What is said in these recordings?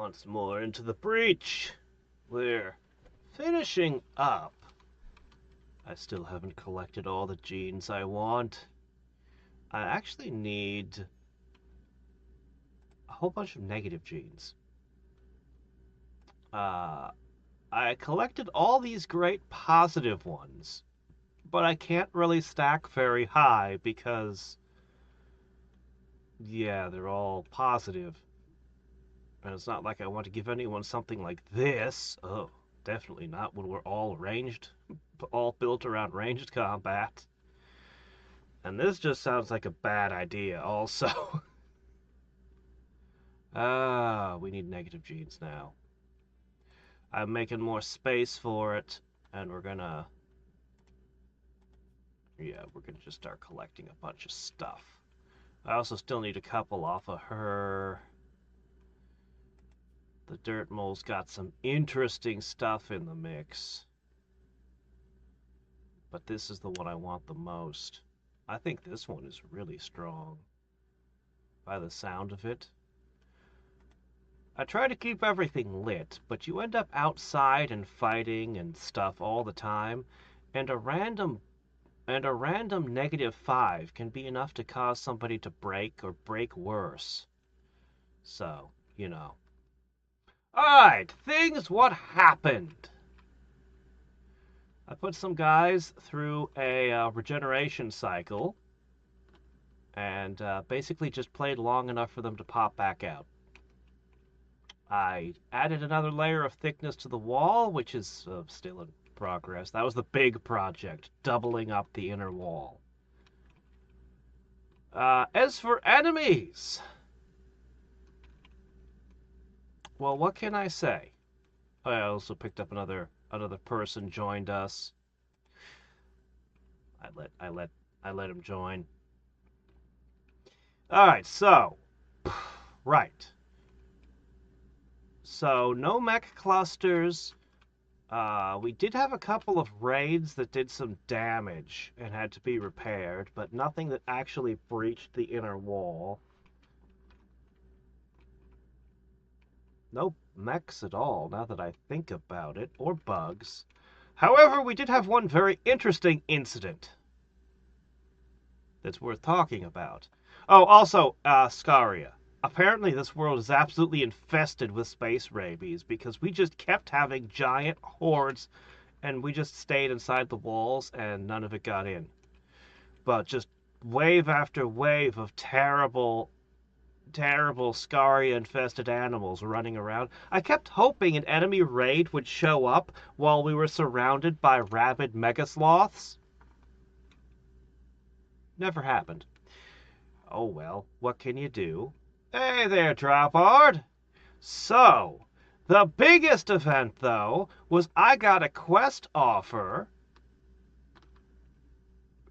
once more into the breach. We're finishing up. I still haven't collected all the genes I want. I actually need a whole bunch of negative genes. I collected all these great positive ones, but I can't really stack very high because, yeah, they're all positive. And it's not like I want to give anyone something like this. Oh, definitely not when we're all ranged, all built around ranged combat. And this just sounds like a bad idea also. We need negative genes now. I'm making more space for it, and we're gonna just start collecting a bunch of stuff. I also still need a couple off of her. The dirt mole's got some interesting stuff in the mix. But this is the one I want the most. I think this one is really strong. By the sound of it. I try to keep everything lit, but you end up outside and fighting and stuff all the time, and a random -5 can be enough to cause somebody to break or break worse. So, you know. Alright, things what happened. I put some guys through a regeneration cycle and basically just played long enough for them to pop back out. I added another layer of thickness to the wall, which is still in progress. That was the big project, doubling up the inner wall. As for enemies, well, what can I say? I also picked up another person joined us. I let him join. All right, so right. So no mech clusters. We did have a couple of raids that did some damage and had to be repaired, but nothing that actually breached the inner wall. No mechs at all, now that I think about it, or bugs. However, we did have one very interesting incident that's worth talking about. Oh, also, Scaria. Apparently this world is absolutely infested with space rabies because we just kept having giant hordes and we just stayed inside the walls and none of it got in. But just wave after wave of terrible Scaria-infested animals running around. I kept hoping an enemy raid would show up while we were surrounded by rabid megasloths. Never happened. Oh well, what can you do? Hey there, Dropard! So, the biggest event, though, was I got a quest offer.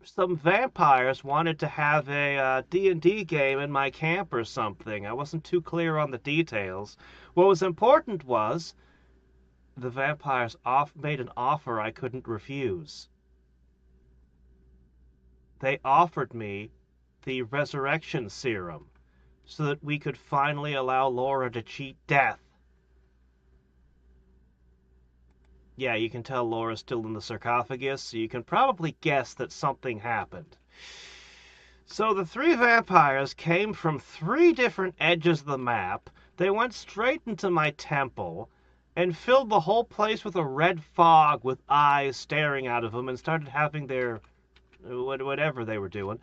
Some vampires wanted to have a D&D game in my camp or something. I wasn't too clear on the details. What was important was the vampires made an offer I couldn't refuse. They offered me the resurrection serum so that we could finally allow Laura to cheat death. Yeah, you can tell Laura's still in the sarcophagus, so you can probably guess that something happened. So the 3 vampires came from 3 different edges of the map. They went straight into my temple and filled the whole place with a red fog with eyes staring out of them and started having their whatever they were doing.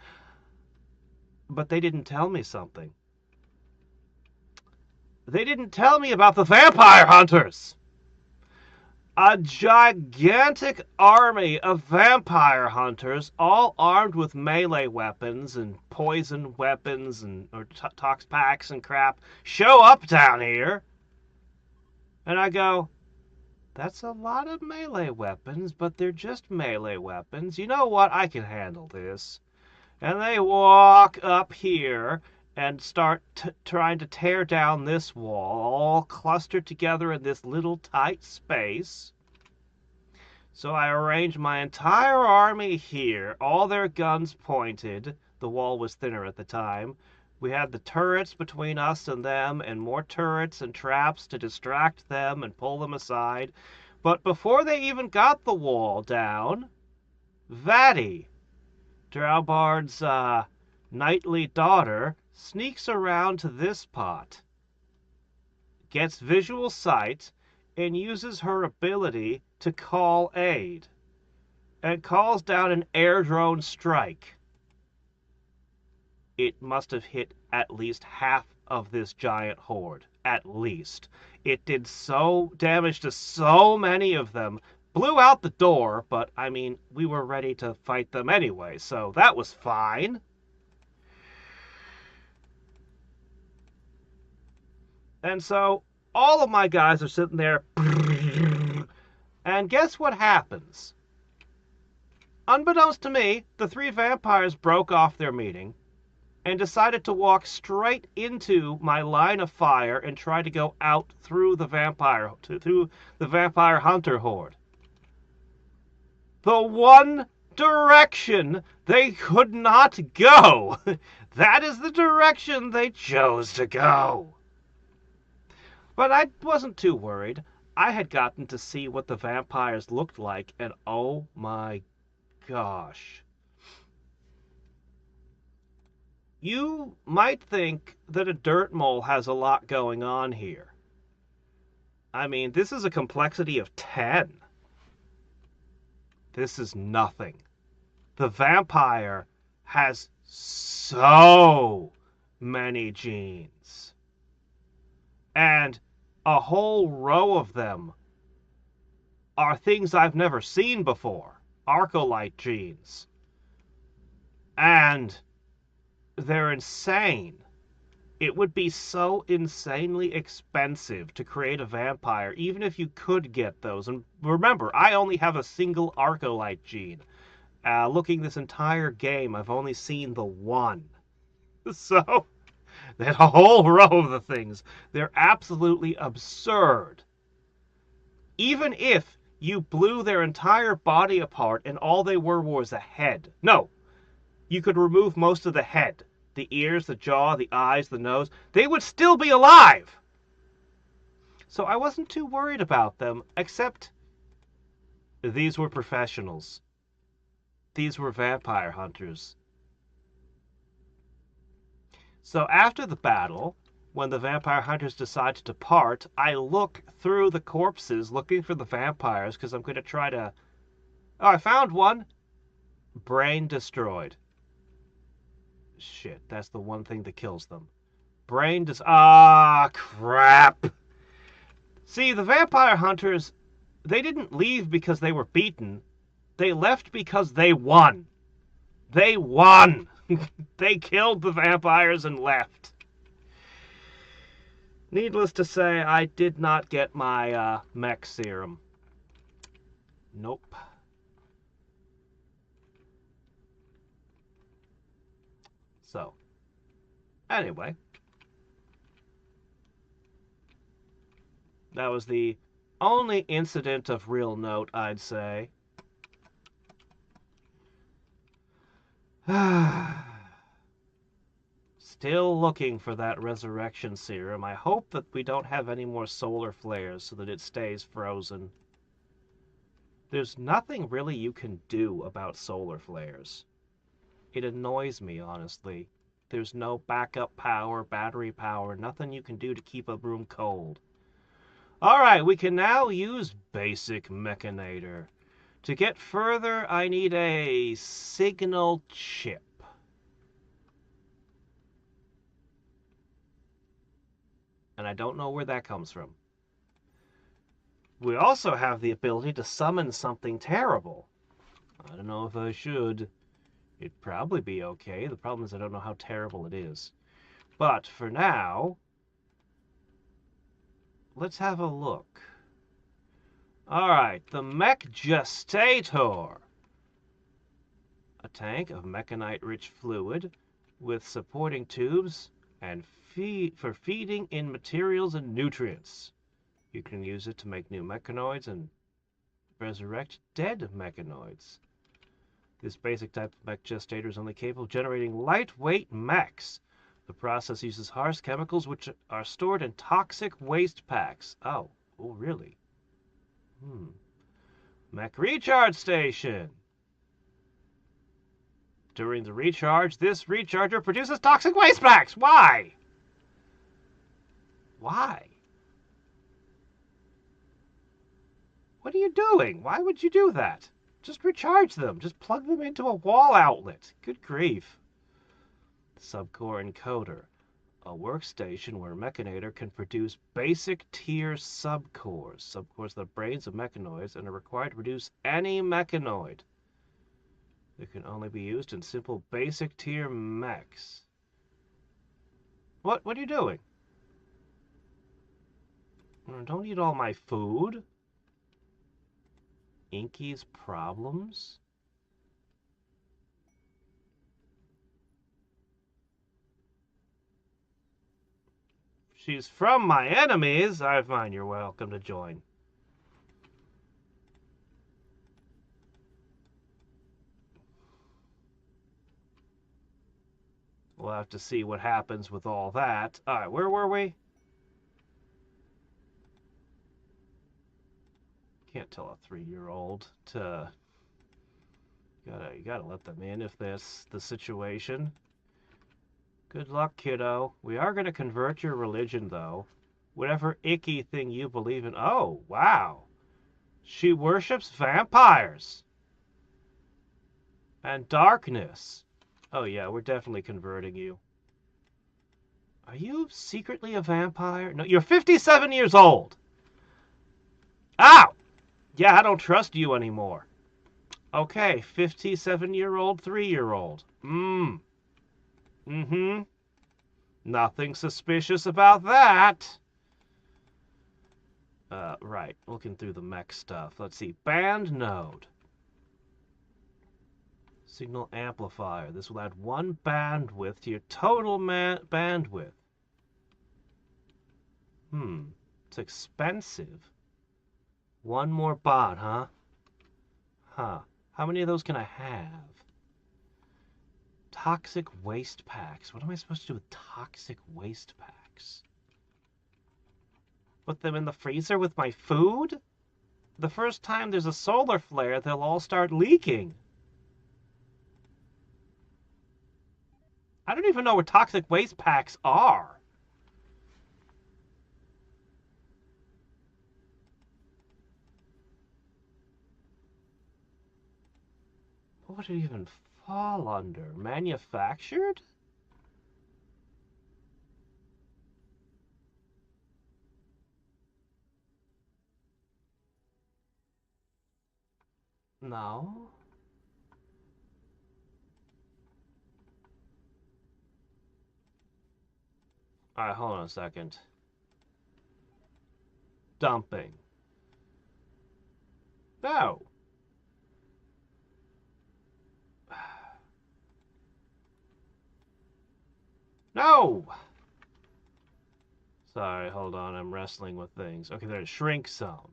But they didn't tell me something. They didn't tell me about the vampire hunters! A gigantic army of vampire hunters, all armed with melee weapons and poison weapons and or tox packs and crap, show up down here. And I go, that's a lot of melee weapons, but they're just melee weapons. You know what? I can handle this. And they walk up here and start trying to tear down this wall, all clustered together in this little tight space. So I arranged my entire army here, all their guns pointed. The wall was thinner at the time. We had the turrets between us and them, and more turrets and traps to distract them and pull them aside. But before they even got the wall down, Vati, Draubard's knightly daughter, sneaks around to this pot, gets visual sight, and uses her ability to call aid, and calls down an air drone strike. It must have hit at least half of this giant horde. At least. It did so damage to so many of them. Blew out the door, but I mean, we were ready to fight them anyway, so that was fine. And so all of my guys are sitting there, and guess what happens? Unbeknownst to me, the three vampires broke off their meeting and decided to walk straight into my line of fire and try to go out through the vampire hunter horde. The one direction they could not go. That is the direction they chose to go. But I wasn't too worried. I had gotten to see what the vampires looked like, and oh my gosh. You might think that a dirt mole has a lot going on here. I mean, this is a complexity of 10. This is nothing. The vampire has so many genes. And a whole row of them are things I've never seen before. Arcolite genes. And they're insane. It would be so insanely expensive to create a vampire, even if you could get those. And remember, I only have a single Arcolite gene. Looking this entire game, I've only seen the one. So, there's a whole row of the things. They're absolutely absurd. Even if you blew their entire body apart and all they were was a head. No, you could remove most of the head. The ears, the jaw, the eyes, the nose. They would still be alive. So I wasn't too worried about them, except these were professionals. These were vampire hunters. So after the battle, when the vampire hunters decide to depart, I look through the corpses looking for the vampires because I'm going to try to... Oh, I found one. Brain destroyed. Shit, that's the one thing that kills them. Ah, crap. See, the vampire hunters, they didn't leave because they were beaten. They left because they won. They won. They killed the vampires and left. Needless to say, I did not get my mech serum. Nope. So, anyway, that was the only incident of real note, I'd say. Still looking for that resurrection serum. I hope that we don't have any more solar flares so that it stays frozen. There's nothing really you can do about solar flares. It annoys me, honestly. There's no backup power, battery power, nothing you can do to keep a room cold. Alright, we can now use basic mechanator. To get further, I need a signal chip. And I don't know where that comes from. We also have the ability to summon something terrible. I don't know if I should. It'd probably be okay. The problem is I don't know how terrible it is. But for now, let's have a look. Alright, the Mech Gestator. A tank of mechanite-rich fluid with supporting tubes and for feeding in materials and nutrients. You can use it to make new mechanoids and resurrect dead mechanoids. This basic type of mech gestator is only capable of generating lightweight mechs. The process uses harsh chemicals which are stored in toxic waste packs. Oh, really? Mech recharge station. During the recharge, this recharger produces toxic waste packs. Why? Why? What are you doing? Why would you do that? Just recharge them. Just plug them into a wall outlet. Good grief. Subcore encoder. A workstation where a mechanator can produce basic tier subcores. Subcores are the brains of mechanoids and are required to produce any mechanoid. They can only be used in simple basic tier mechs. What are you doing? Don't eat all my food. Inky's problems? She's from my enemies. I find you're welcome to join. We'll have to see what happens with all that. Alright, where were we? Can't tell a 3-year-old to... You gotta let them in if that's the situation. Good luck, kiddo. We are gonna convert your religion, though. Whatever icky thing you believe in. Oh, wow. She worships vampires. And darkness. Oh yeah, we're definitely converting you. Are you secretly a vampire? No, you're 57 years old. Ow! Yeah, I don't trust you anymore. Okay, 57-year-old, 3-year-old. Mm-hmm. Nothing suspicious about that. Right, looking through the mech stuff. Let's see, band node. Signal amplifier. This will add 1 bandwidth to your total bandwidth. It's expensive. 1 more bot, huh? Huh. How many of those can I have? Toxic waste packs. What am I supposed to do with toxic waste packs? Put them in the freezer with my food? The first time there's a solar flare, they'll all start leaking. I don't even know what toxic waste packs are. What would it even fall under? Manufactured? No. Alright, hold on a second. Dumping. No. No! Sorry, hold on. I'm wrestling with things. Okay, there's shrink zone.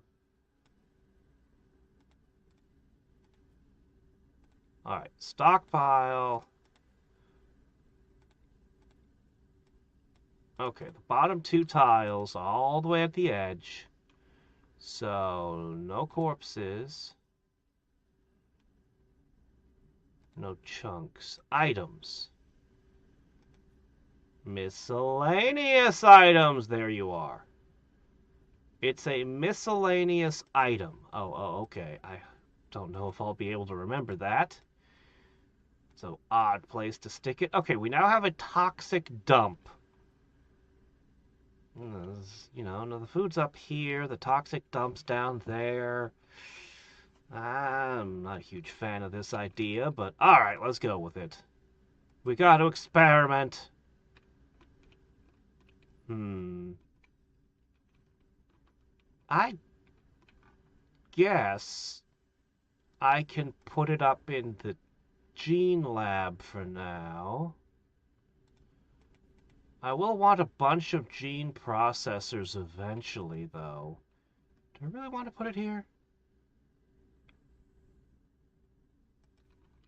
Alright, stockpile. Okay, the bottom 2 tiles all the way at the edge. So, no corpses. No chunks. Items. Miscellaneous items. There you are. It's a miscellaneous item. Oh, okay. I don't know if I'll be able to remember that. So, odd place to stick it. Okay, we now have a toxic dump. You know, the food's up here. The toxic dump's down there. I'm not a huge fan of this idea, but alright, let's go with it. We gotta experiment. I guess I can put it up in the gene lab for now. I will want a bunch of gene processors eventually, though. Do I really want to put it here?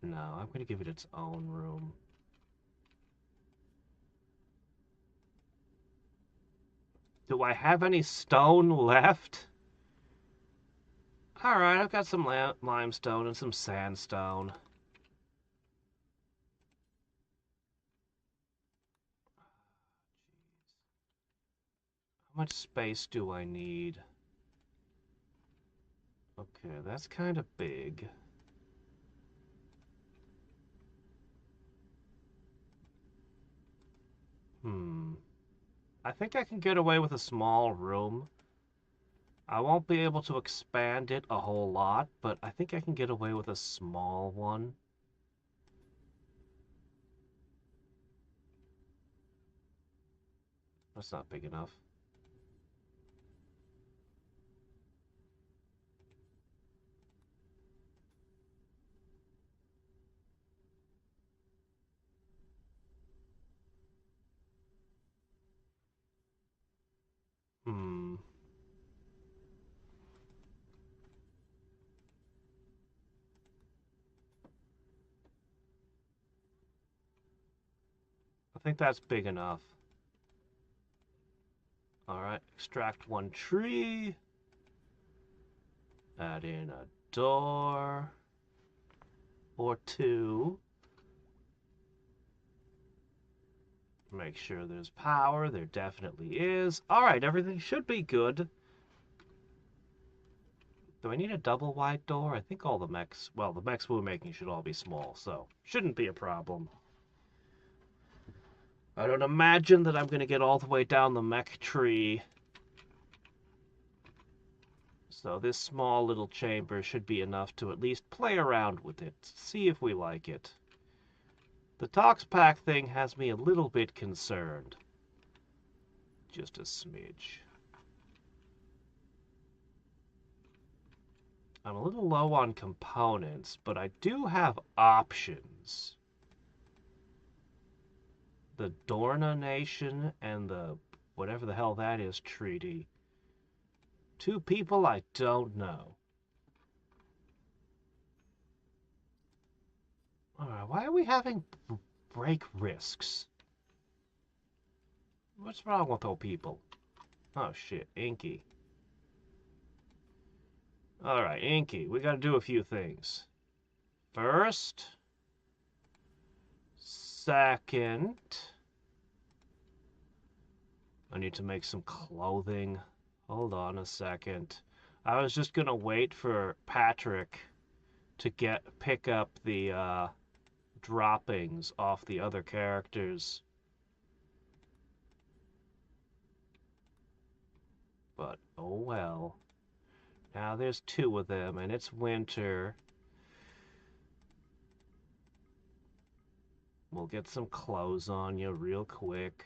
No, I'm going to give it its own room. Do I have any stone left? Alright, I've got some limestone and some sandstone. How much space do I need? Okay, that's kind of big. I think I can get away with a small room. I won't be able to expand it a whole lot, but I think I can get away with a small one. That's not big enough. Hmm. I think that's big enough. Alright, extract one tree. Add in a door. Or two. Make sure there's power. There definitely is. Alright, everything should be good. Do I need a double wide door? I think all the mechs, well, the mechs we're making should all be small, so shouldn't be a problem. I don't imagine that I'm going to get all the way down the mech tree. So this small little chamber should be enough to at least play around with it, see if we like it. The Tox Pack thing has me a little bit concerned. Just a smidge. I'm a little low on components, but I do have options. The Dorna Nation and the whatever the hell that is treaty. Two people I don't know. Alright, why are we having break risks? What's wrong with old people? Oh shit, Inky. Alright, Inky, we gotta do a few things. First, second, I need to make some clothing. Hold on a second. I was just gonna wait for Patrick to pick up the droppings off the other characters. But oh well. Now there's two of them and it's winter. We'll get some clothes on you real quick.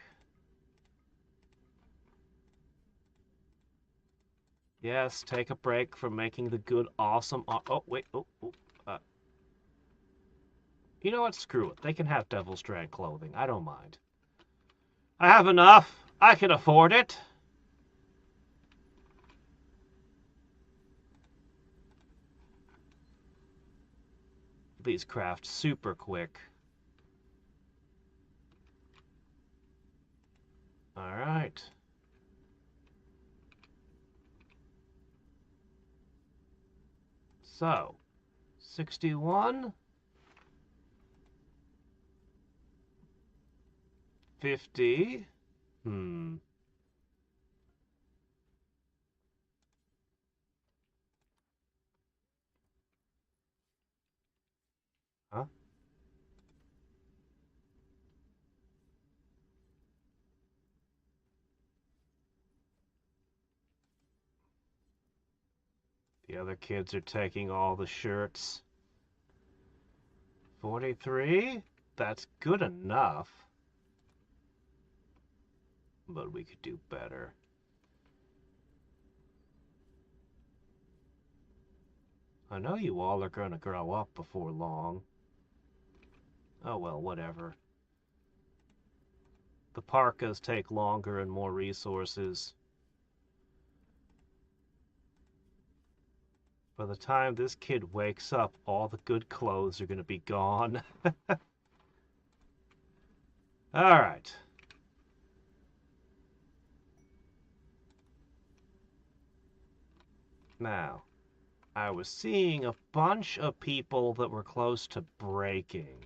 Yes, take a break from making the good, awesome... Oh, wait. You know what? Screw it. They can have Devil Strand clothing. I don't mind. I have enough. I can afford it. These craft super quick. Alright. So, 61, 50. Huh? The other kids are taking all the shirts. 43? That's good enough. But we could do better. I know you all are going to grow up before long. Oh well, whatever. The parkas take longer and more resources. By the time this kid wakes up, all the good clothes are going to be gone. Alright. Now, I was seeing a bunch of people that were close to breaking.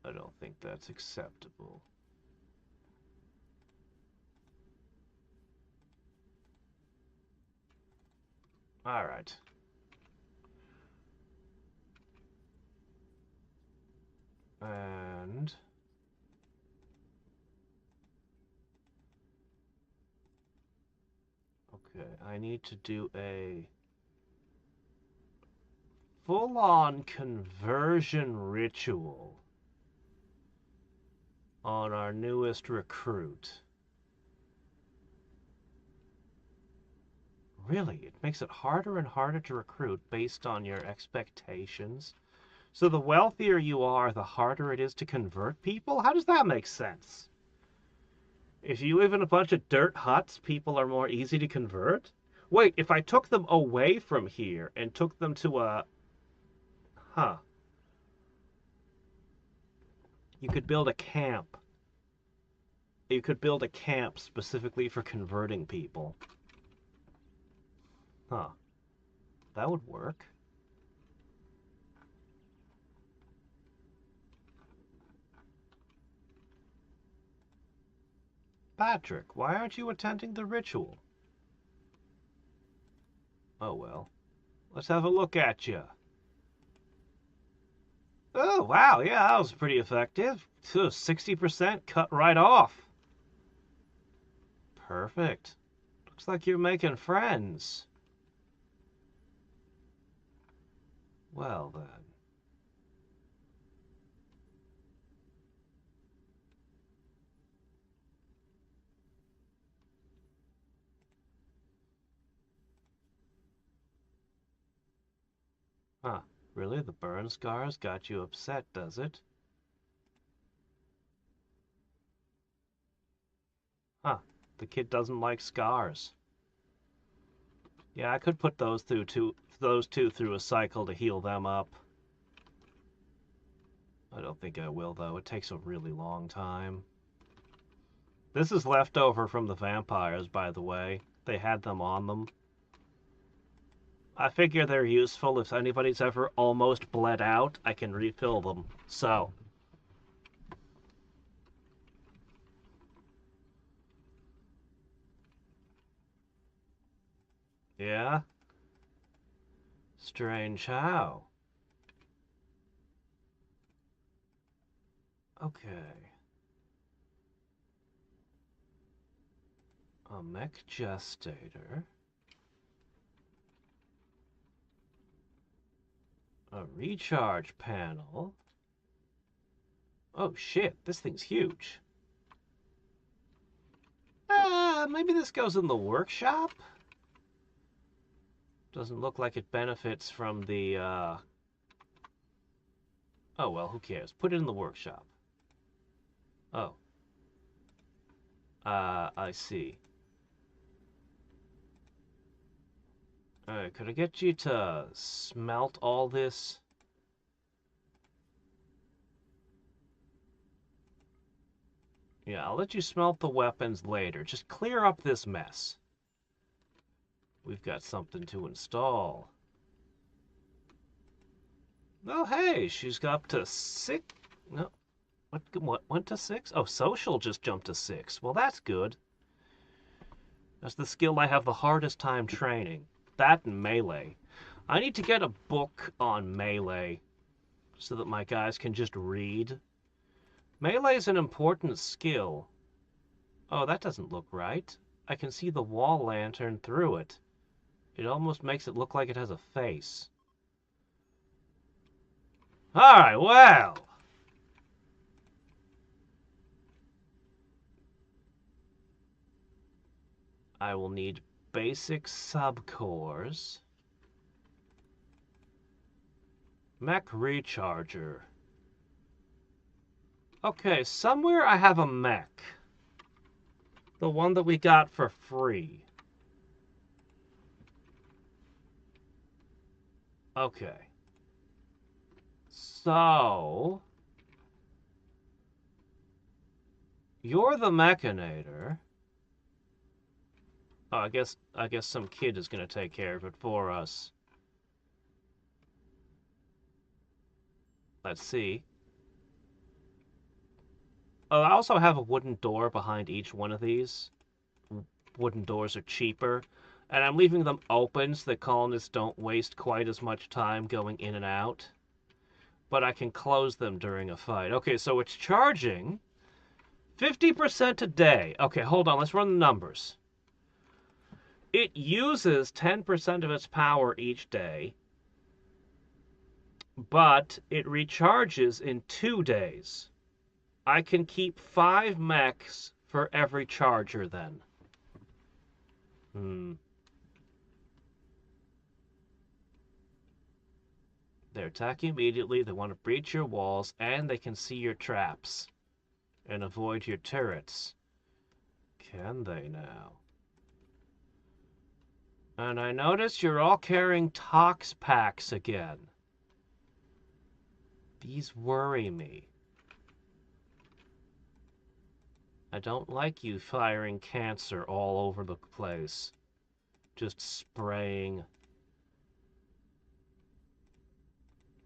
I don't think that's acceptable. Alright. And... okay, I need to do a full-on conversion ritual on our newest recruit. Really, it makes it harder and harder to recruit based on your expectations. So the wealthier you are, the harder it is to convert people? How does that make sense? If you live in a bunch of dirt huts, people are more easy to convert? Wait, if I took them away from here and took them to a... huh. You could build a camp. You could build a camp specifically for converting people. Huh. That would work. Patrick, why aren't you attending the ritual? Oh well. Let's have a look at you. Oh, wow, yeah, that was pretty effective. 60% cut right off. Perfect. Looks like you're making friends. Well, then. Huh, really? The burn scars got you upset, does it? Huh, the kid doesn't like scars. Yeah, I could put those two through a cycle to heal them up. I don't think I will, though. It takes a really long time. This is leftover from the vampires, by the way. They had them on them. I figure they're useful. If anybody's ever almost bled out, I can refill them. So. Yeah? Strange how? Okay. A mech gestator. A recharge panel. Oh shit, this thing's huge. Maybe this goes in the workshop? Doesn't look like it benefits from the, oh well, who cares? Put it in the workshop. Oh. I see. Alright, could I get you to smelt all this? Yeah, I'll let you smelt the weapons later. Just clear up this mess. We've got something to install. Oh, hey, she's got up to 6. No, what went to 6? Oh, social just jumped to 6. Well, that's good. That's the skill I have the hardest time training. That and melee. I need to get a book on melee so that my guys can just read. Melee is an important skill. Oh, that doesn't look right. I can see the wall lantern through it. It almost makes it look like it has a face. Alright, well. I will need basic subcores. Mech recharger. Okay, somewhere I have a mech. The one that we got for free. Okay. So... you're the mechanator. Oh, I guess some kid is gonna take care of it for us. Let's see. Oh, I also have a wooden door behind each one of these. Wooden doors are cheaper, and I'm leaving them open so the colonists don't waste quite as much time going in and out. But I can close them during a fight. Okay, so it's charging 50% a day. Okay, hold on, let's run the numbers. It uses 10% of its power each day, but it recharges in 2 days. I can keep 5 mechs for every charger then. Hmm. They're attacking immediately, they want to breach your walls, and they can see your traps and avoid your turrets. Can they now? And I notice you're all carrying tox packs again. These worry me. I don't like you firing cancer all over the place. Just spraying.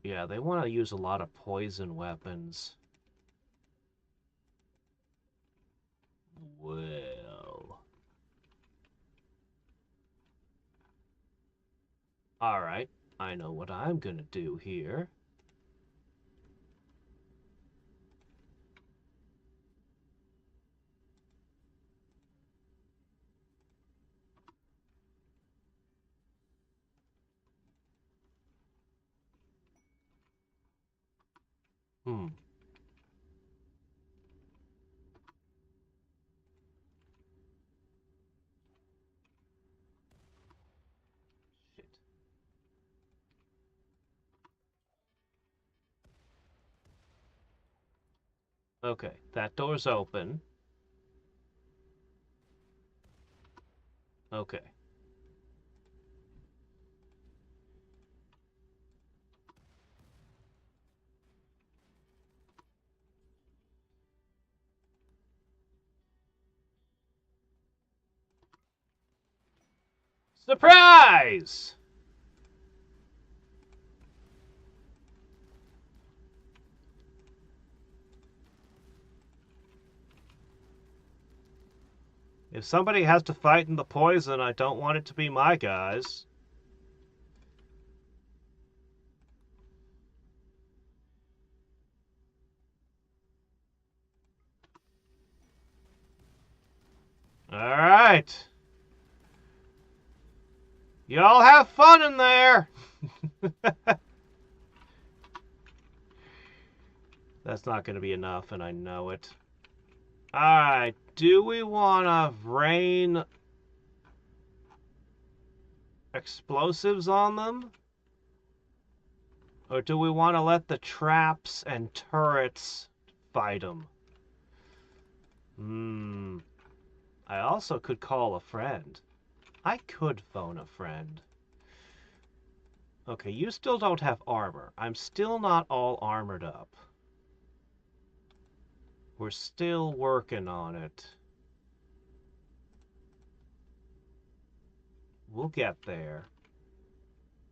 Yeah, they want to use a lot of poison weapons. Well. Alright, I know what I'm gonna do here. Hmm. Shit. Okay, that door's open. Okay. Surprise! If somebody has to fight in the poison, I don't want it to be my guys. Alright. Y'all have fun in there! That's not going to be enough, and I know it. Alright, do we want to rain explosives on them? Or do we want to let the traps and turrets fight them? I also could call a friend. I could phone a friend. Okay, you still don't have armor. I'm still not all armored up. We're still working on it. We'll get there.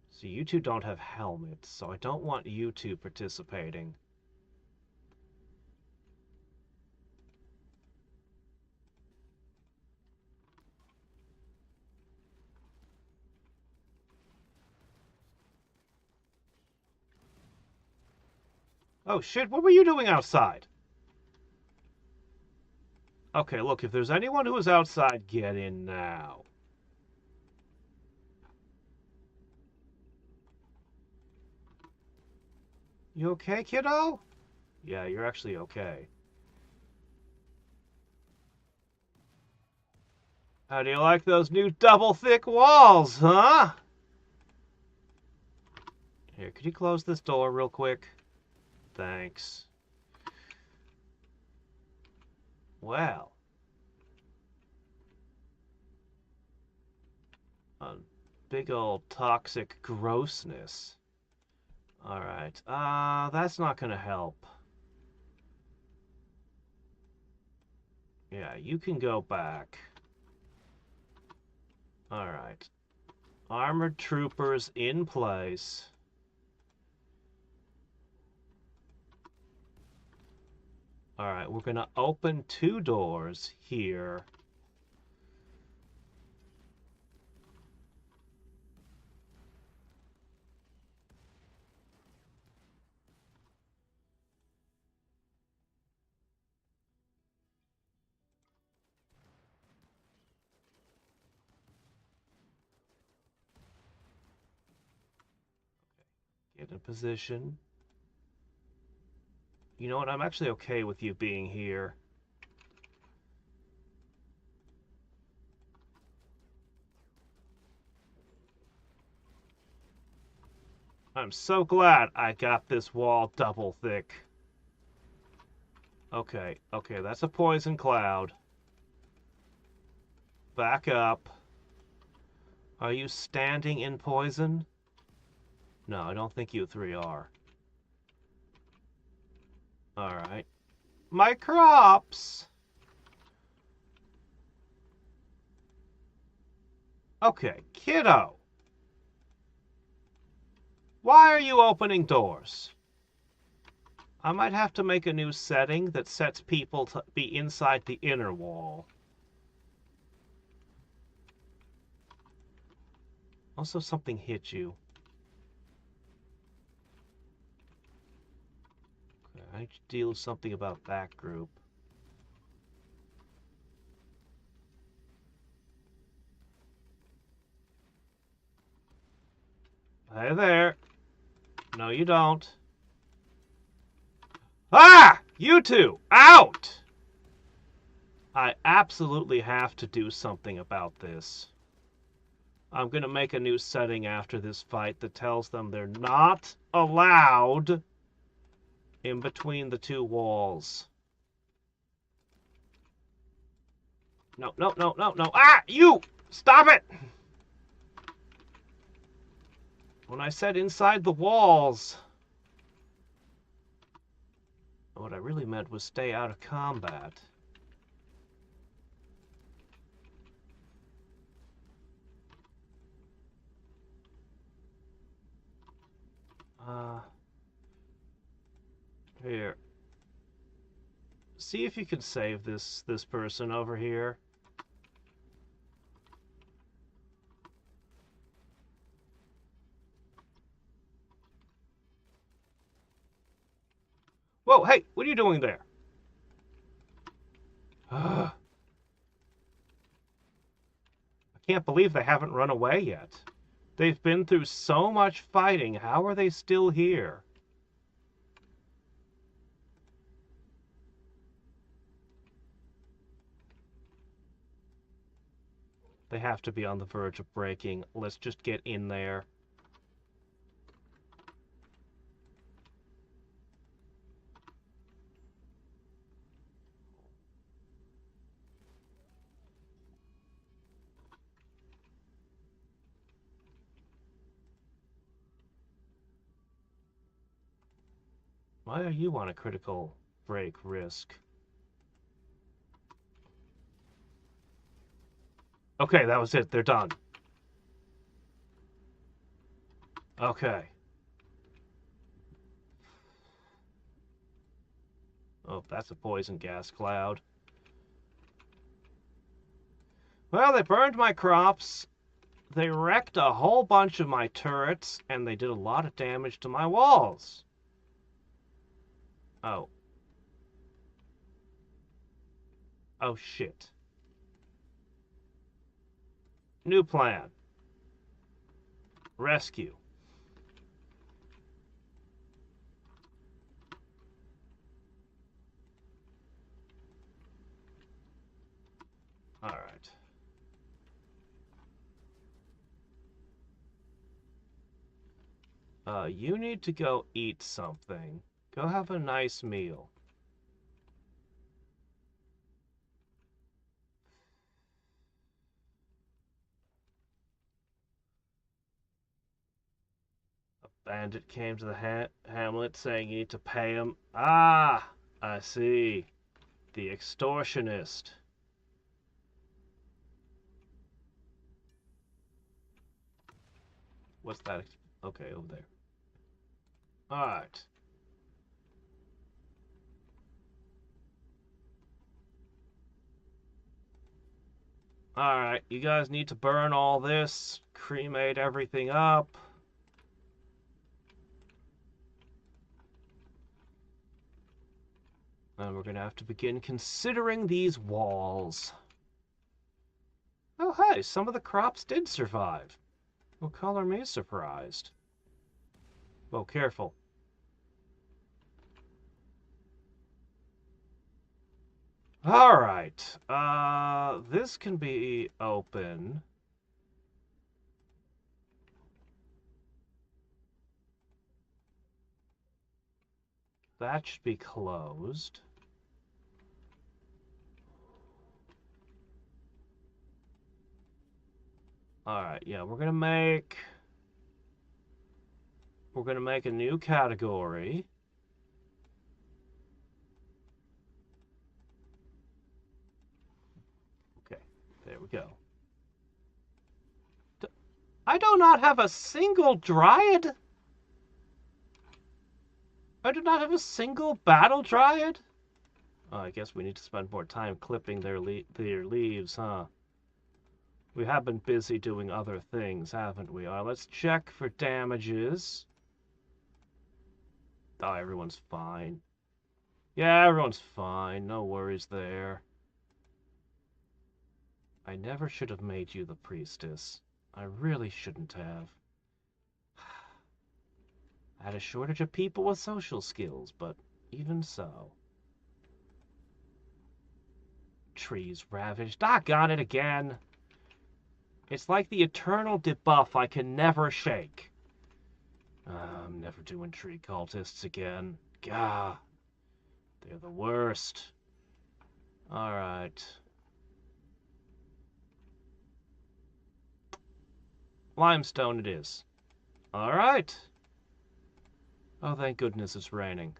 So you two don't have helmets, so I don't want you two participating. Oh shit, what were you doing outside? Okay, look, if there's anyone who is outside, get in now. You okay, kiddo? Yeah, you're actually okay. How do you like those new double thick walls, huh? Here, could you close this door real quick? Thanks. Well. Big old toxic grossness. Alright, that's not gonna help. Yeah, you can go back. Alright. Armored troopers in place. Alright, we're gonna open 2 doors here. Get in position. You know what? I'm actually okay with you being here. I'm so glad I got this wall double thick. Okay, that's a poison cloud. Back up. Are you standing in poison? No, I don't think you 3 are. Alright. My crops! Okay, kiddo. Why are you opening doors? I might have to make a new setting that sets people to be inside the inner wall. Also, something hit you. Okay, I need to deal with something about that group. Hey there. No, you don't. Ah! You two! Out! I absolutely have to do something about this. I'm going to make a new setting after this fight that tells them they're not allowed in between the 2 walls. No, no, no, no, no. Ah! You! Stop it! When I said inside the walls, what I really meant was stay out of combat. Here. See if you can save this person over here. Whoa, hey, what are you doing there? I can't believe they haven't run away yet. They've been through so much fighting. How are they still here? They have to be on the verge of breaking. Let's just get in there. Why are you on a critical break risk? Okay, that was it. They're done. Okay. Oh, that's a poison gas cloud. Well, they burned my crops. They wrecked a whole bunch of my turrets, and they did a lot of damage to my walls. Oh. Oh, shit. New plan. Rescue. All right. You need to go eat something. Go have a nice meal. A bandit came to the hamlet saying you need to pay him. Ah, I see. The extortionist. What's that? Okay, over there. Alright. Alright, you guys need to burn all this, cremate everything up. And we're gonna have to begin considering these walls. Oh, hey, some of the crops did survive. Well, color me surprised. Oh, careful. Alright, this can be open. That should be closed. Alright, yeah, we're gonna make a new category. Okay, there we go. I do not have a single dryad. I do not have a single battle dryad. Oh, I guess we need to spend more time clipping their leaves, huh? We have been busy doing other things, haven't we? Let's check for damages. Oh, everyone's fine. Yeah, everyone's fine. No worries there. I never should have made you the priestess. I really shouldn't have. I had a shortage of people with social skills, but even so. Trees ravaged. Doggone it again. It's like the eternal debuff I can never shake. I'm never doing tree cultists again. Gah. They're the worst. Alright. Limestone it is. Alright. Oh, thank goodness it's raining.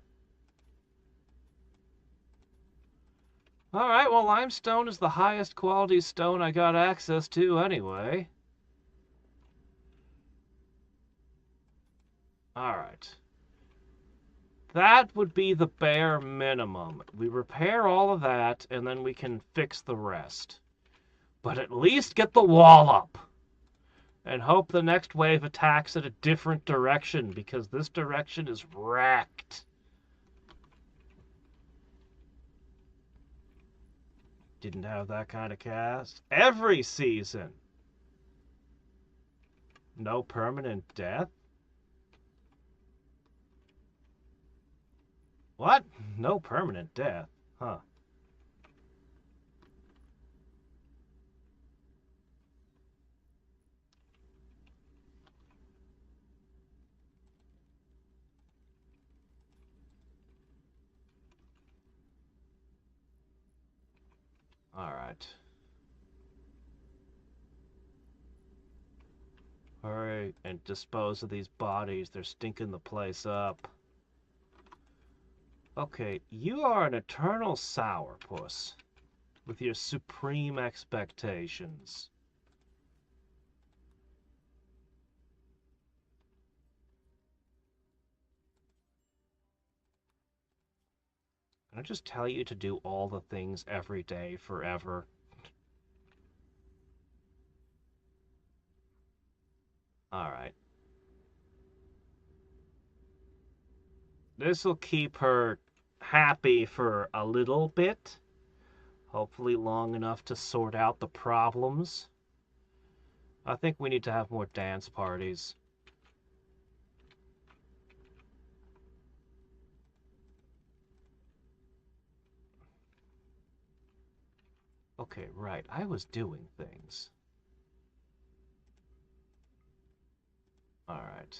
Alright, well, limestone is the highest quality stone I got access to anyway. Alright. That would be the bare minimum. We repair all of that, and then we can fix the rest. But at least get the wall up. And hope the next wave attacks at a different direction, because this direction is wrecked. Didn't have that kind of cast. Every season. No permanent death? What? No permanent death? Huh. Alright. Hurry and dispose of these bodies. They're stinking the place up. Okay, you are an eternal sourpuss with your supreme expectations. Can I just tell you to do all the things every day forever? Alright. This'll keep her happy for a little bit. Hopefully long enough to sort out the problems. I think we need to have more dance parties. Okay, right. I was doing things. Alright.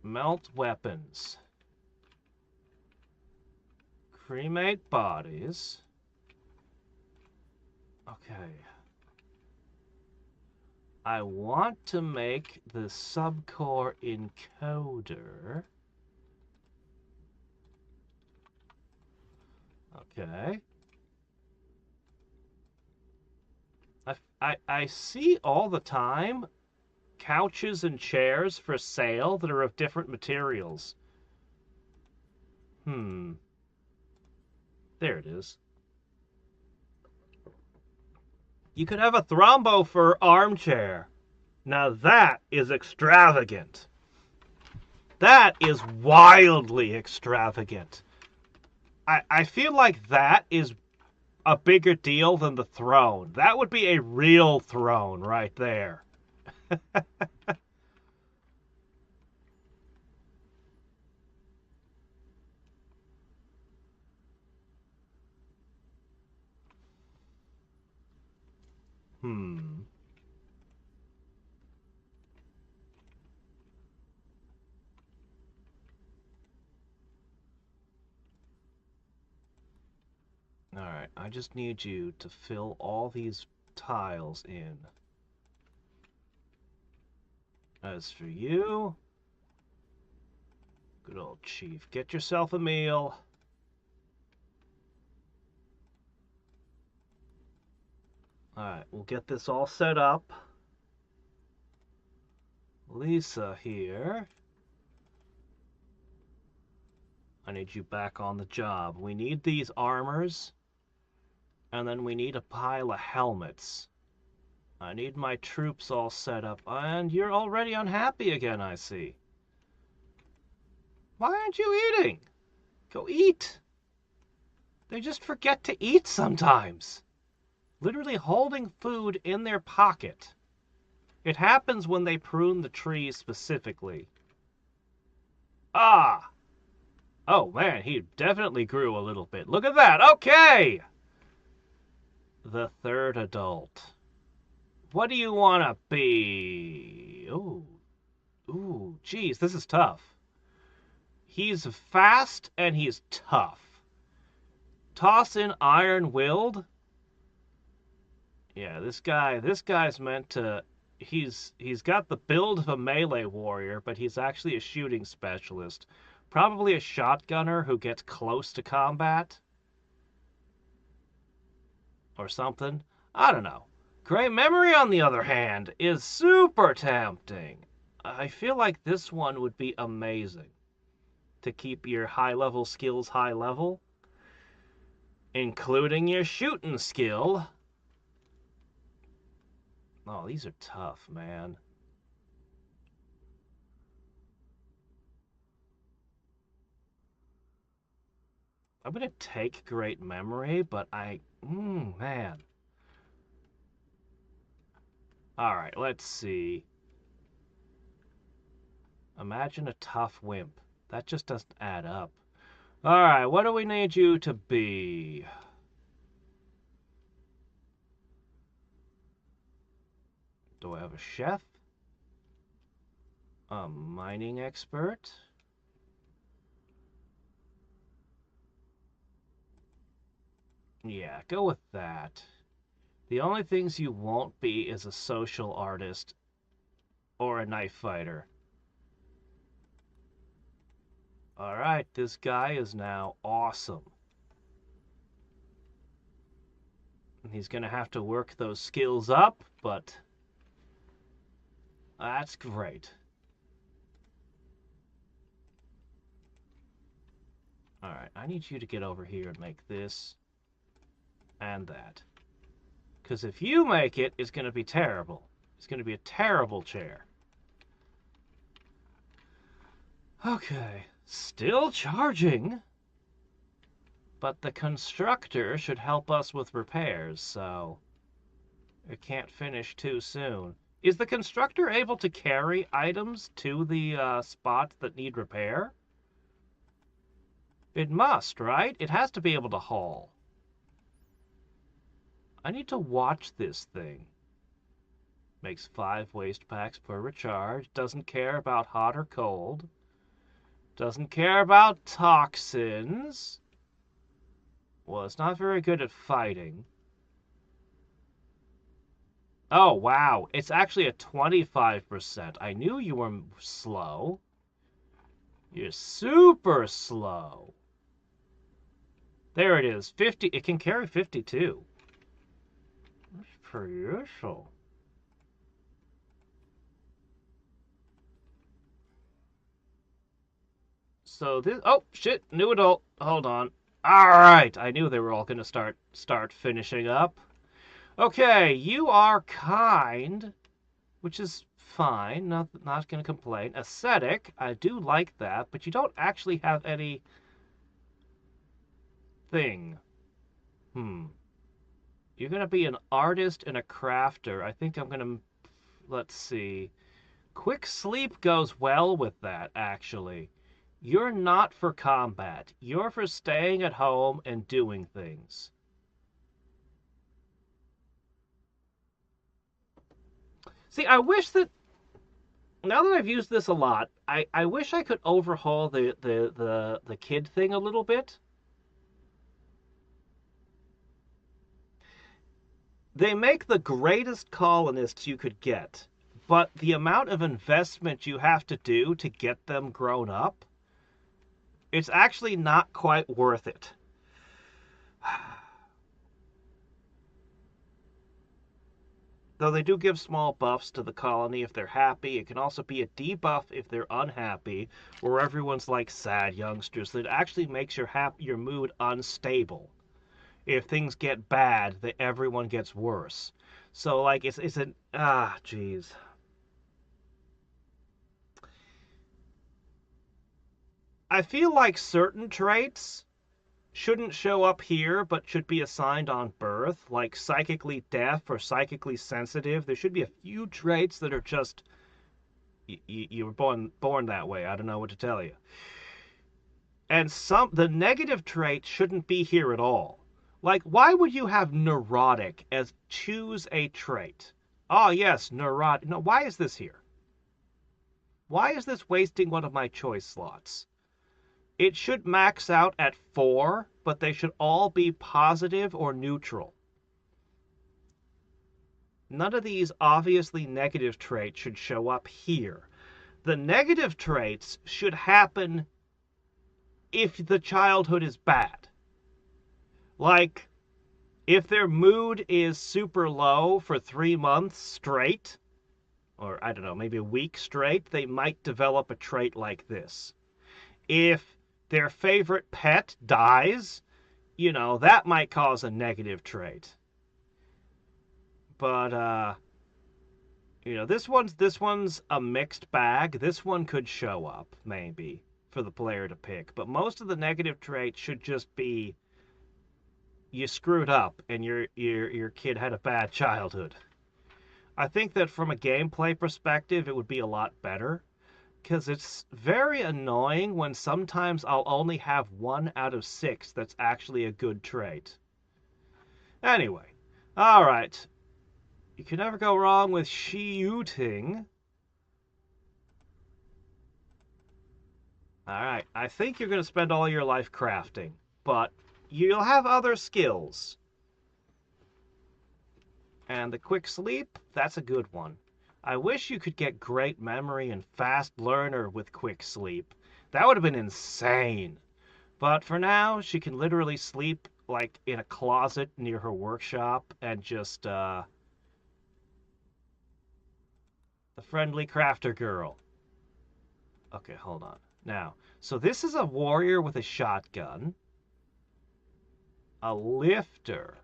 Melt weapons. Cremate bodies. Okay. I want to make the subcore encoder. Okay. I see all the time couches and chairs for sale that are of different materials. Hmm. There it is. You could have a thrombo for armchair. Now that is extravagant. That is wildly extravagant. I feel like that is a bigger deal than the throne. That would be a real throne right there. Hmm. Alright, I just need you to fill all these tiles in. As for you, good old Chief, get yourself a meal. Alright, we'll get this all set up. Lisa here. I need you back on the job. We need these armors, and then we need a pile of helmets. I need my troops all set up, and you're already unhappy again, I see. Why aren't you eating? Go eat. They just forget to eat sometimes. Literally holding food in their pocket. It happens when they prune the trees specifically. Ah! Oh man, he definitely grew a little bit. Look at that. Okay! The third adult. What do you want to be? Ooh. Ooh, geez, this is tough. He's fast and he's tough. Toss in iron-willed. Yeah, this guy's meant to... He's got the build of a melee warrior, but he's actually a shooting specialist. Probably a shotgunner who gets close to combat. Or something. I don't know. Great Memory, on the other hand, is super tempting. I feel like this one would be amazing to keep your high-level skills high level, including your shooting skill. Oh, these are tough, man. I'm gonna take Great Memory, but man. Alright, let's see. Imagine a tough wimp. That just doesn't add up. Alright, what do we need you to be? Do I have a chef? A mining expert? Yeah, go with that. The only things you won't be is a social artist or a knife fighter. Alright, this guy is now awesome. He's going to have to work those skills up, but that's great. Alright, I need you to get over here and make this and that. Because if you make it, it's going to be terrible. It's going to be a terrible chair. Okay, still charging. But the constructor should help us with repairs, so it can't finish too soon. Is the constructor able to carry items to the spots that need repair? It must, right? It has to be able to haul. I need to watch this thing. Makes 5 waste packs per recharge. Doesn't care about hot or cold. Doesn't care about toxins. Well, it's not very good at fighting. Oh, wow. It's actually a 25%. I knew you were slow. You're super slow. There it is. 50. It can carry 52. per usual. So this... Oh, shit. New adult. Hold on. Alright. I knew they were all going to start finishing up. Okay, you are kind, which is fine. Not going to complain. Ascetic. I do like that, but you don't actually have any thing. You're going to be an artist and a crafter. I think I'm going to... Let's see. Quick sleep goes well with that, actually. You're not for combat. You're for staying at home and doing things. See, I wish that... Now that I've used this a lot, I wish I could overhaul the kid thing a little bit. They make the greatest colonists you could get, but the amount of investment you have to do to get them grown up, it's actually not quite worth it. Though they do give small buffs to the colony if they're happy. It can also be a debuff if they're unhappy, where everyone's like sad youngsters. That actually makes your mood unstable. If things get bad, everyone gets worse. So like it's an jeez. I feel like certain traits shouldn't show up here, but should be assigned on birth, like psychically deaf or psychically sensitive. There should be a few traits that are just you were born that way. I don't know what to tell you. And the negative traits shouldn't be here at all. Like, why would you have neurotic as choose a trait? Oh, yes, neurotic. No, why is this here? Why is this wasting one of my choice slots? It should max out at 4, but they should all be positive or neutral. None of these obviously negative traits should show up here. The negative traits should happen if the childhood is bad. Like, if their mood is super low for 3 months straight, or I don't know, maybe a week straight, they might develop a trait like this. If their favorite pet dies, that might cause a negative trait. But, this one's a mixed bag. This one could show up, maybe, for the player to pick. But most of the negative traits should just be you screwed up and your kid had a bad childhood. I think that from a gameplay perspective, it would be a lot better, because it's very annoying when sometimes I'll only have 1 out of 6 that's actually a good trait. Anyway, alright. You can never go wrong with shooting. Alright, I think you're going to spend all your life crafting, but you'll have other skills. And the quick sleep, that's a good one. I wish you could get great memory and fast learner with quick sleep. That would have been insane. But for now, she can literally sleep like in a closet near her workshop and just, the friendly crafter girl. Okay, hold on. Now, so this is a warrior with a shotgun. A lifter.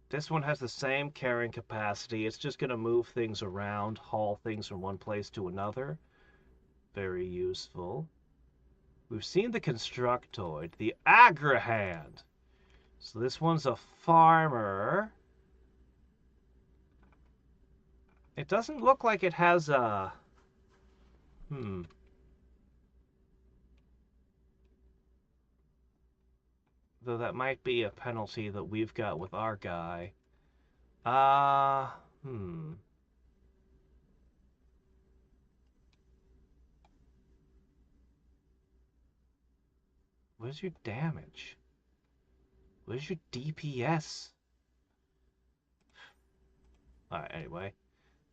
This one has the same carrying capacity. It's just going to move things around, haul things from one place to another. Very useful. We've seen the constructoid, the agrihand. So this one's a farmer. It doesn't look like it has a... Though that might be a penalty that we've got with our guy. Where's your damage? Where's your DPS? Alright, anyway.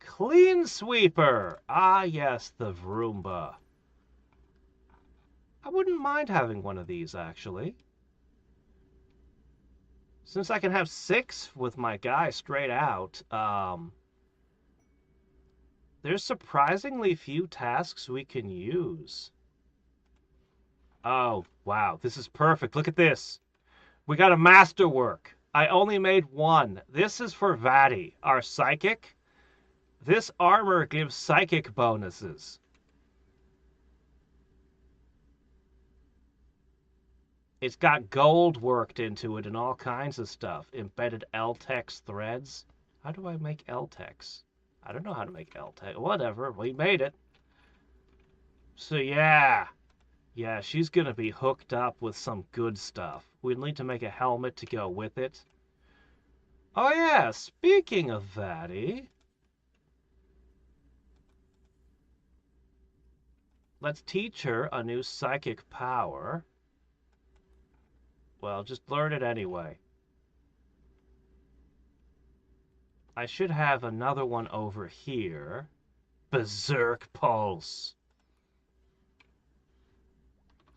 Clean Sweeper! Ah, yes, the Vroomba. I wouldn't mind having one of these, actually. Since I can have 6 with my guy straight out, there's surprisingly few tasks we can use. Oh, wow, this is perfect. Look at this. We got a masterwork. I only made 1. This is for Vatty, our psychic. This armor gives psychic bonuses. It's got gold worked into it and all kinds of stuff. Embedded LTEX threads. How do I make LTEX? I don't know how to make LTEX. Whatever, we made it. So yeah. Yeah, she's gonna be hooked up with some good stuff. We'll need to make a helmet to go with it. Oh yeah, speaking of Vatty, let's teach her a new psychic power. Well, just learn it anyway. I should have another one over here. Berserk Pulse.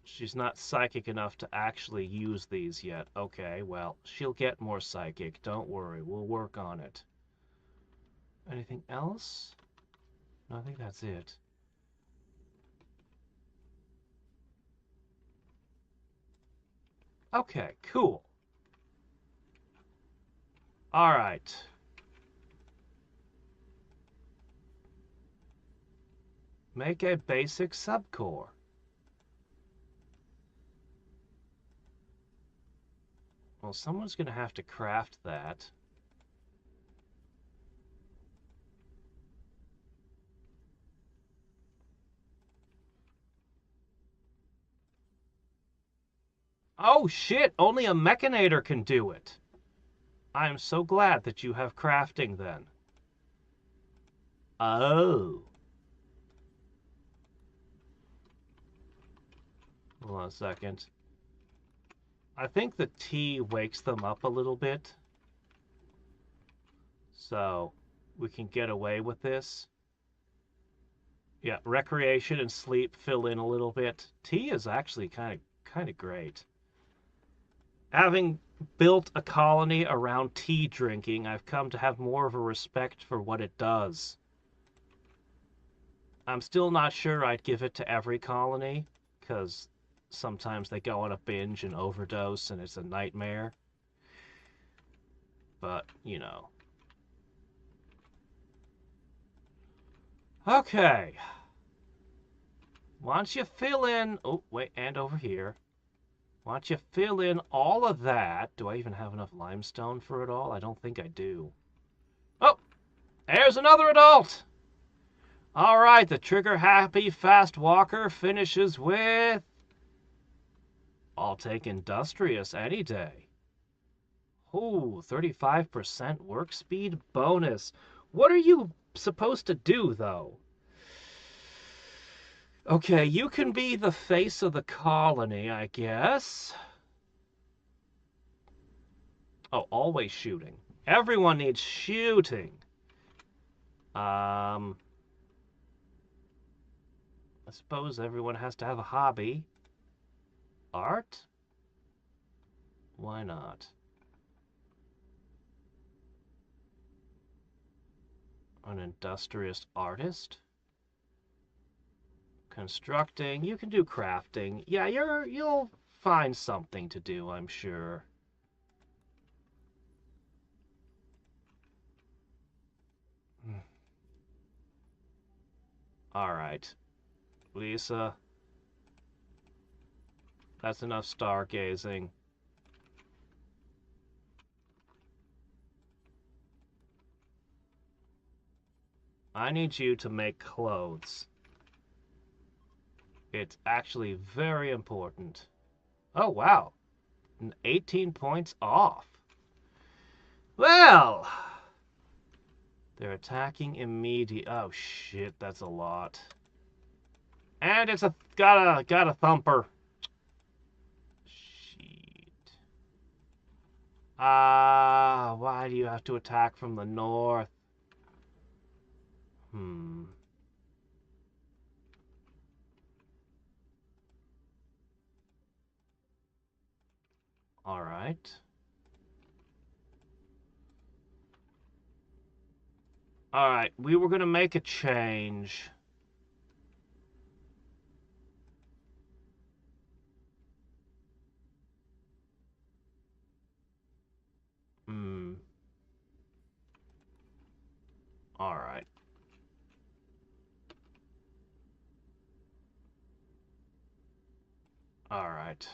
She's not psychic enough to actually use these yet. Okay, well, she'll get more psychic. Don't worry, we'll work on it. Anything else? No, I think that's it. Okay, cool. All right. Make a basic subcore. Well, someone's going to have to craft that. Oh shit, only a mechanator can do it. I'm so glad that you have crafting then. Oh. Hold on a second. I think the tea wakes them up a little bit. So we can get away with this. Yeah, recreation and sleep fill in a little bit. Tea is actually kind of great. Having built a colony around tea drinking, I've come to have more of a respect for what it does. I'm still not sure I'd give it to every colony, because sometimes they go on a binge and overdose and it's a nightmare. But, you know. Okay. Once you fill in... Oh, wait, and over here. Once you fill in all of that... Do I even have enough limestone for it all? I don't think I do. Oh! There's another adult! Alright, the trigger-happy fast walker finishes with... I'll take industrious any day. Ooh, 35% work speed bonus. What are you supposed to do, though? Okay, you can be the face of the colony, I guess. Oh, always shooting. Everyone needs shooting. I suppose everyone has to have a hobby. Art? Why not? An industrious artist? Constructing. You can do crafting. Yeah, you'll find something to do, I'm sure. All right. Lisa. That's enough stargazing. I need you to make clothes. It's actually very important. Oh, wow. 18 points off. Well, they're attacking immediate. Oh shit, that's a lot. And it's got a thumper. Shit. Why do you have to attack from the north? All right. Alright, we were gonna make a change. Hmm. Alright. Alright.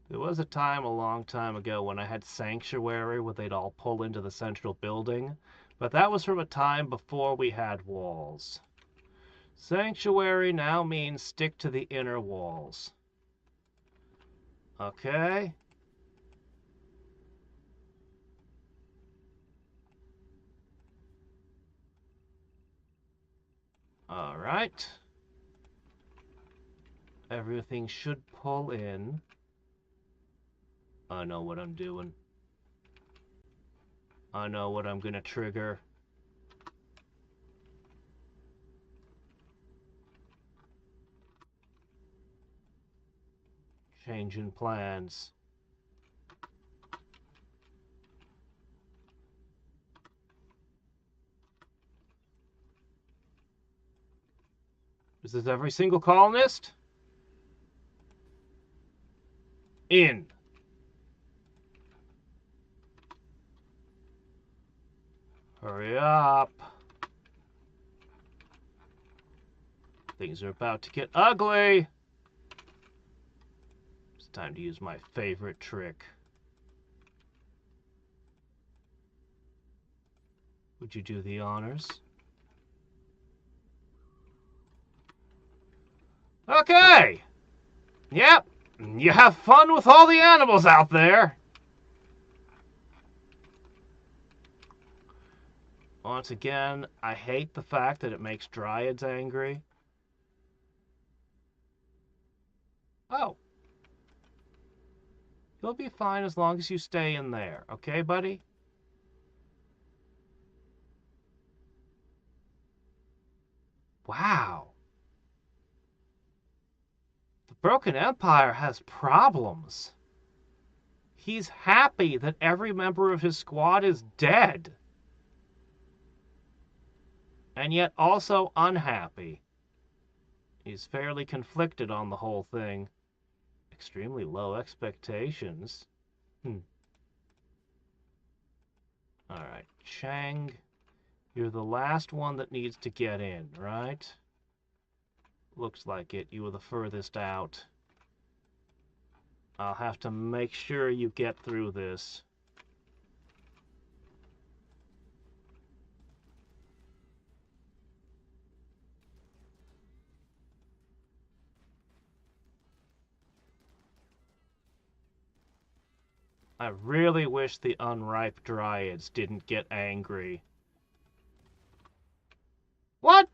There was a time a long time ago when I had Sanctuary where they'd all pull into the central building, but that was from a time before we had walls. Sanctuary now means stick to the inner walls. Okay? Alright. Everything should pull in. I know what I'm doing. I know what I'm gonna trigger. Changing plans. Is this every single colonist? In. Hurry up. Things are about to get ugly. It's time to use my favorite trick. Would you do the honors? Okay. Yep. You have fun with all the animals out there. Once again, I hate the fact that it makes dryads angry. Oh. You'll be fine as long as you stay in there. Okay, buddy? Wow. The Broken Empire has problems. He's happy that every member of his squad is dead. And yet also unhappy. He's fairly conflicted on the whole thing. Extremely low expectations. Alright, Chang, you're the last one that needs to get in, right? Looks like it. You were the furthest out. I'll have to make sure you get through this. I really wish the unripe dryads didn't get angry. What?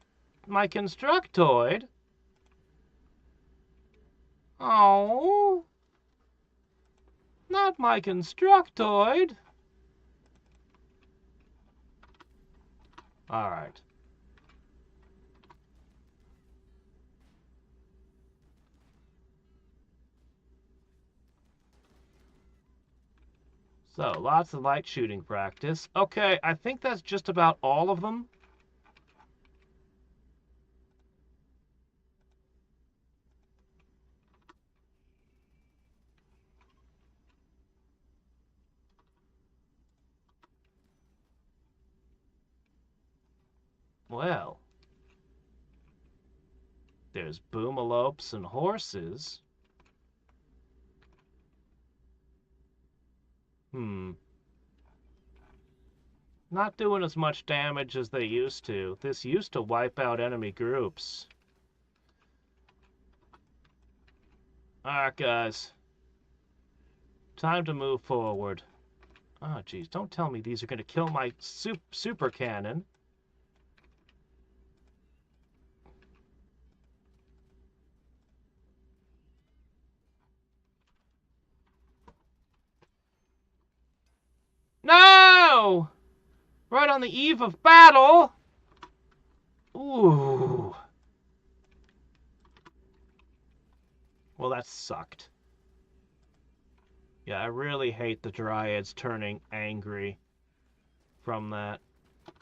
My constructoid? Oh, not my constructoid. All right. So, lots of light shooting practice. Okay, I think that's just about all of them. Well, there's boomalopes and horses. Not doing as much damage as they used to. This used to wipe out enemy groups. Alright, guys. Time to move forward. Oh, geez. Don't tell me these are going to kill my super cannon. No! Right on the eve of battle! Ooh. Well, that sucked. Yeah, I really hate the dryads turning angry. from that.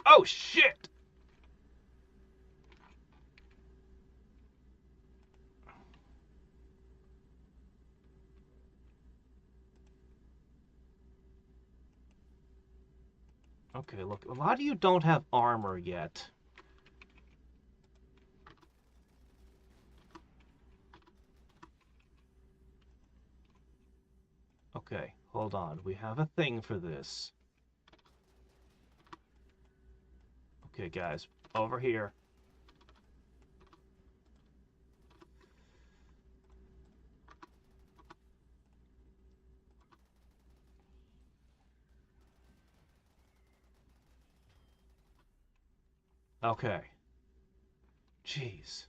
Oh, shit! Okay, look, a lot of you don't have armor yet. Okay, hold on. We have a thing for this. Okay, guys, over here. Okay. Jeez.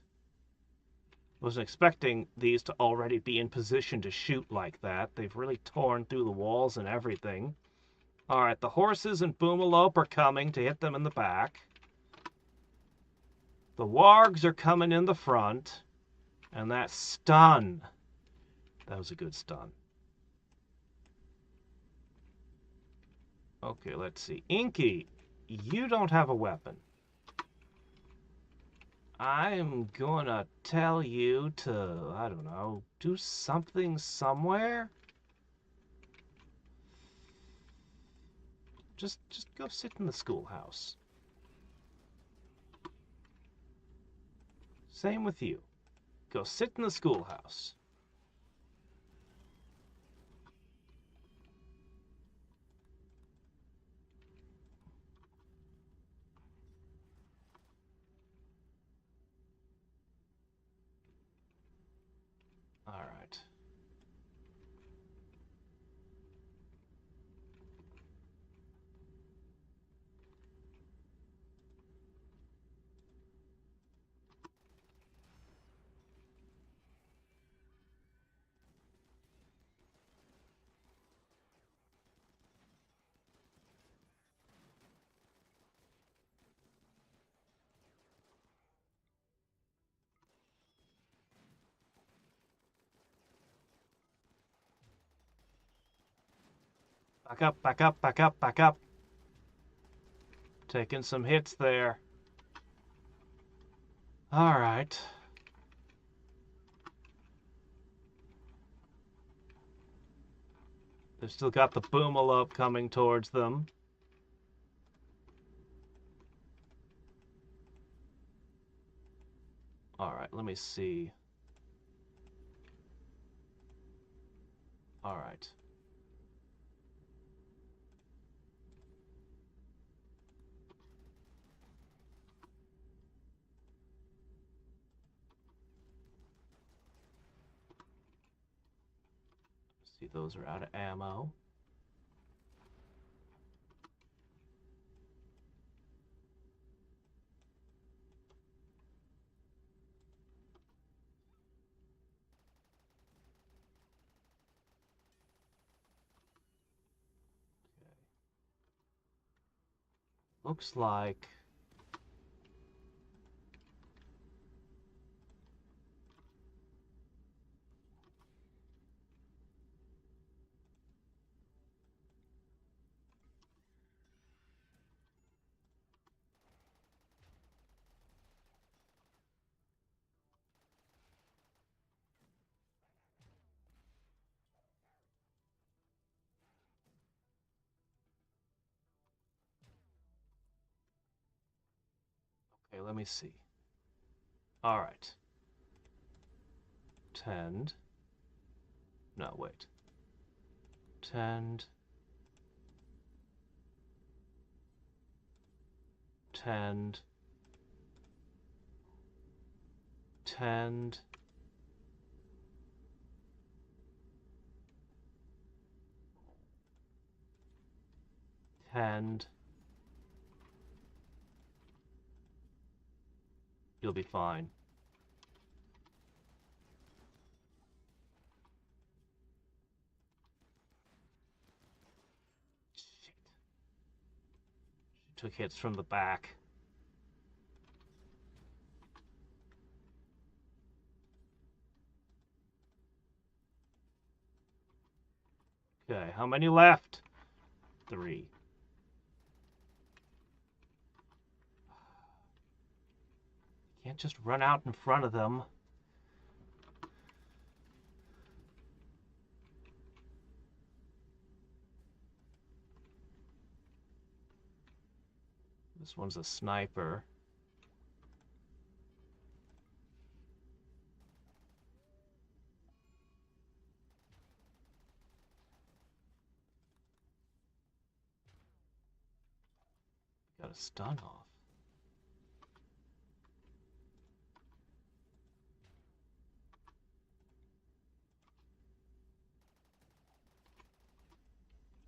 Wasn't expecting these to already be in position to shoot like that. They've really torn through the walls and everything. Alright, the horses and Boomalope are coming to hit them in the back. The wargs are coming in the front. And that stun. That was a good stun. Okay, let's see. Inky, you don't have a weapon. I'm gonna tell you to, I don't know, do something somewhere? Just go sit in the schoolhouse. Same with you. Go sit in the schoolhouse. All right. Back up, back up, back up, back up. Taking some hits there. All right. They've still got the Boomalope coming towards them. All right, let me see. All right. See, those are out of ammo. Looks like... Okay, let me see. All right. Tend. No, wait. Tend. Tend. Tend. Tend. You'll be fine. Shit. She took hits from the back. Okay, how many left? 3. Can't just run out in front of them. This one's a sniper. Got a stun off.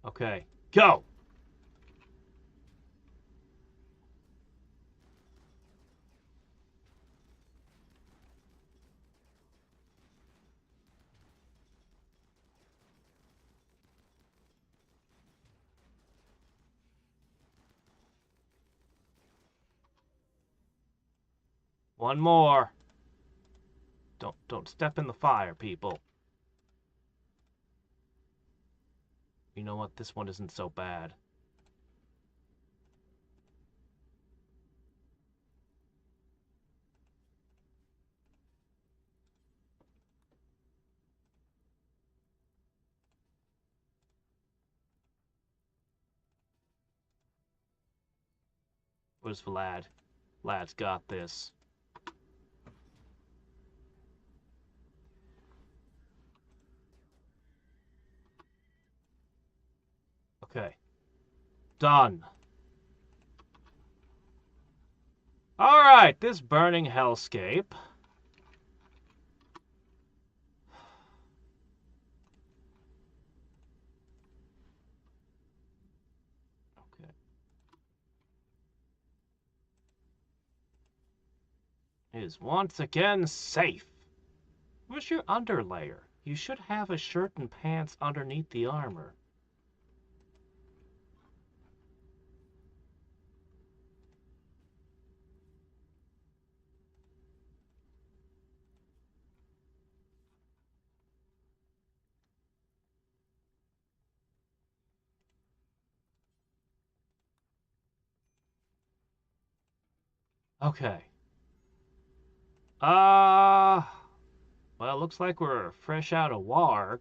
Okay, go! One more. Don't step in the fire, people. You know what? This one isn't so bad. Where's Vlad? Vlad's got this. Okay. Done. Alright, this burning hellscape. Okay. Is once again safe. Where's your underlayer? You should have a shirt and pants underneath the armor. Okay. Well, looks like we're fresh out of Warg.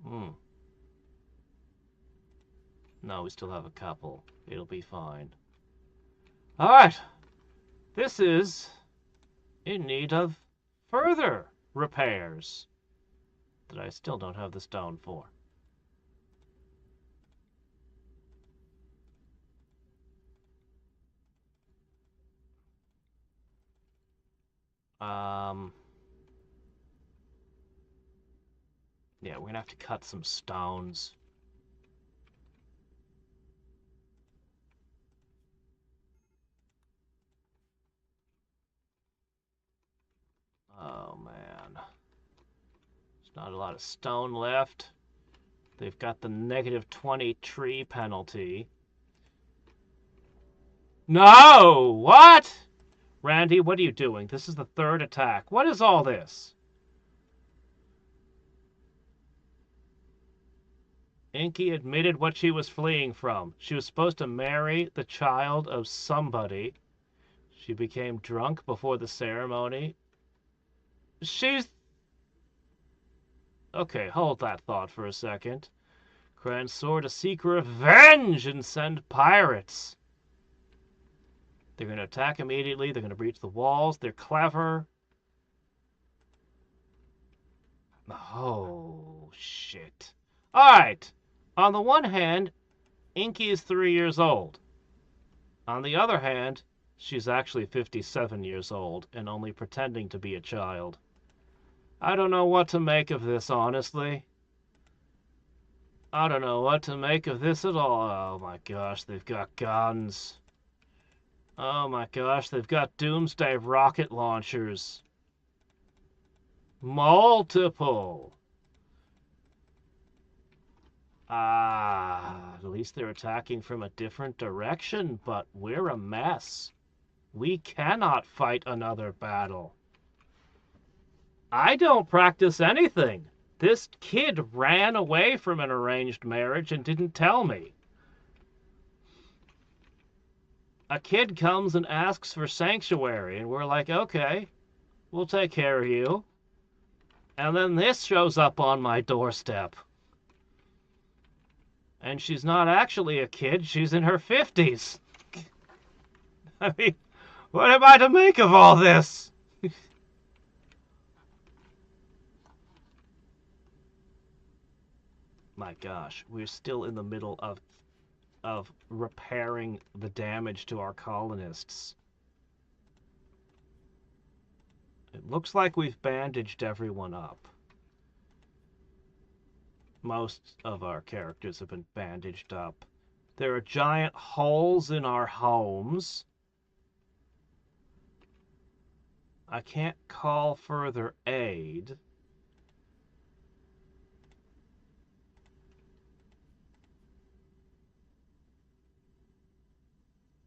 No, we still have a couple. It'll be fine. Alright. This is in need of further repairs that I still don't have the stone for. Yeah, we're gonna have to cut some stones. Oh, man. There's not a lot of stone left. They've got the -20 tree penalty. No! What? Randy, what are you doing? This is the third attack. What is all this? Inky admitted what she was fleeing from. She was supposed to marry the child of somebody. She became drunk before the ceremony. She's... Okay, hold that thought for a second. Cran swore to seek revenge and send pirates. They're going to attack immediately. They're going to breach the walls. They're clever. Oh, shit. Alright. On the one hand, Inky is 3 years old. On the other hand, she's actually 57 years old and only pretending to be a child. I don't know what to make of this, honestly. I don't know what to make of this at all. Oh my gosh, they've got guns. Oh my gosh, they've got doomsday rocket launchers. Multiple. At least they're attacking from a different direction, but we're a mess. We cannot fight another battle. I don't practice anything. This kid ran away from an arranged marriage and didn't tell me. a kid comes and asks for sanctuary, and we're like, okay, we'll take care of you. And then this shows up on my doorstep. And she's not actually a kid, she's in her 50s. I mean, what am I to make of all this? My gosh, we're still in the middle of repairing the damage to our colonists. It looks like we've bandaged everyone up. Most of our characters have been bandaged up. There are giant holes in our homes. I can't call further aid.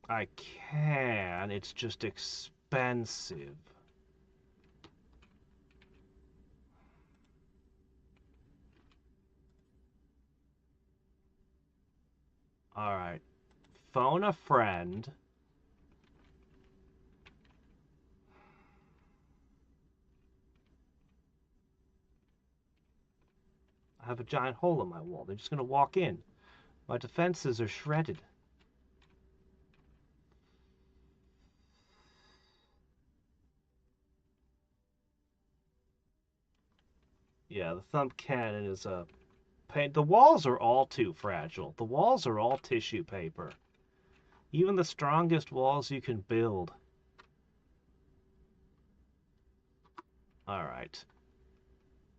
I can, it's just expensive. Alright. Phone a friend. I have a giant hole in my wall. They're just going to walk in. My defenses are shredded. Yeah, the thump cannon is a pain. The walls are all too fragile. The walls are all tissue paper. Even the strongest walls you can build. Alright.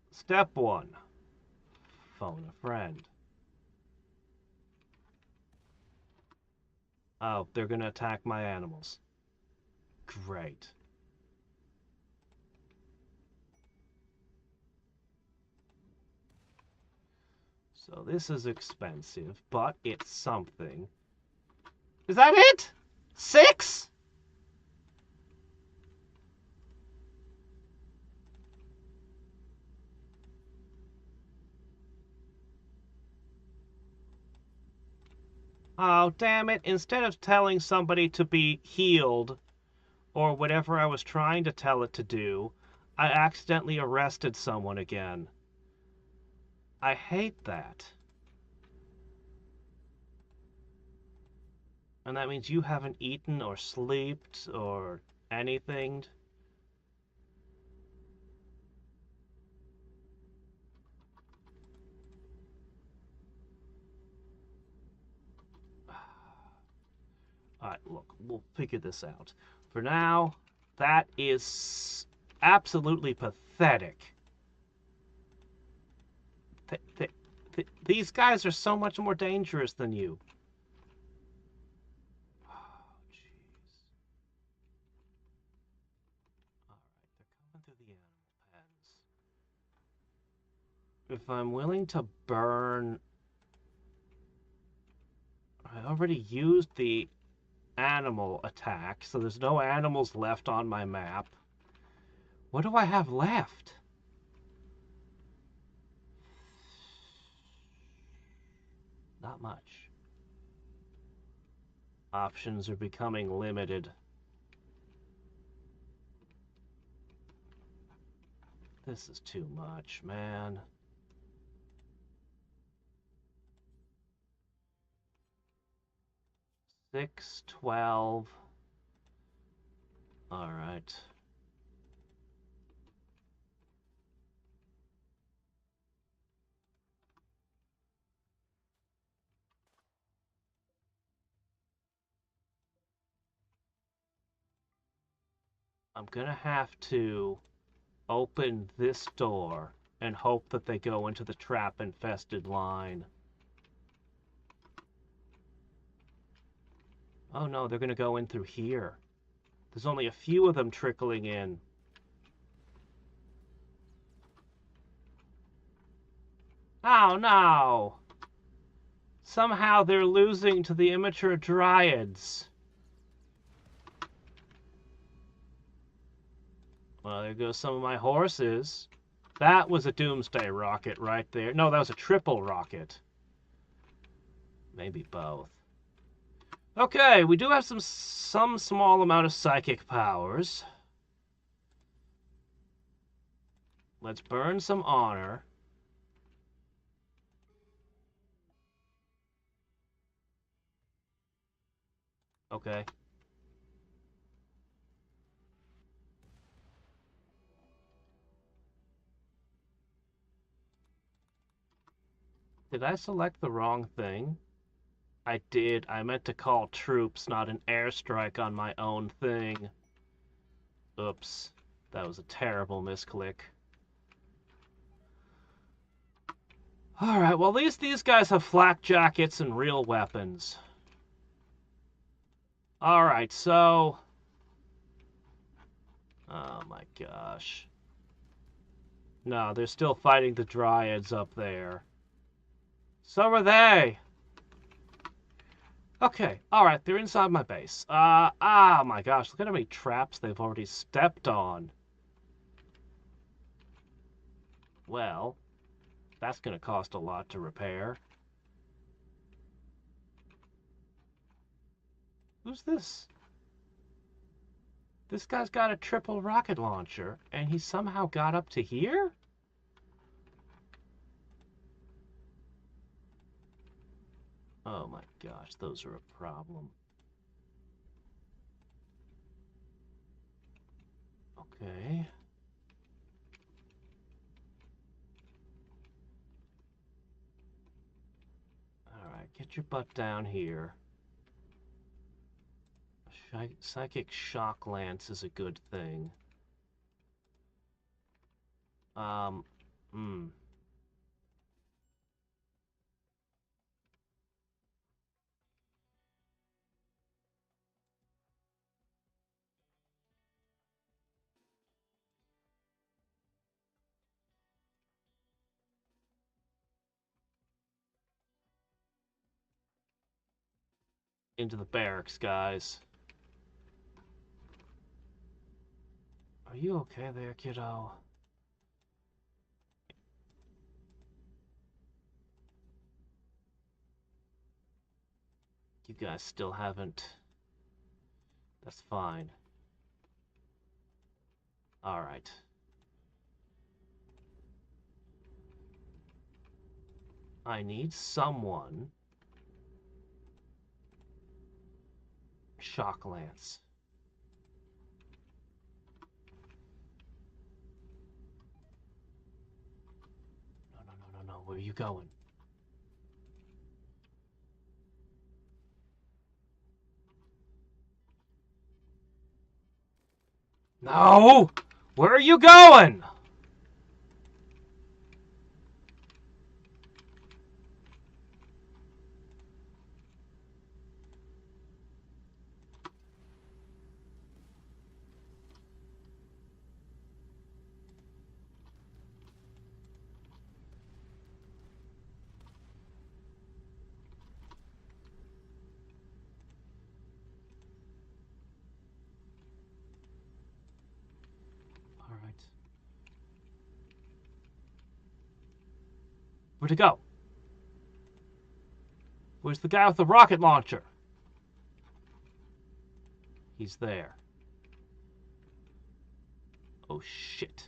Step 1. Phone a friend. Oh, they're gonna attack my animals. Great. So this is expensive, but it's something. Is that it? 6? Oh, damn it. Instead of telling somebody to be healed, or whatever I was trying to tell it to do, I accidentally arrested someone again. I hate that. And that means you haven't eaten or slept or anything. Alright, look, we'll figure this out. For now, that is absolutely pathetic. These guys are so much more dangerous than you. Oh, jeez. Alright, they're coming through the animal pens. If I'm willing to burn... I already used the animal attack, so there's no animals left on my map. What do I have left? Not much. Options are becoming limited. This is too much, man. Six, 12. All right. I'm gonna have to open this door and hope that they go into the trap-infested line. Oh no, they're gonna go in through here. There's only a few of them trickling in. Oh no! Somehow they're losing to the immature dryads. Well, there goes some of my horses. That was a doomsday rocket right there. No, that was a triple rocket. Maybe both. Okay, we do have some small amount of psychic powers. Let's burn some honor. Okay. Did I select the wrong thing? I did. I meant to call troops, not an airstrike on my own thing. Oops. That was a terrible misclick. Alright, well at least these guys have flak jackets and real weapons. Alright, so... Oh my gosh. No, they're still fighting the Dryads up there. So are they! Okay, alright, they're inside my base. Oh my gosh, look at how many traps they've already stepped on. Well, that's gonna cost a lot to repair. Who's this? This guy's got a triple rocket launcher, and he somehow got up to here? Oh my gosh, those are a problem. Okay. Alright, get your butt down here. Psychic shock lance is a good thing. Hmm. Into the barracks, guys. Are you okay there, kiddo? You guys still haven't... That's fine. Alright. I need someone... Shock lance. No. Where are you going? No! Where are you going? Alright. Where'd it go? Where's the guy with the rocket launcher? He's there. Oh shit.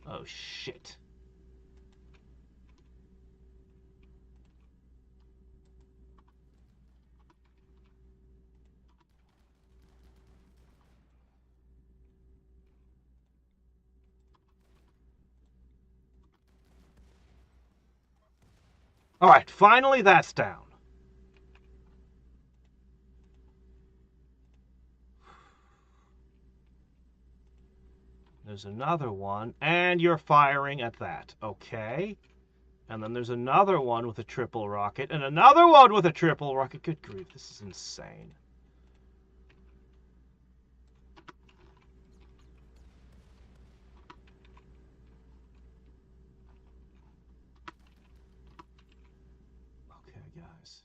Oh shit. Alright, finally that's down. There's another one, and you're firing at that. Okay. And then there's another one with a triple rocket, and another one with a triple rocket. Good grief, this is insane. Okay, guys.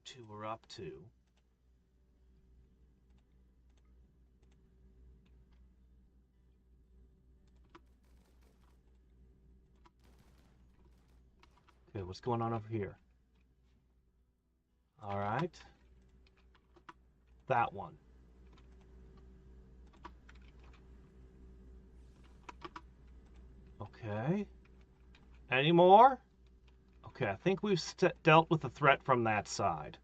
two are up to. Okay, what's going on over here? All right. That one. Okay. Any more? Okay, I think we've dealt with the threat from that side.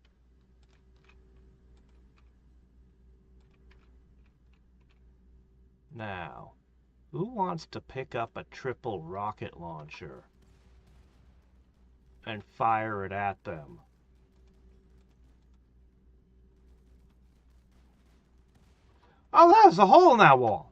Now, who wants to pick up a triple rocket launcher and fire it at them? Oh, there's a hole in that wall.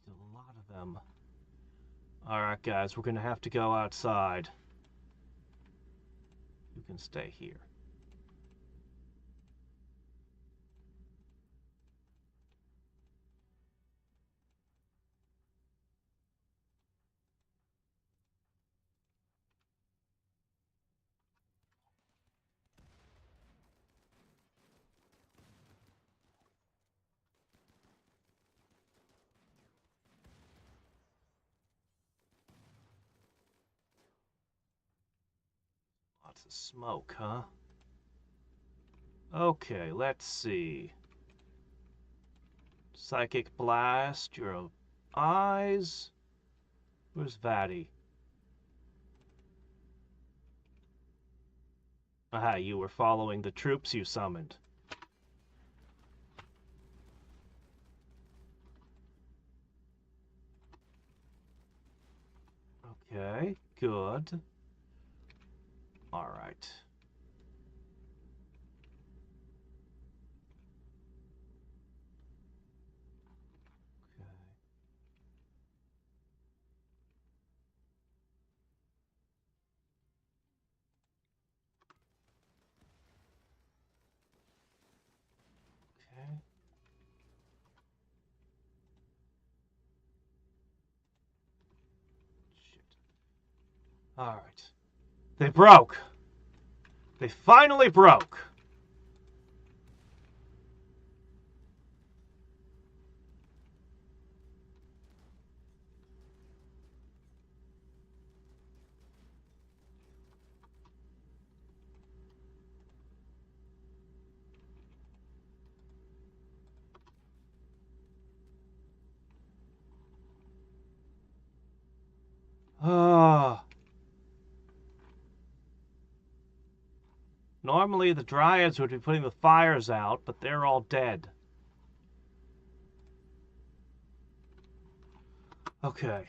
Still a lot of them. Alright, guys, we're gonna have to go outside. You can stay here. Lots of smoke, huh? Okay, let's see. Psychic blast, your eyes. Where's Vatty? Aha, you were following the troops you summoned. Okay, good. Alright. Okay. Okay. Shit. Alright. They broke! They finally broke! Ah. Normally the Dryads would be putting the fires out, but they're all dead. Okay.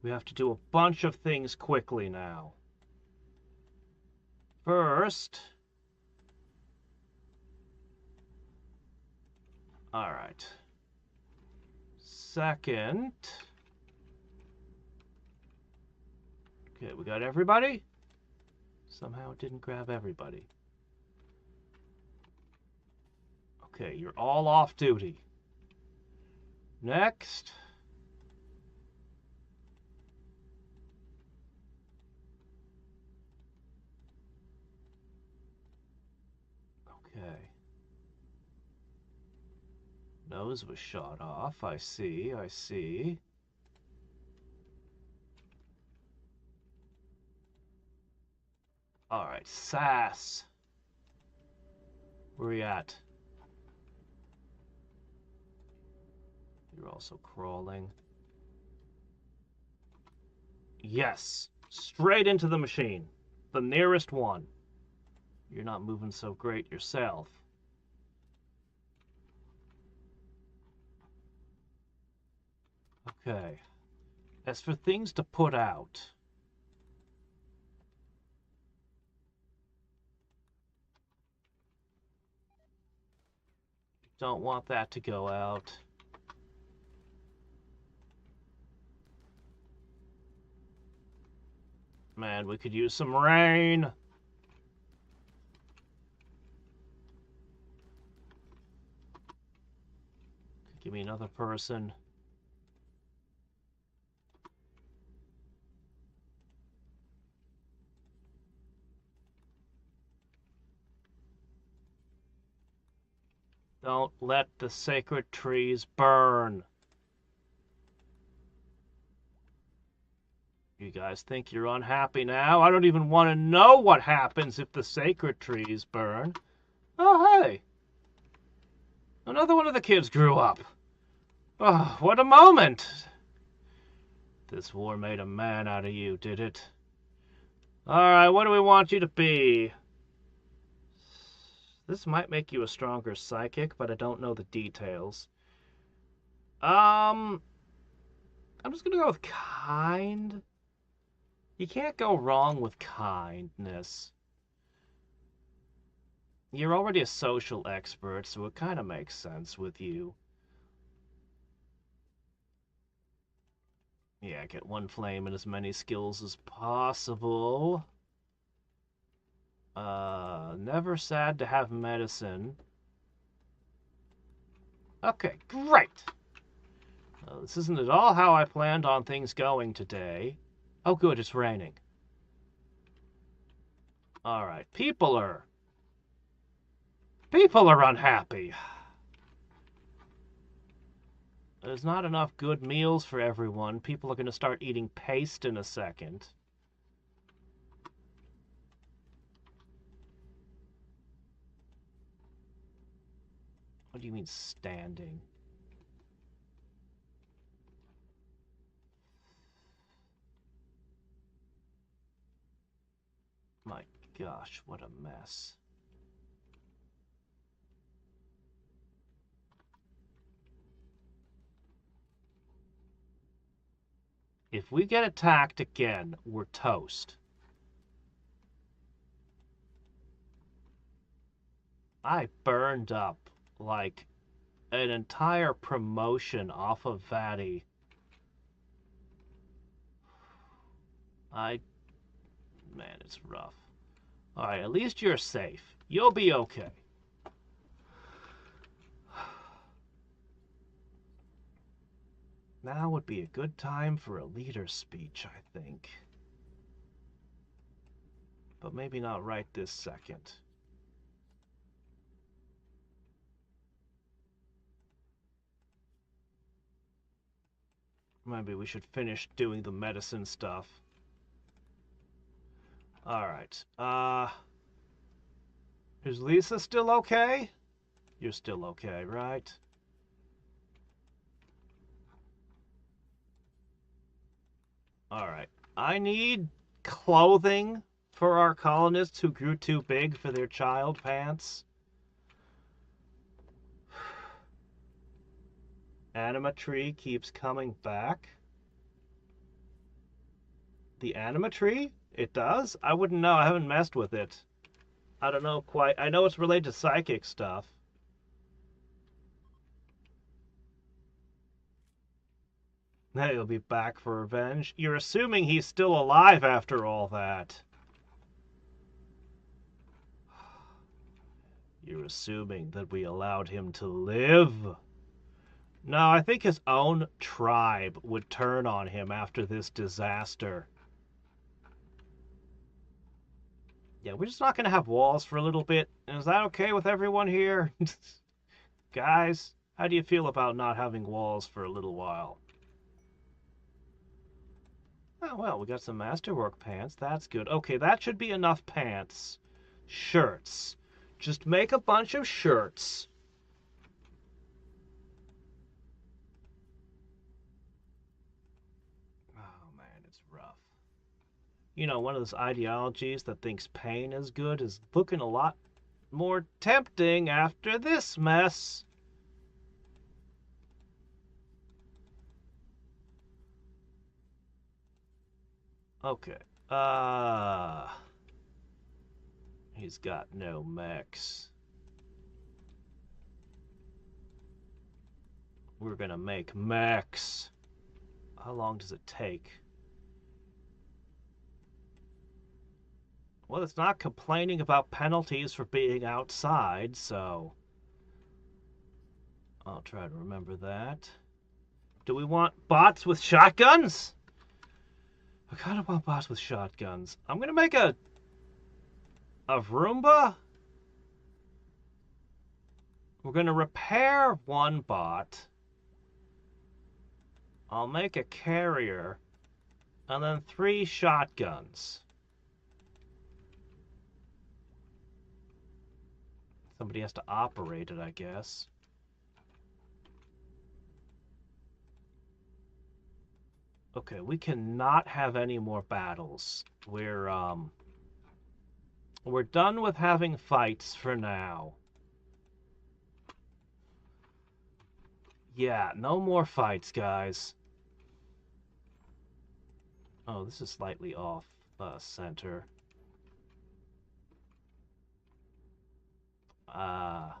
We have to do a bunch of things quickly now. First... Alright. Second... Okay, we got everybody? Somehow it didn't grab everybody. Okay, you're all off duty. Next... Okay. Nose was shot off. I see, I see. Alright, Sass. Where are you at? You're also crawling. Yes. Straight into the machine. The nearest one. You're not moving so great yourself. Okay. As for things to put out... Don't want that to go out. Man, we could use some rain. Give me another person. Don't let the sacred trees burn. You guys think you're unhappy now? I don't even want to know what happens if the sacred trees burn. Oh, hey. Another one of the kids grew up. Oh, what a moment. This war made a man out of you, did it? Alright, what do we want you to be? This might make you a stronger psychic, but I don't know the details. I'm just gonna go with kind. You can't go wrong with kindness. You're already a social expert, so it kind of makes sense with you. Yeah, get one flame and as many skills as possible. Never sad to have medicine. Okay, great. This isn't at all how I planned on things going today. Oh, good, it's raining. Alright, people are unhappy. There's not enough good meals for everyone. People are going to start eating paste in a second. What do you mean standing? My gosh, what a mess. If we get attacked again, we're toast. I burned up like an entire promotion off of Vatty. Man, it's rough. Alright, at least you're safe. You'll be okay. Now would be a good time for a leader's speech, I think. But maybe not right this second. Maybe we should finish doing the medicine stuff. Alright, is Lisa still okay? You're still okay, right? Alright, I need clothing for our colonists who grew too big for their child pants. Animatree keeps coming back. The animatree? It does? I wouldn't know. I haven't messed with it. I don't know quite. I know it's related to psychic stuff. He'll be back for revenge. You're assuming he's still alive after all that. You're assuming that we allowed him to live. No, I think his own tribe would turn on him after this disaster. Yeah, we're just not going to have walls for a little bit. Is that okay with everyone here? Guys, how do you feel about not having walls for a little while? Oh, well, we got some masterwork pants. That's good. Okay, that should be enough pants. Shirts. Just make a bunch of shirts. Oh, man, it's rough. You know, one of those ideologies that thinks pain is good is looking a lot more tempting after this mess. Okay. He's got no mechs. We're gonna make mechs. How long does it take? Well, it's not complaining about penalties for being outside, so I'll try to remember that. Do we want bots with shotguns? I kind of want bots with shotguns. I'm gonna make a Roomba. We're gonna repair one bot. I'll make a carrier, and then 3 shotguns. Somebody has to operate it, I guess. Okay, we cannot have any more battles. We're done with having fights for now. Yeah, no more fights, guys. Oh, this is slightly off center. I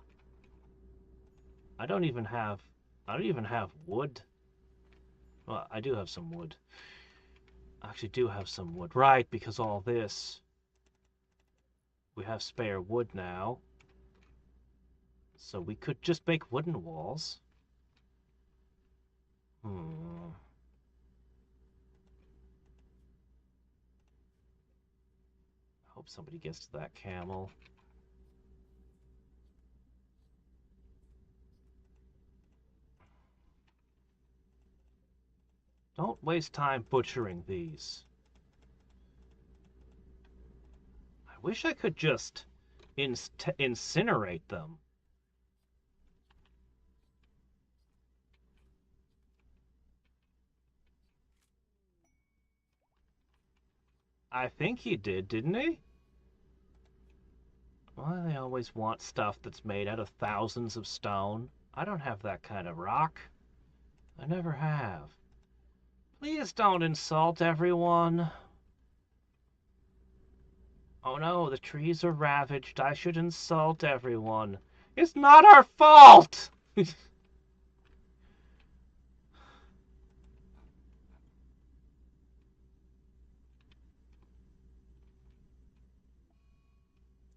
don't even have wood. Well, I do have some wood. I actually do have some wood. Right, because all this. We have spare wood now. So we could just make wooden walls. Hmm. I hope somebody gets to that camel. Don't waste time butchering these. I wish I could just incinerate them. I think he did, didn't he? Why do they always want stuff that's made out of thousands of stone? I don't have that kind of rock. I never have. Please don't insult everyone. Oh no, the trees are ravaged. I should insult everyone. It's not our fault!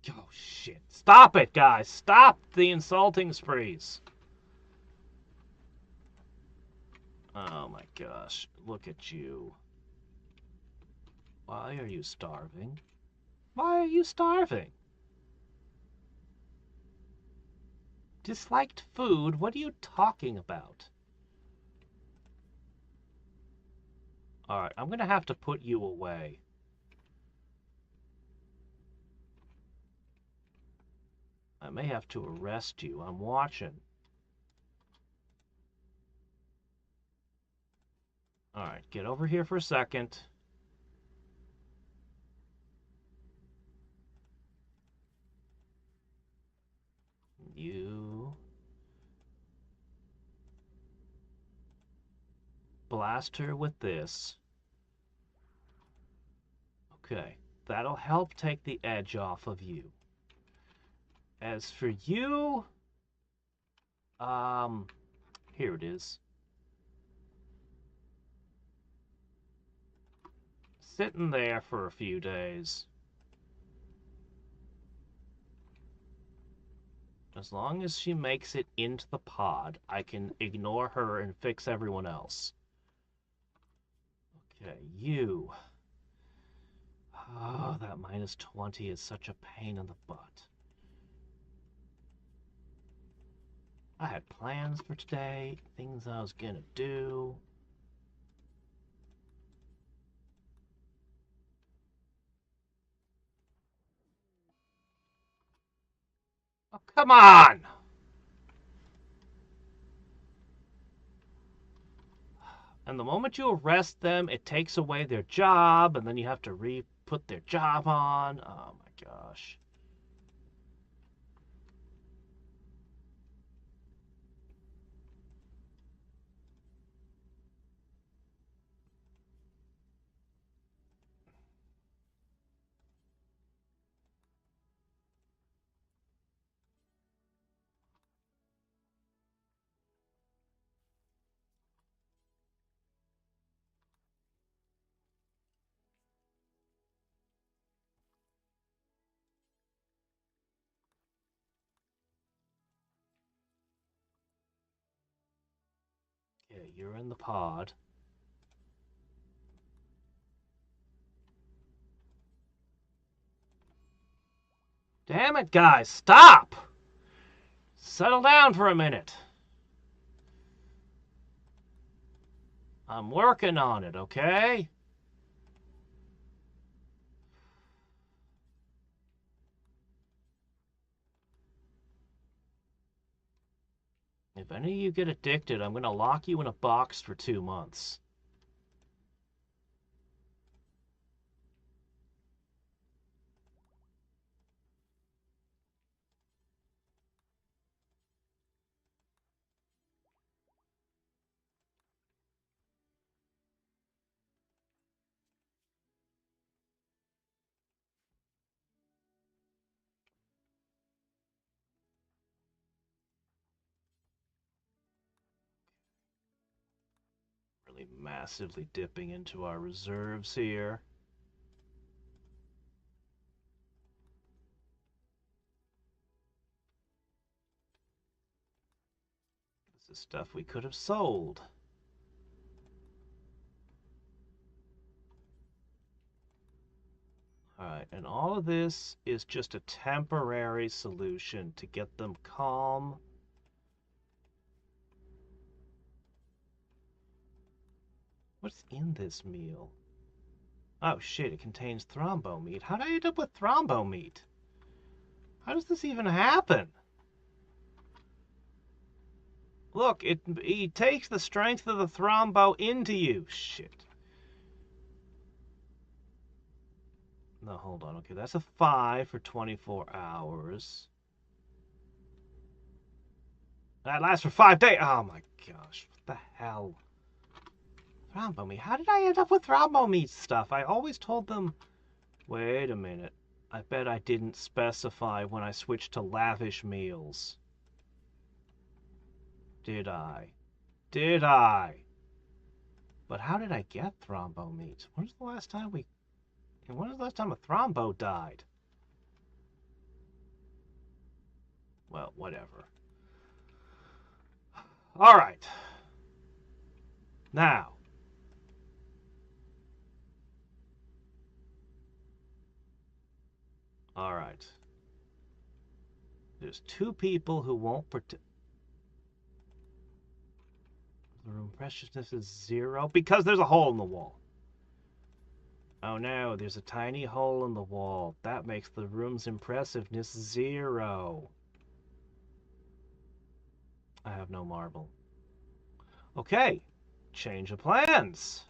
Oh shit. Stop it, guys. Stop the insulting sprees. Oh my gosh. Look at you. Why are you starving? Why are you starving? Disliked food? What are you talking about? Alright, I'm gonna have to put you away. I may have to arrest you. I'm watching. Alright, get over here for a second. You blast her with this. Okay, that'll help take the edge off of you. As for you, here it is. Sitting there for a few days. As long as she makes it into the pod, I can ignore her and fix everyone else. Okay, you. Oh, that -20 is such a pain in the butt. I had plans for today, things I was gonna do. Oh, come on! And the moment you arrest them, it takes away their job, and then you have to re-put their job on. Oh my gosh. Okay, you're in the pod. Damn it, guys, stop! Settle down for a minute. I'm working on it, okay? If any of you get addicted, I'm gonna lock you in a box for 2 months. Really massively dipping into our reserves here. This is stuff we could have sold. Alright, and all of this is just a temporary solution to get them calm. What's in this meal? Oh shit, it contains thrombo meat. How did I end up with thrombo meat? How does this even happen? Look, he takes the strength of the thrombo into you. Shit. No, hold on. Okay, that's a 5 for 24 hours. That lasts for 5 days. Oh my gosh. What the hell? Thrombo meat. How did I end up with thrombo meat stuff? I always told them... Wait a minute. I bet I didn't specify when I switched to lavish meals. Did I? Did I? But how did I get thrombo meat? When was the last time a thrombo died? Well, whatever. Alright. Now. Alright. There's 2 people who won't participate. The room preciousness is 0 because there's a hole in the wall. Oh no, there's a tiny hole in the wall. That makes the room's impressiveness 0. I have no marble. Okay, change of plans.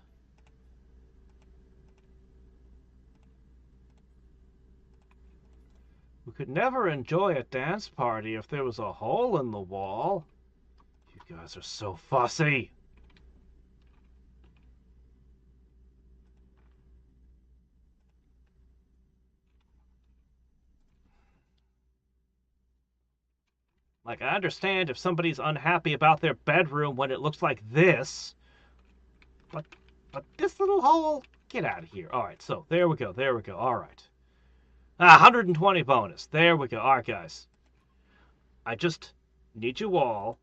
We could never enjoy a dance party if there was a hole in the wall. You guys are so fussy. Like, I understand if somebody's unhappy about their bedroom when it looks like this. But this little hole, get out of here. All right, so there we go. All right. 120 bonus. There we go. All right, guys. I just need you all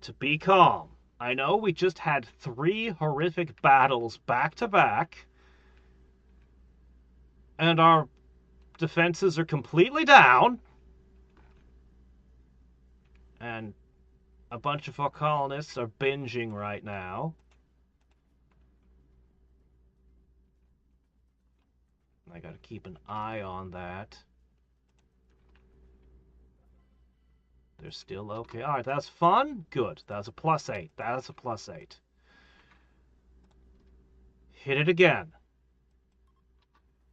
to be calm. I know we just had 3 horrific battles back to back, and our defenses are completely down, and a bunch of our colonists are binging right now. I gotta keep an eye on that. They're still okay. Alright, that's fun. Good. That's a +8. That's a +8. Hit it again.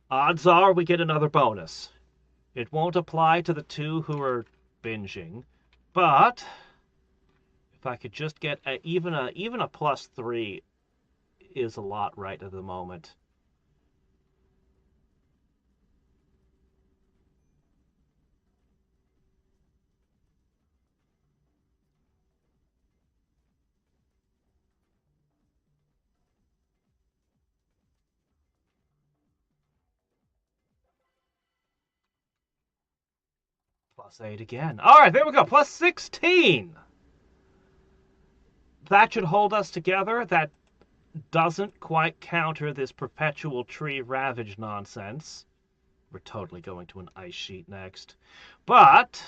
Odds are we get another bonus. It won't apply to the 2 who are binging, but if I could just get even a +3 is a lot right at the moment. +8 again. All right, there we go. +16. that should hold us together. That doesn't quite counter this perpetual tree ravage nonsense. We're totally going to an ice sheet next. But,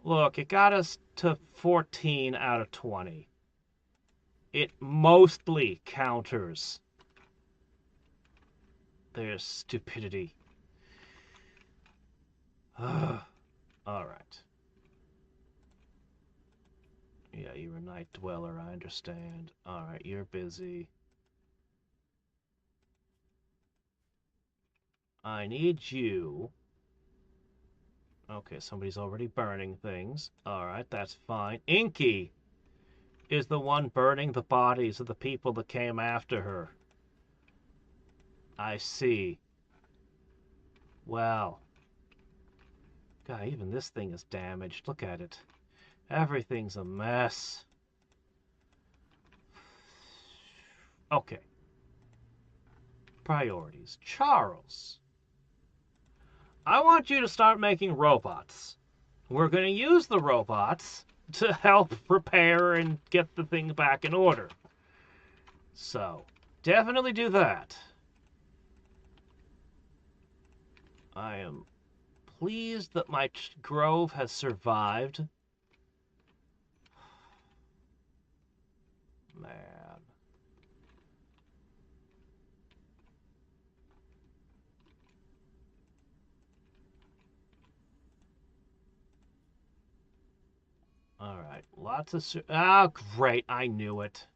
look, it got us to 14 out of 20. It mostly counters their stupidity. All right. Yeah, you're a night dweller, I understand. All right, you're busy. I need you. Okay, somebody's already burning things. All right, that's fine. Inky is the one burning the bodies of the people that came after her. I see. Well, God, even this thing is damaged. Look at it. Everything's a mess. Okay. Priorities. Charles, I want you to start making robots. We're going to use the robots to help repair and get the thing back in order. So, definitely do that. I am pleased that my grove has survived. Man. All right, lots of... Oh, great, I knew it.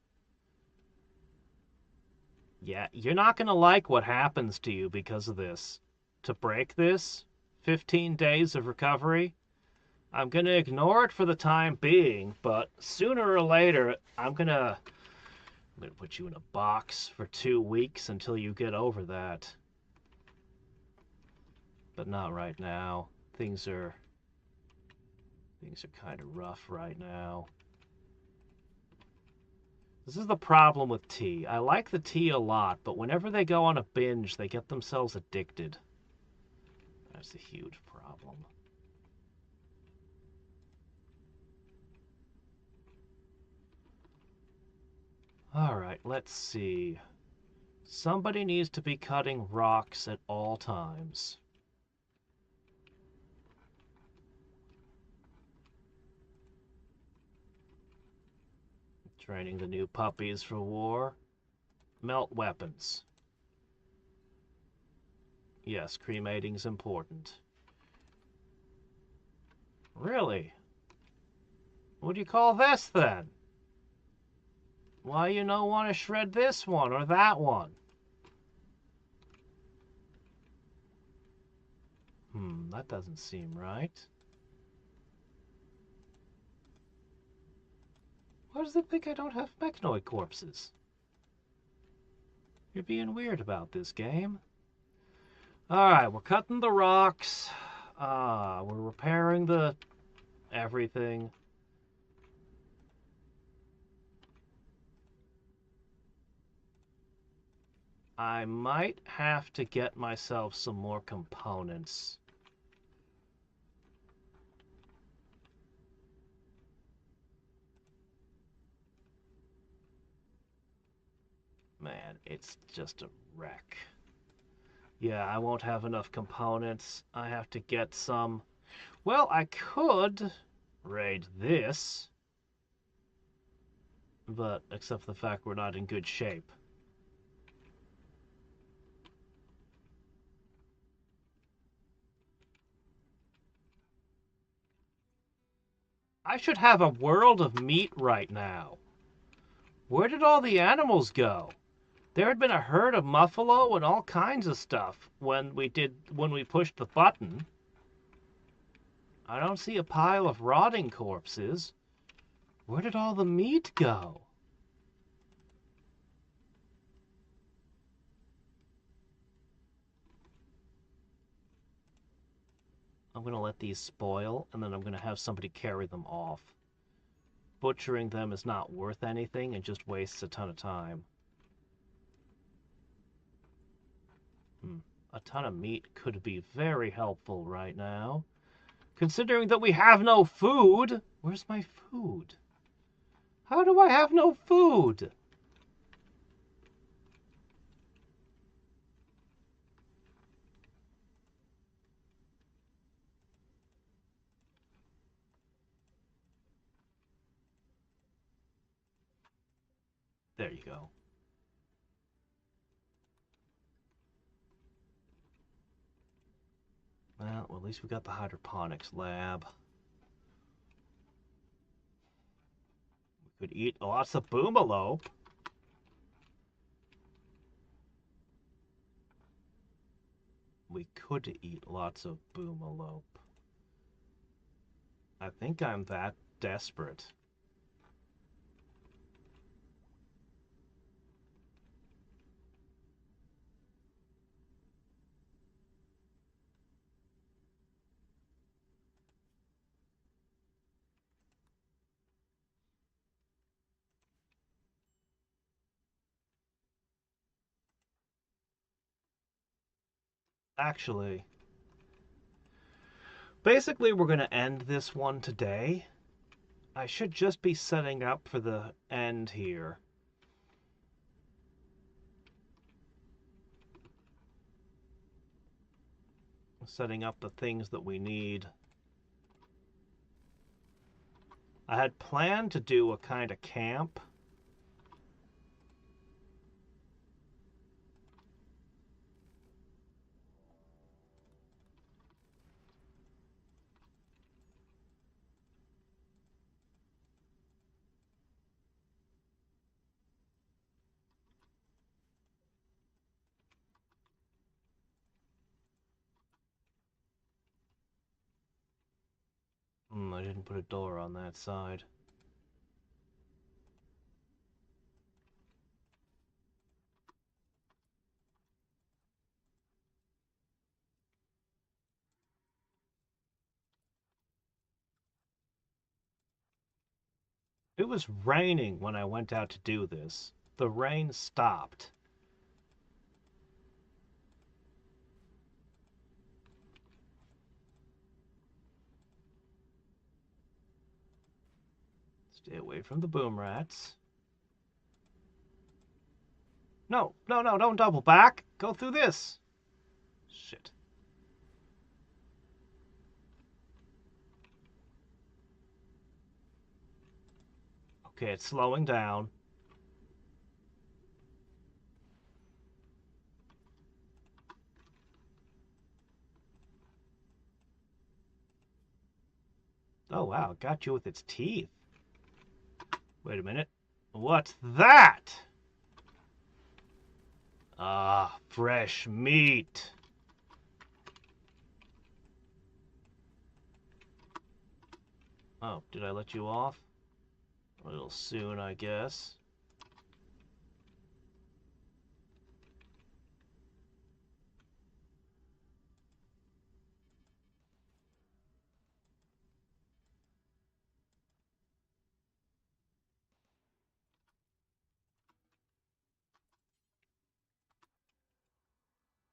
Yeah, you're not going to like what happens to you because of this. To break this, 15 days of recovery, I'm going to ignore it for the time being, but sooner or later, I'm going to put you in a box for 2 weeks until you get over that. But not right now. Things are kind of rough right now. This is the problem with tea. I like the tea a lot, but whenever they go on a binge, they get themselves addicted. That's a huge problem. Alright, let's see. Somebody needs to be cutting rocks at all times. Training the new puppies for war. Melt weapons. Yes, cremating's important. Really? What do you call this, then? Why you don't want to shred this one or that one? That doesn't seem right. Why does it think I don't have mechanoid corpses? You're being weird about this game. Alright, we're cutting the rocks. We're repairing the everything. I might have to get myself some more components. Man, it's just a wreck. Yeah, I won't have enough components. I have to get some... Well, I could raid this. But, except for the fact we're not in good shape. I should have a world of meat right now. Where did all the animals go? There had been a herd of buffalo and all kinds of stuff when we pushed the button. I don't see a pile of rotting corpses. Where did all the meat go? I'm going to let these spoil, and then I'm going to have somebody carry them off. Butchering them is not worth anything and just wastes a ton of time. A ton of meat could be very helpful right now. Considering that we have no food. Where's my food? How do I have no food? There you go. Well, at least we got the hydroponics lab. We could eat lots of boomalope. We could eat lots of boomalope. I think I'm that desperate. Actually, basically we're going to end this one today. I should just be setting up for the end here. Setting up the things that we need. I had planned to do a kind of camp. I didn't put a door on that side. It was raining when I went out to do this. The rain stopped. Stay away from the boom rats. No, no, no, don't double back. Go through this. Shit. Okay, it's slowing down. Oh, wow, it got you with its teeth. Wait a minute. What's that? Ah, fresh meat. Oh, did I let you off? A little soon, I guess.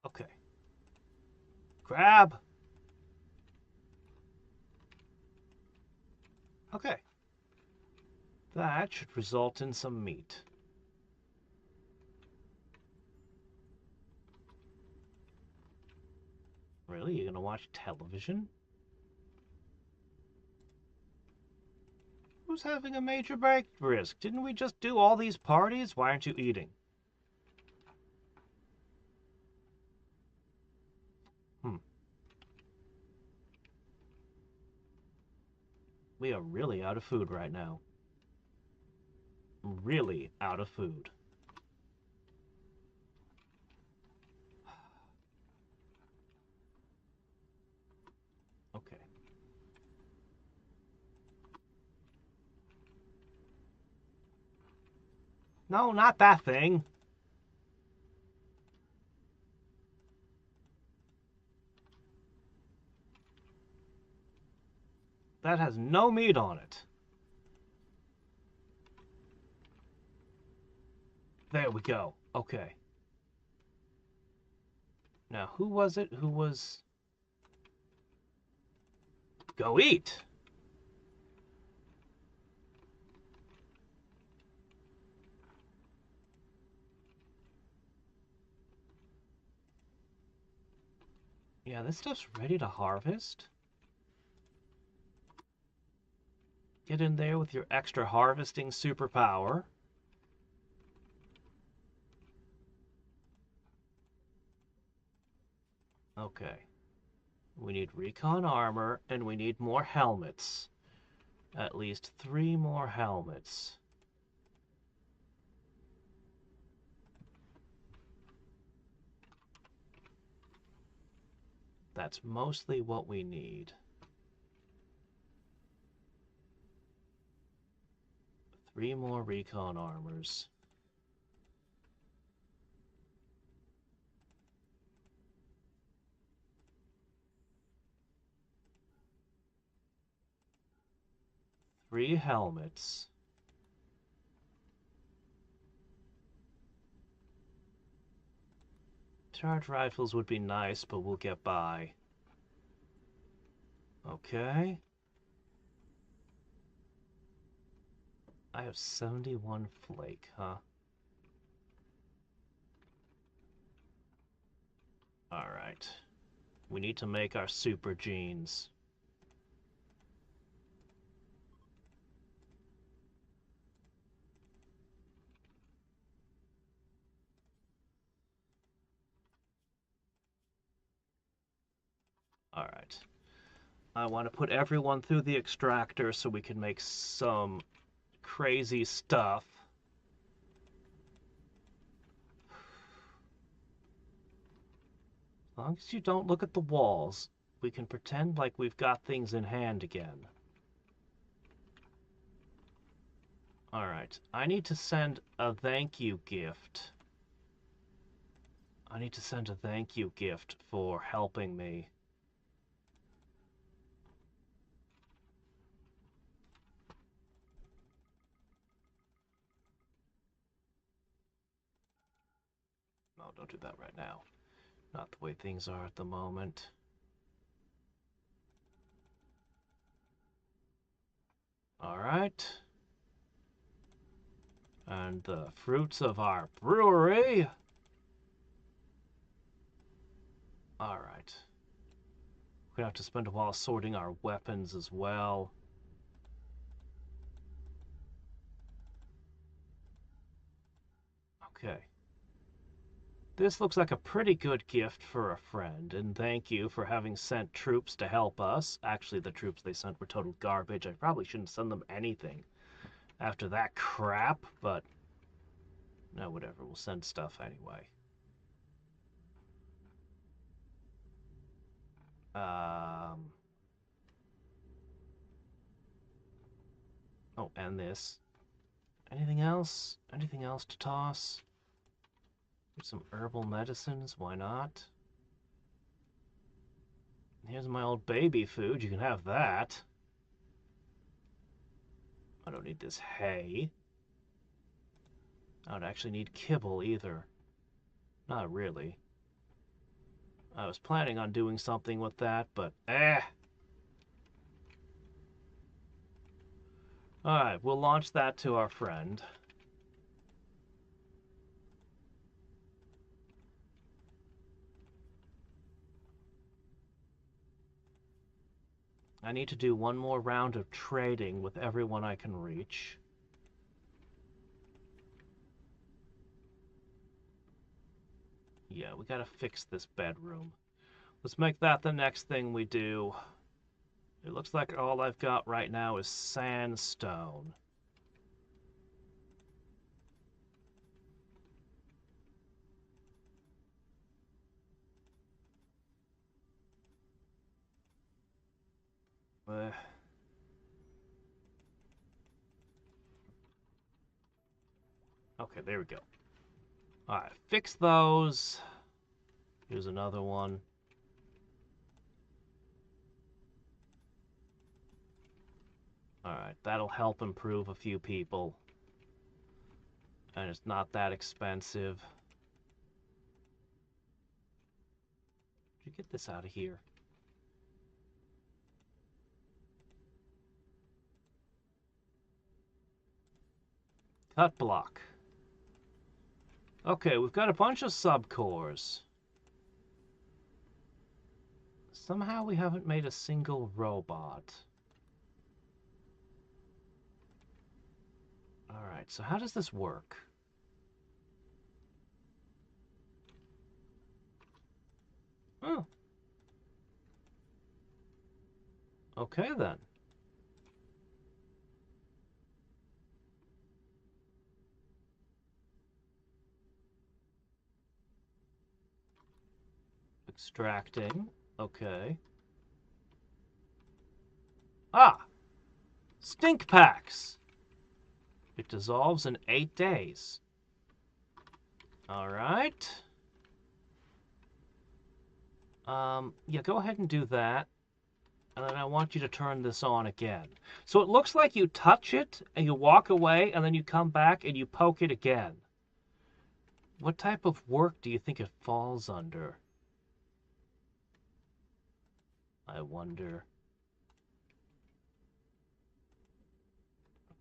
Okay. Grab. Okay. That should result in some meat. Really? You're gonna watch television? Who's having a major break risk? Didn't we just do all these parties? Why aren't you eating? Hmm. We are really out of food right now. Really out of food. Okay. No, not that thing. That has no meat on it. There we go. Okay. Now, who was it who was... Go eat! Yeah, this stuff's ready to harvest. Get in there with your extra harvesting superpower. Okay. We need recon armor, and we need more helmets. At least 3 more helmets. That's mostly what we need. 3 more recon armors. Three helmets. Charge rifles would be nice, but we'll get by. Okay. I have 71 flake, huh? Alright. We need to make our super jeans. Alright. I want to put everyone through the extractor so we can make some crazy stuff. As long as you don't look at the walls, we can pretend like we've got things in hand again. Alright, I need to send a thank you gift. I need to send a thank you gift for helping me. No, don't do that right now. Not the way things are at the moment. Alright. And the fruits of our brewery. Alright. We're gonna have to spend a while sorting our weapons as well. Okay. This looks like a pretty good gift for a friend, and thank you for having sent troops to help us. Actually, the troops they sent were total garbage. I probably shouldn't send them anything after that crap, but no, whatever. We'll send stuff anyway. Um. Oh, and this. Anything else? Anything else to toss? Some herbal medicines, why not? Here's my old baby food, you can have that. I don't need this hay. I don't actually need kibble either. Not really. I was planning on doing something with that, but Alright, we'll launch that to our friend. I need to do one more round of trading with everyone I can reach. Yeah, we gotta fix this bedroom. Let's make that the next thing we do. It looks like all I've got right now is sandstone. Uh, okay, there we go. Alright, fix those. Here's another one. Alright, that'll help improve a few people. And it's not that expensive. Did you get this out of here? Cut block. Okay, we've got a bunch of subcores. Somehow we haven't made a single robot. Alright, so how does this work? Oh. Okay then. Extracting. Okay. Ah! Stink packs! It dissolves in 8 days. Alright. Yeah, go ahead and do that. And then I want you to turn this on again. So it looks like you touch it, and you walk away, and then you come back and you poke it again. What type of work do you think it falls under? I wonder.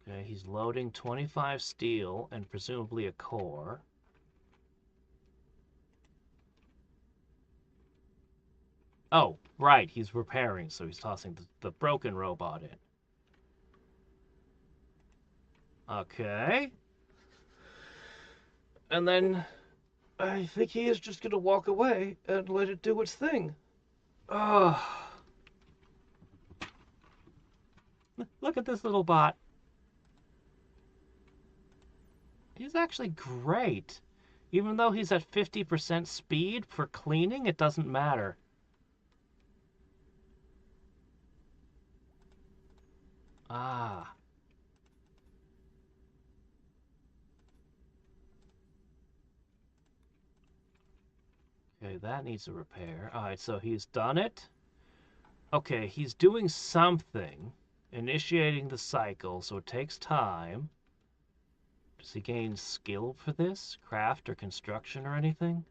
Okay, he's loading 25 steel and presumably a core. Oh, right, he's repairing, so he's tossing the broken robot in. Okay. And then I think he is just going to walk away and let it do its thing. Oh, look at this little bot. He's actually great. Even though he's at 50% speed for cleaning, it doesn't matter. Ah. Okay, that needs a repair. Alright, so he's done it. Okay, he's doing something. Initiating the cycle, so it takes time. Does he gain skill for this? Craft or construction or anything?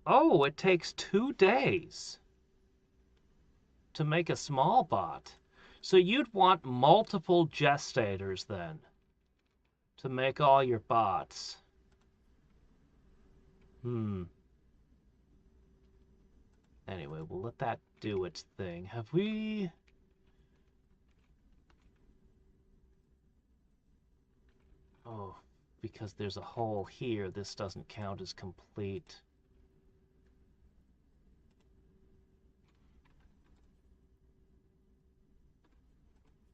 Oh, it takes 2 days to make a small bot. So you'd want multiple gestators then to make all your bots. Hmm. Anyway, we'll let that do its thing. Have we... Oh, because there's a hole here, this doesn't count as complete.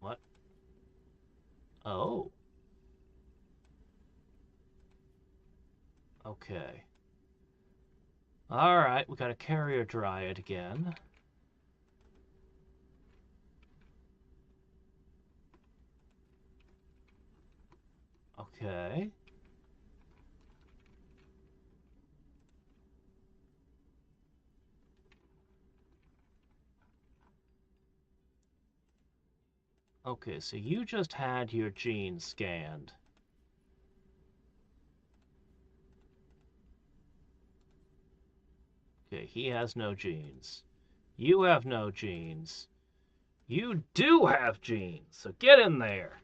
What? Oh. Okay. Alright, we got a carrier dryad again. Okay. Okay, so you just had your genes scanned. Okay, he has no genes. You have no genes. You do have genes, so get in there.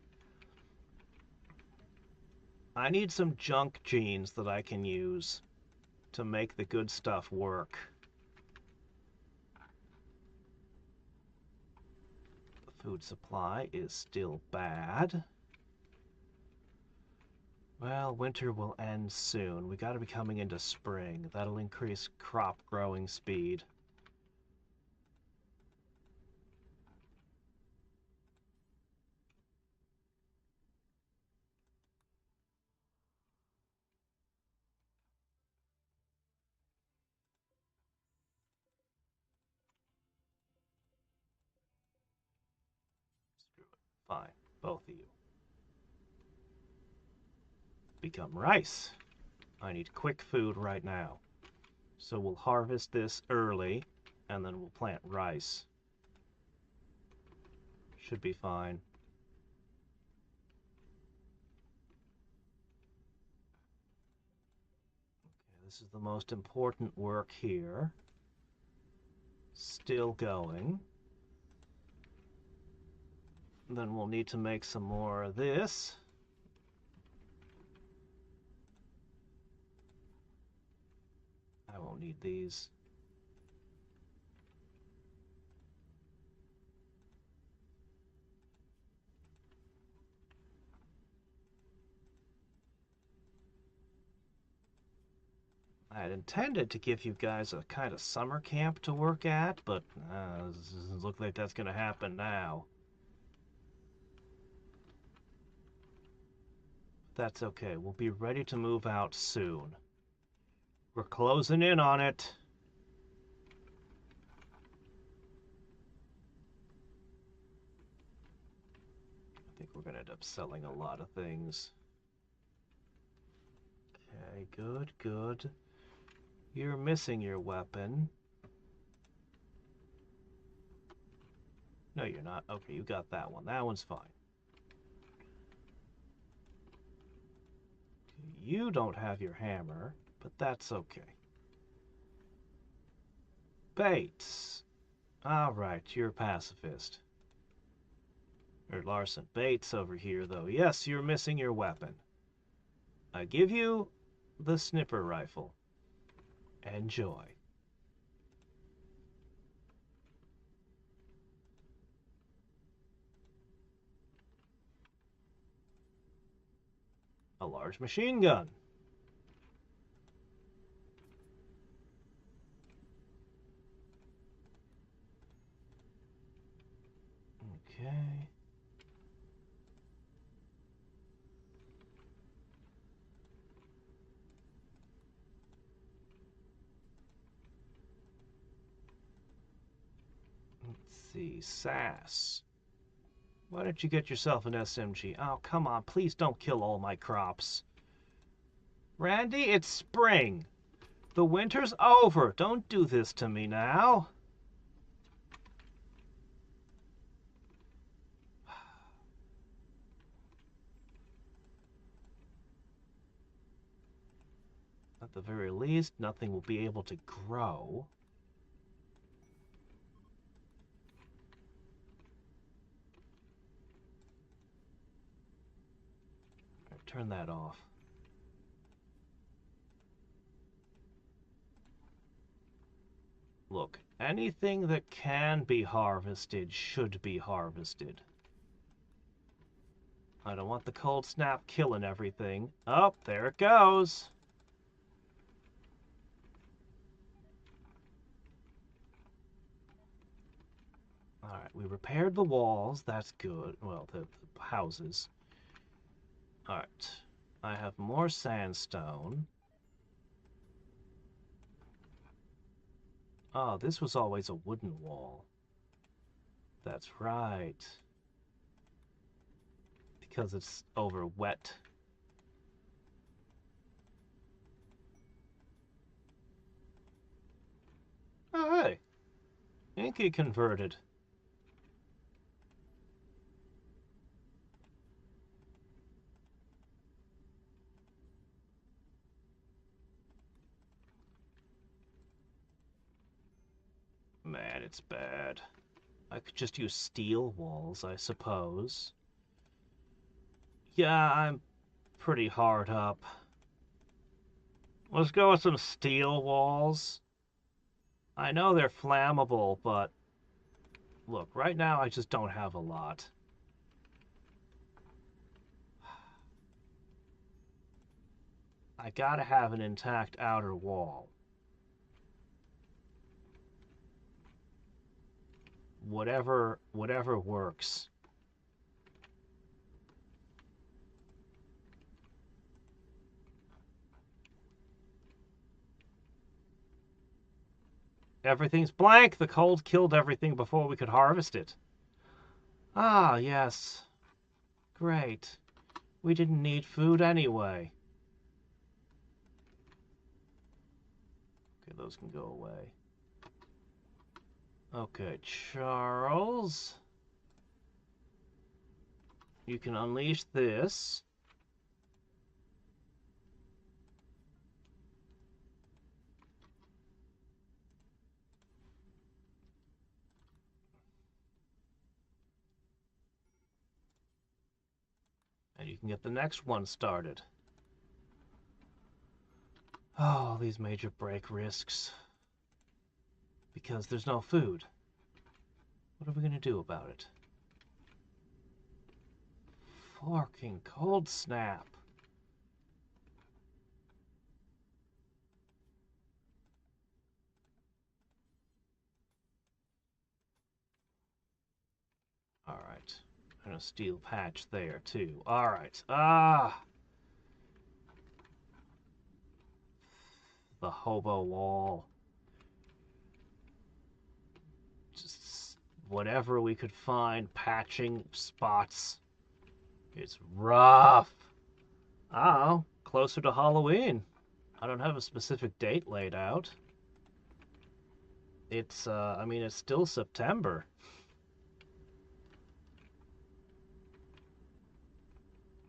I need some junk genes that I can use to make the good stuff work. The food supply is still bad. Well, winter will end soon. We gotta be coming into spring. That'll increase crop growing speed. Screw it. Fine. Both of you. Become rice. I need quick food right now. So we'll harvest this early, and then we'll plant rice. Should be fine. Okay, this is the most important work here. Still going. Then we'll need to make some more of this. I won't need these. I had intended to give you guys a kind of summer camp to work at, but doesn't look like that's going to happen now. That's okay. We'll be ready to move out soon. We're closing in on it. I think we're going to end up selling a lot of things. Okay, good, good. You're missing your weapon. No, you're not. Okay, you got that one. That one's fine. You don't have your hammer, but that's okay. Bates. Alright, you're a pacifist. Or Larson. Bates over here, though. Yes, you're missing your weapon. I give you the snipper rifle. Enjoy. A large machine gun. Okay. Let's see. SAS. Why don't you get yourself an SMG? Oh, come on. Please don't kill all my crops. Randy, it's spring. The winter's over. Don't do this to me now. At the very least, nothing will be able to grow. Right, turn that off. Look, anything that can be harvested should be harvested. I don't want the cold snap killing everything. Oh, there it goes. Alright, we repaired the walls. That's good. Well, the houses. Alright. I have more sandstone. Oh, this was always a wooden wall. That's right. Because it's over wet. Oh, hey. Inky converted. Man, it's bad. I could just use steel walls, I suppose. Yeah, I'm pretty hard up. Let's go with some steel walls. I know they're flammable, but look, right now I just don't have a lot. I gotta have an intact outer wall. Whatever works. Everything's blank. The cold killed everything before we could harvest it. Ah, yes. Great. We didn't need food anyway. Okay, those can go away. Okay, Charles. You can unleash this. And you can get the next one started. Oh, these major break risks. Because there's no food. What are we gonna do about it? Fucking cold snap. Alright. And a steel patch there, too. Alright. Ah! The hobo wall. Just whatever we could find, patching spots. It's rough. Oh, closer to Halloween. I don't have a specific date laid out. It's, I mean, it's still September.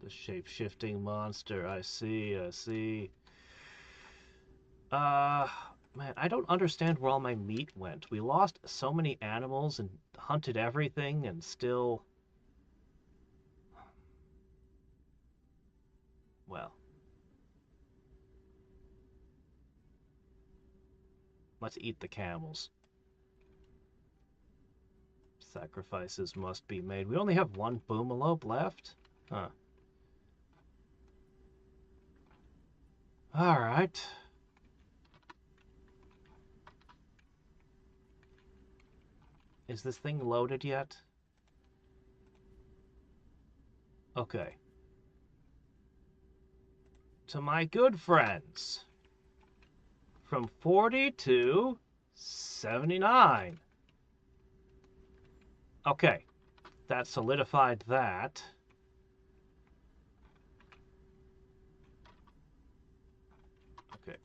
The shape-shifting monster. I see, I see. Uh, man, I don't understand where all my meat went. We lost so many animals and hunted everything and still... Well, let's eat the camels. Sacrifices must be made. We only have one boomalope left? Huh. Alright. Is this thing loaded yet? Okay. To my good friends. From 40 to 79. Okay. That solidified that. Okay.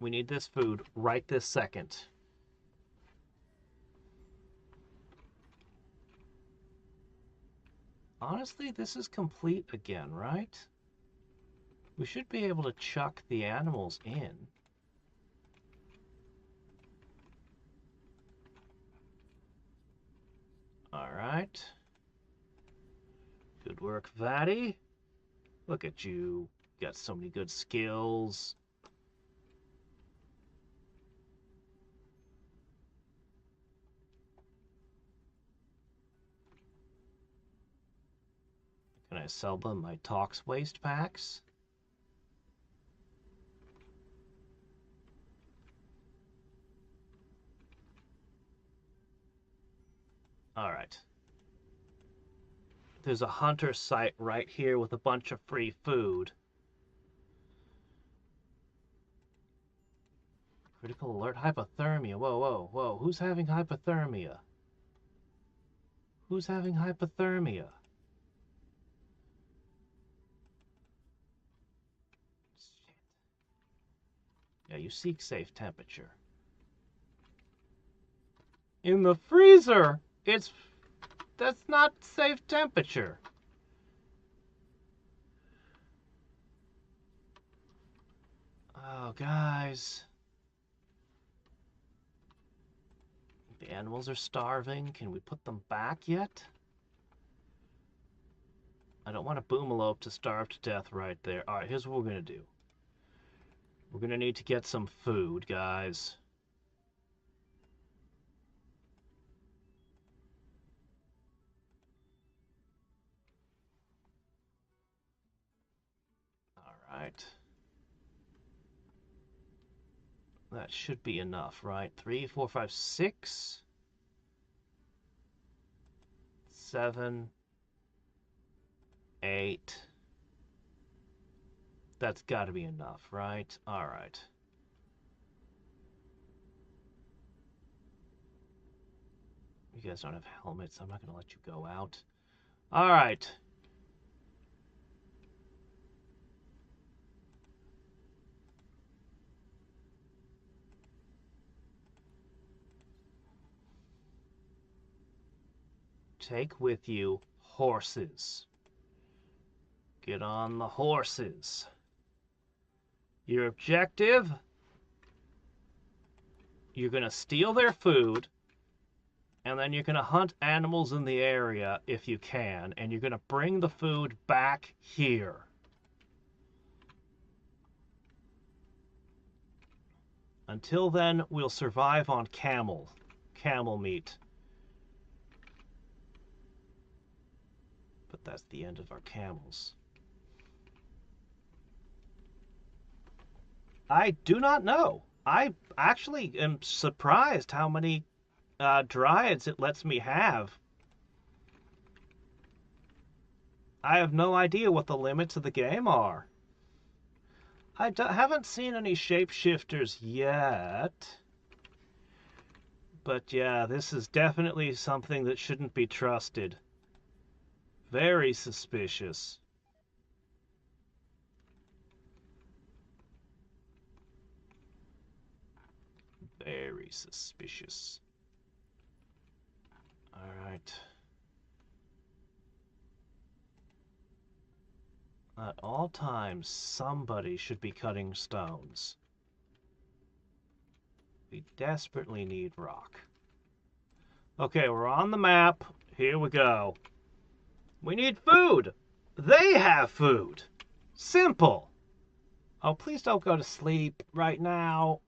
We need this food right this second. Honestly, this is complete again, right? We should be able to chuck the animals in. Alright. Good work, Vatty. Look at you. Got so many good skills. Can I sell them my Tox waste packs? Alright. There's a hunter site right here with a bunch of free food. Critical alert hypothermia. Whoa, whoa, whoa. Who's having hypothermia? Who's having hypothermia? Shit. Yeah, you seek safe temperature. In the freezer! That's not safe temperature. Oh, guys. The animals are starving. Can we put them back yet? I don't want a boomalope to starve to death right there. Alright, here's what we're going to do. We're going to need to get some food, guys. Alright. That should be enough, right? 3, 4, 5, 6, 7, 8. That's got to be enough, right? Alright. You guys don't have helmets. I'm not going to let you go out. Alright. Take with you horses. Get on the horses. Your objective? You're going to steal their food. And then you're going to hunt animals in the area if you can, and you're going to bring the food back here. Until then, we'll survive on camel meat. But that's the end of our camels. I do not know. I actually am surprised how many dryads it lets me have. I have no idea what the limits of the game are. I haven't seen any shapeshifters yet. But yeah, this is definitely something that shouldn't be trusted. Very suspicious. Very suspicious. Alright. At all times, somebody should be cutting stones. We desperately need rock. Okay, we're on the map. Here we go. We need food. They have food. Simple. Oh, please don't go to sleep right now.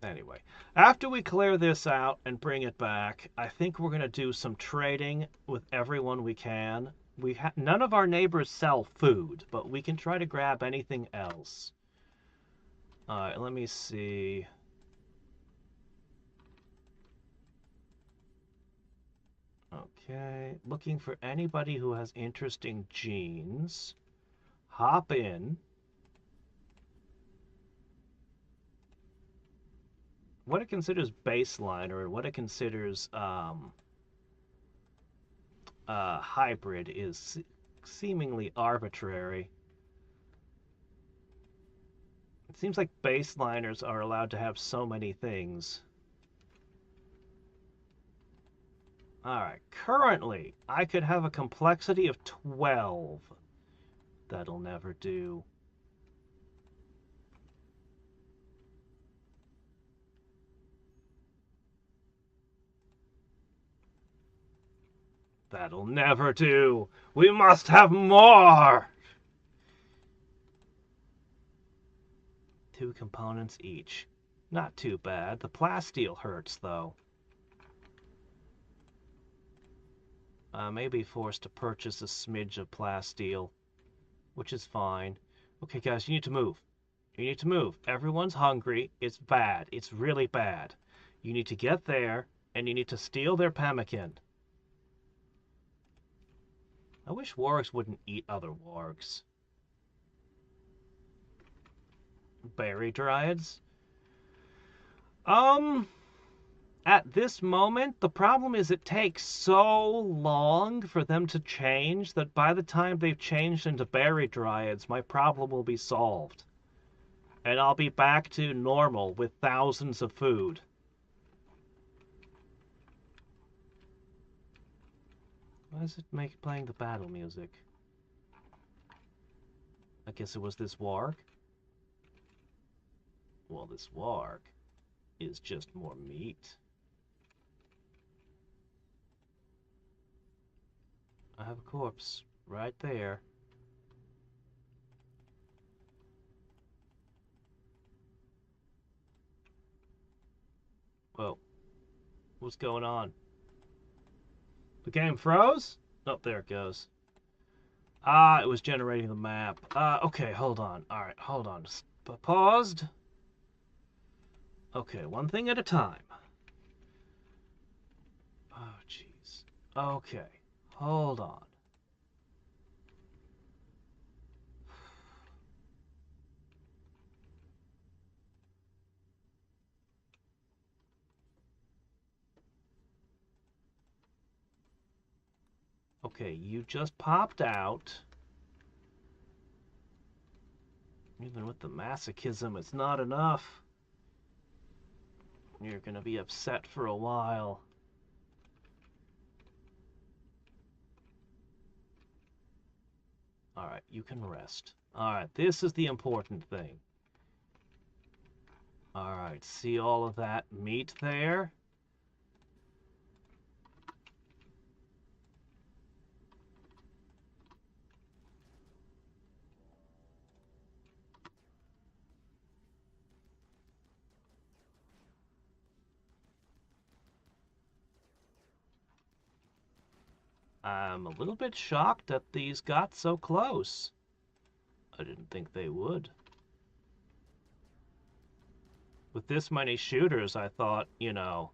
Anyway, after we clear this out and bring it back, I think we're going to do some trading with everyone we can. None of our neighbors sell food, but we can try to grab anything else. Alright, let me see. Okay, looking for anybody who has interesting genes. Hop in. What it considers baseline, or what it considers hybrid, is seemingly arbitrary. It seems like baseliners are allowed to have so many things. Alright, currently, I could have a complexity of 12. That'll never do. That'll never do. We must have more! 2 components each. Not too bad. The plasteel hurts, though. I may be forced to purchase a smidge of plasteel, which is fine. Okay, guys, you need to move. You need to move. Everyone's hungry. It's bad. It's really bad. You need to get there, and you need to steal their pemmican. I wish wargs wouldn't eat other wargs. Berry dryads? At this moment, the problem is it takes so long for them to change that by the time they've changed into berry dryads, my problem will be solved. And I'll be back to normal with thousands of food. Why is it playing the battle music? I guess it was this warg? Well, this warg is just more meat. I have a corpse right there. Whoa. What's going on? The game froze? Oh, there it goes. Ah, it was generating the map. Okay, hold on. Alright, hold on. Paused. Okay, one thing at a time. Oh, jeez. Okay, hold on. Okay, you just popped out. Even with the masochism, it's not enough. You're gonna be upset for a while. Alright, you can rest. Alright, this is the important thing. Alright, see all of that meat there? I'm a little bit shocked that these got so close. I didn't think they would. With this many shooters, I thought, you know...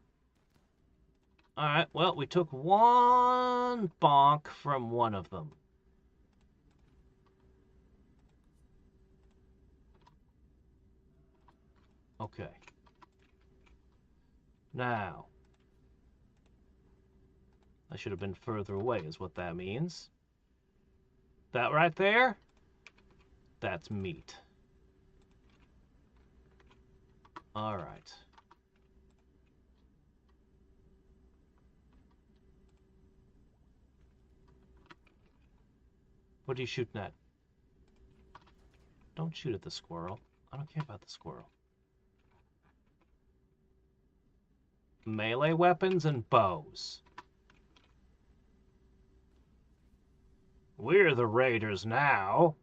Alright, well, we took one bonk from one of them. Okay. Now... I should have been further away, is what that means. That right there? That's meat. Alright. What are you shooting at? Don't shoot at the squirrel. I don't care about the squirrel. Melee weapons and bows. We're the raiders now.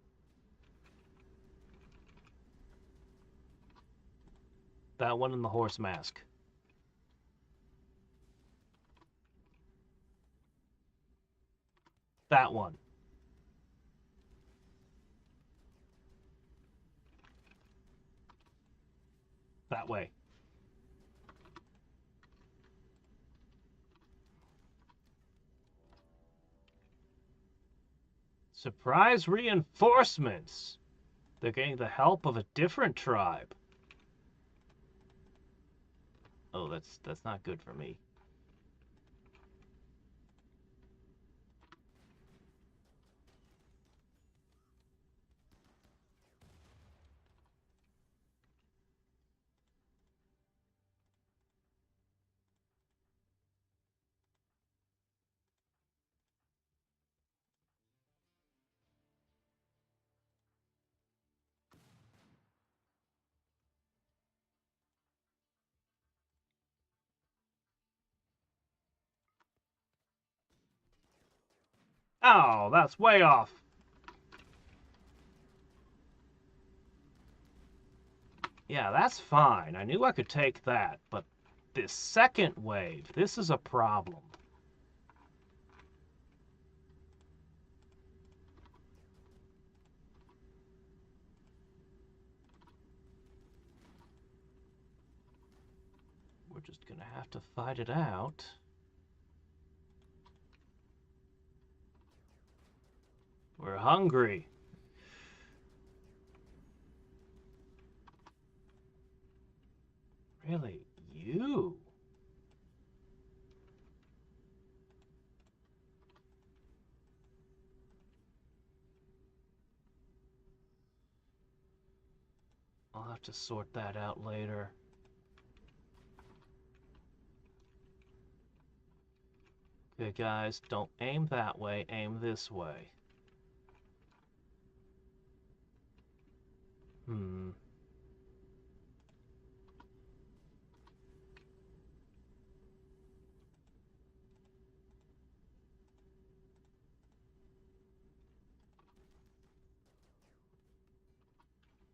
That one in the horse mask. That one. That way. Surprise reinforcements. They're getting the help of a different tribe. Oh, that's not good for me. Oh, that's way off. Yeah, that's fine. I knew I could take that, but this second wave, this is a problem. We're just gonna have to fight it out. We're hungry. Really? You? I'll have to sort that out later. Okay, guys, don't aim that way, aim this way. Hmm.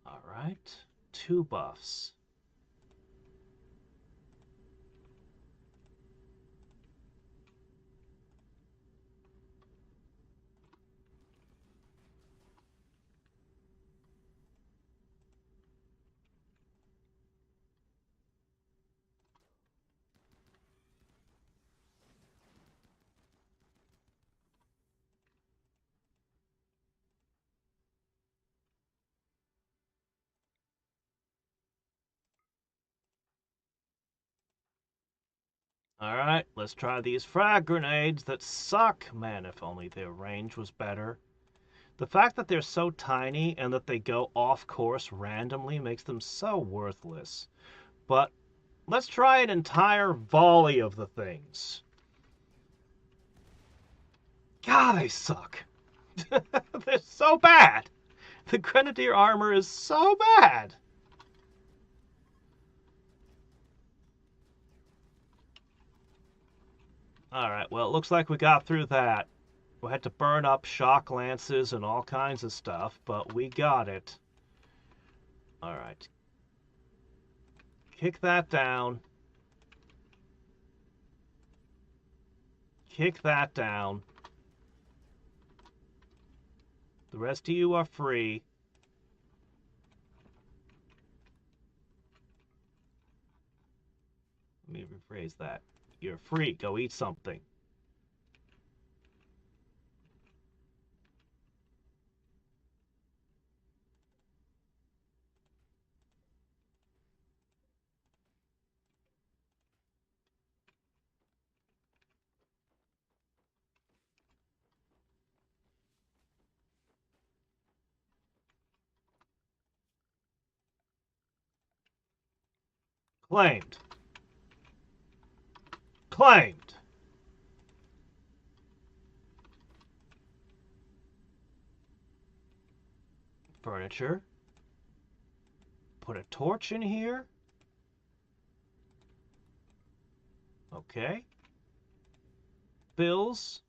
Alright. 2 buffs. Alright, let's try these frag grenades that suck. Man, if only their range was better. The fact that they're so tiny and that they go off course randomly makes them so worthless. But let's try an entire volley of the things. God, they suck. They're so bad. The grenadier armor is so bad. Alright, well, it looks like we got through that. We had to burn up shock lances and all kinds of stuff, but we got it. Alright. Kick that down. Kick that down. The rest of you are free. Let me rephrase that. You're free. Go eat something. Claimed. Claimed. Furniture. Put a torch in here. Okay. Bills.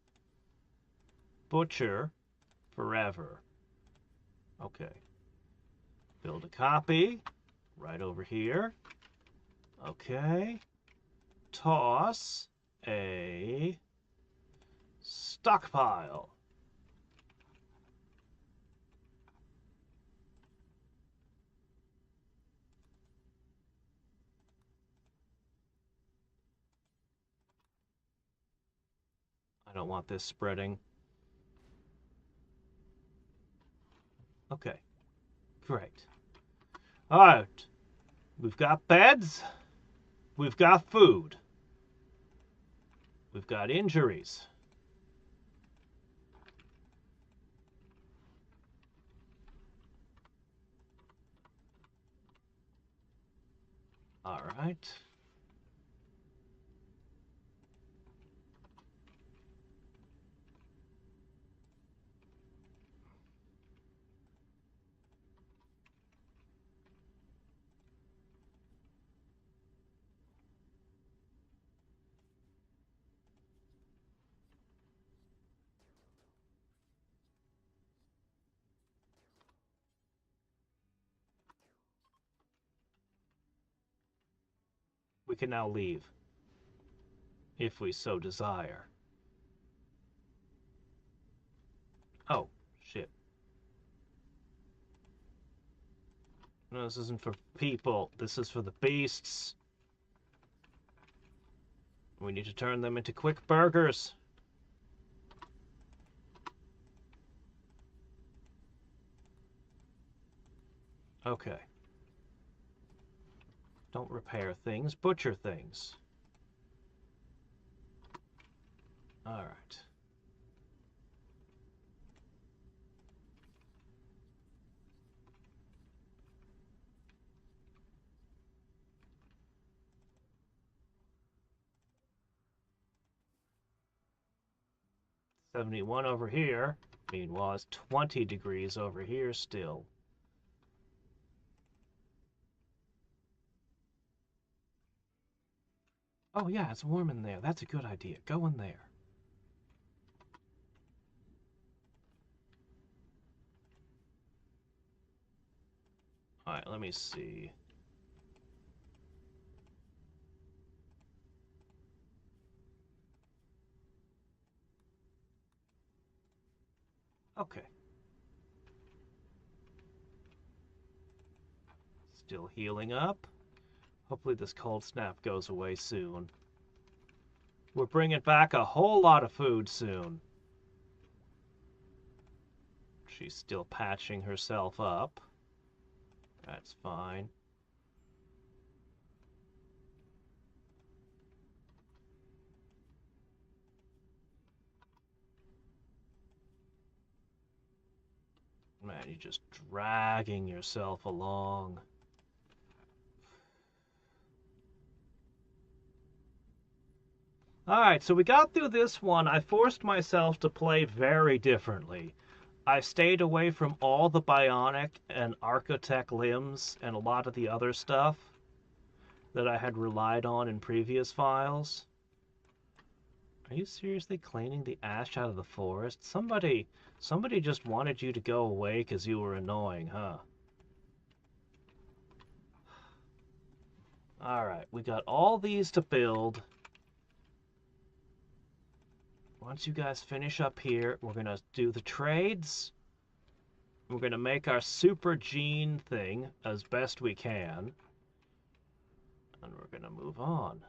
Butcher. Forever. Okay. Build a copy. Right over here. Okay. Toss a stockpile. I don't want this spreading. Okay. Great. All right. We've got beds. We've got food. We've got injuries. All right. We can now leave, if we so desire. Oh, shit. No, this isn't for people. This is for the beasts. We need to turn them into quick burgers. Okay. Don't repair things, butcher things. All right. $71 over here. Meanwhile, it's 20 degrees over here still. Oh yeah, it's warm in there. That's a good idea. Go in there. All right, let me see. Okay. Still healing up. Hopefully this cold snap goes away soon. We're bringing back a whole lot of food soon. She's still patching herself up. That's fine. Man, you're just dragging yourself along. Alright, so we got through this one. I forced myself to play very differently. I stayed away from all the bionic and architect limbs and a lot of the other stuff that I had relied on in previous files. Are you seriously cleaning the ash out of the forest? Somebody just wanted you to go away because you were annoying, huh? Alright, we got all these to build. Once you guys finish up here, we're going to do the trades. We're going to make our super gene thing as best we can. And we're going to move on.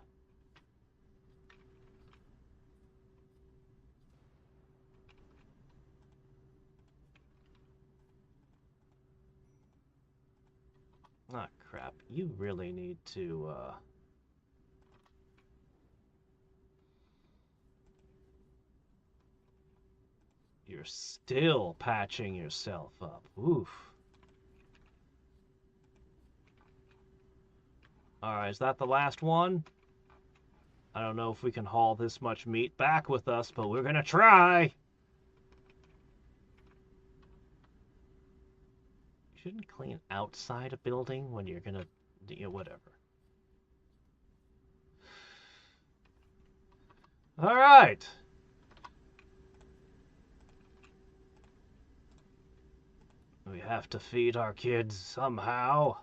Ah, crap. You really need to, You're still patching yourself up. Oof. Alright, is that the last one? I don't know if we can haul this much meat back with us, but we're gonna try! You shouldn't clean outside a building when you're gonna... You know, whatever. Alright! We have to feed our kids somehow.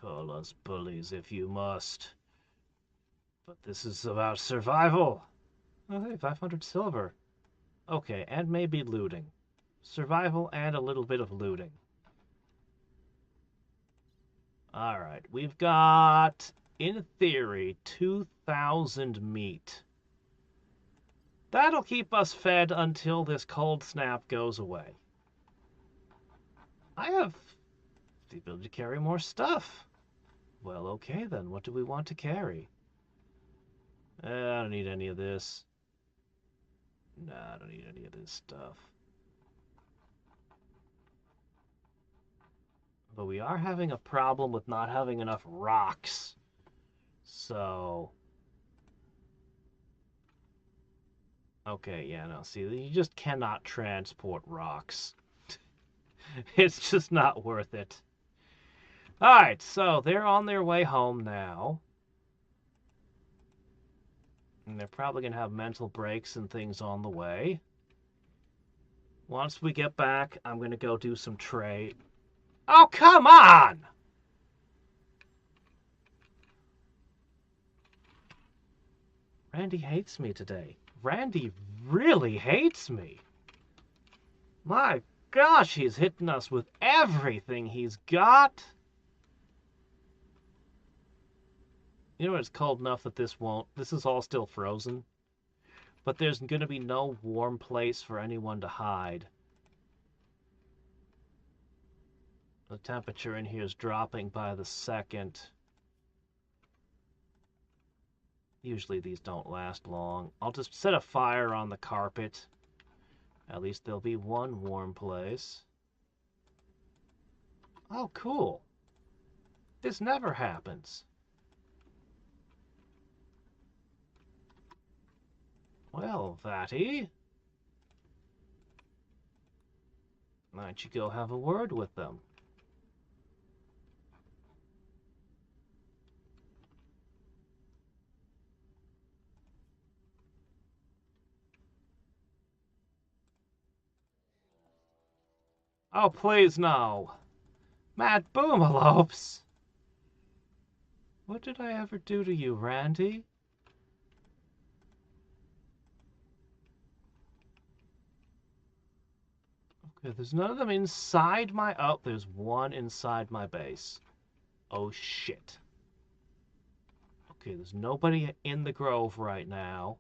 Call us bullies if you must. But this is about survival. Oh, hey, 500 silver. Okay, and maybe looting. Survival and a little bit of looting. Alright, we've got, in theory, 2,000 meat. That'll keep us fed until this cold snap goes away. I have the ability to carry more stuff. Well, okay then, what do we want to carry? I don't need any of this. Nah, I don't need any of this stuff. But we are having a problem with not having enough rocks. So... Okay, yeah, no, see, you just cannot transport rocks. It's just not worth it. Alright, so they're on their way home now. And they're probably going to have mental breaks and things on the way. Once we get back, I'm going to go do some trade. Oh, come on! Randy hates me today. Randy really hates me. My gosh, he's hitting us with everything he's got. You know, it's cold enough that this is all still frozen. But there's going to be no warm place for anyone to hide. The temperature in here is dropping by the second. Usually these don't last long. I'll just set a fire on the carpet. At least there'll be one warm place. Oh, cool. This never happens. Well, Fatty. Why don't you go have a word with them? Oh, please, no. Mad Boomalopes! What did I ever do to you, Randy? Okay, there's none of them inside my... Oh, there's one inside my base. Oh, shit. Okay, there's nobody in the grove right now.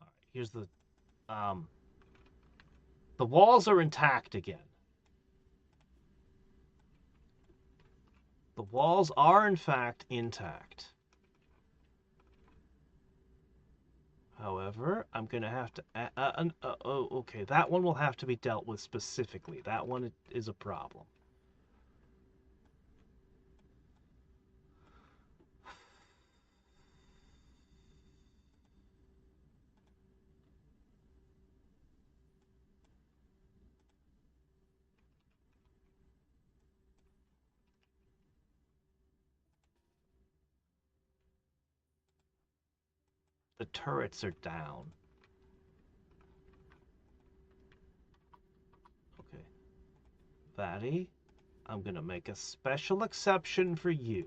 Alright, here's the walls are intact again. The walls are, in fact, intact. However, I'm going to have to... oh, okay, that one will have to be dealt with specifically. That one is a problem. The turrets are down. Okay. Fatty, I'm gonna make a special exception for you.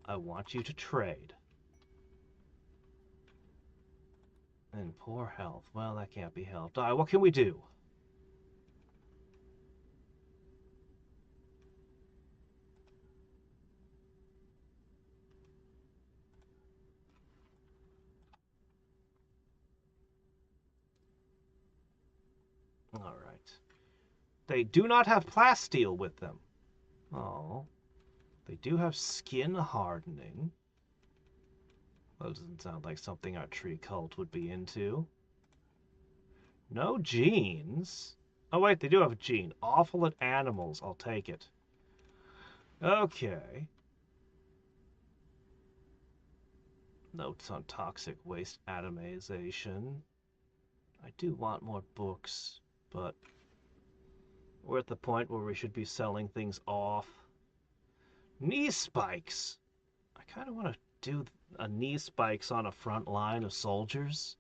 I want you to trade. And poor health. Well, that can't be helped. Alright, what can we do? Alright. They do not have plasteel with them. Oh. They do have skin hardening. That doesn't sound like something our tree cult would be into. No genes? Oh wait, they do have a gene. Awful at animals. I'll take it. Okay. Notes on toxic waste atomization. I do want more books, but we're at the point where we should be selling things off. Knee spikes. I kind of want to do a knee spikes on a front line of soldiers.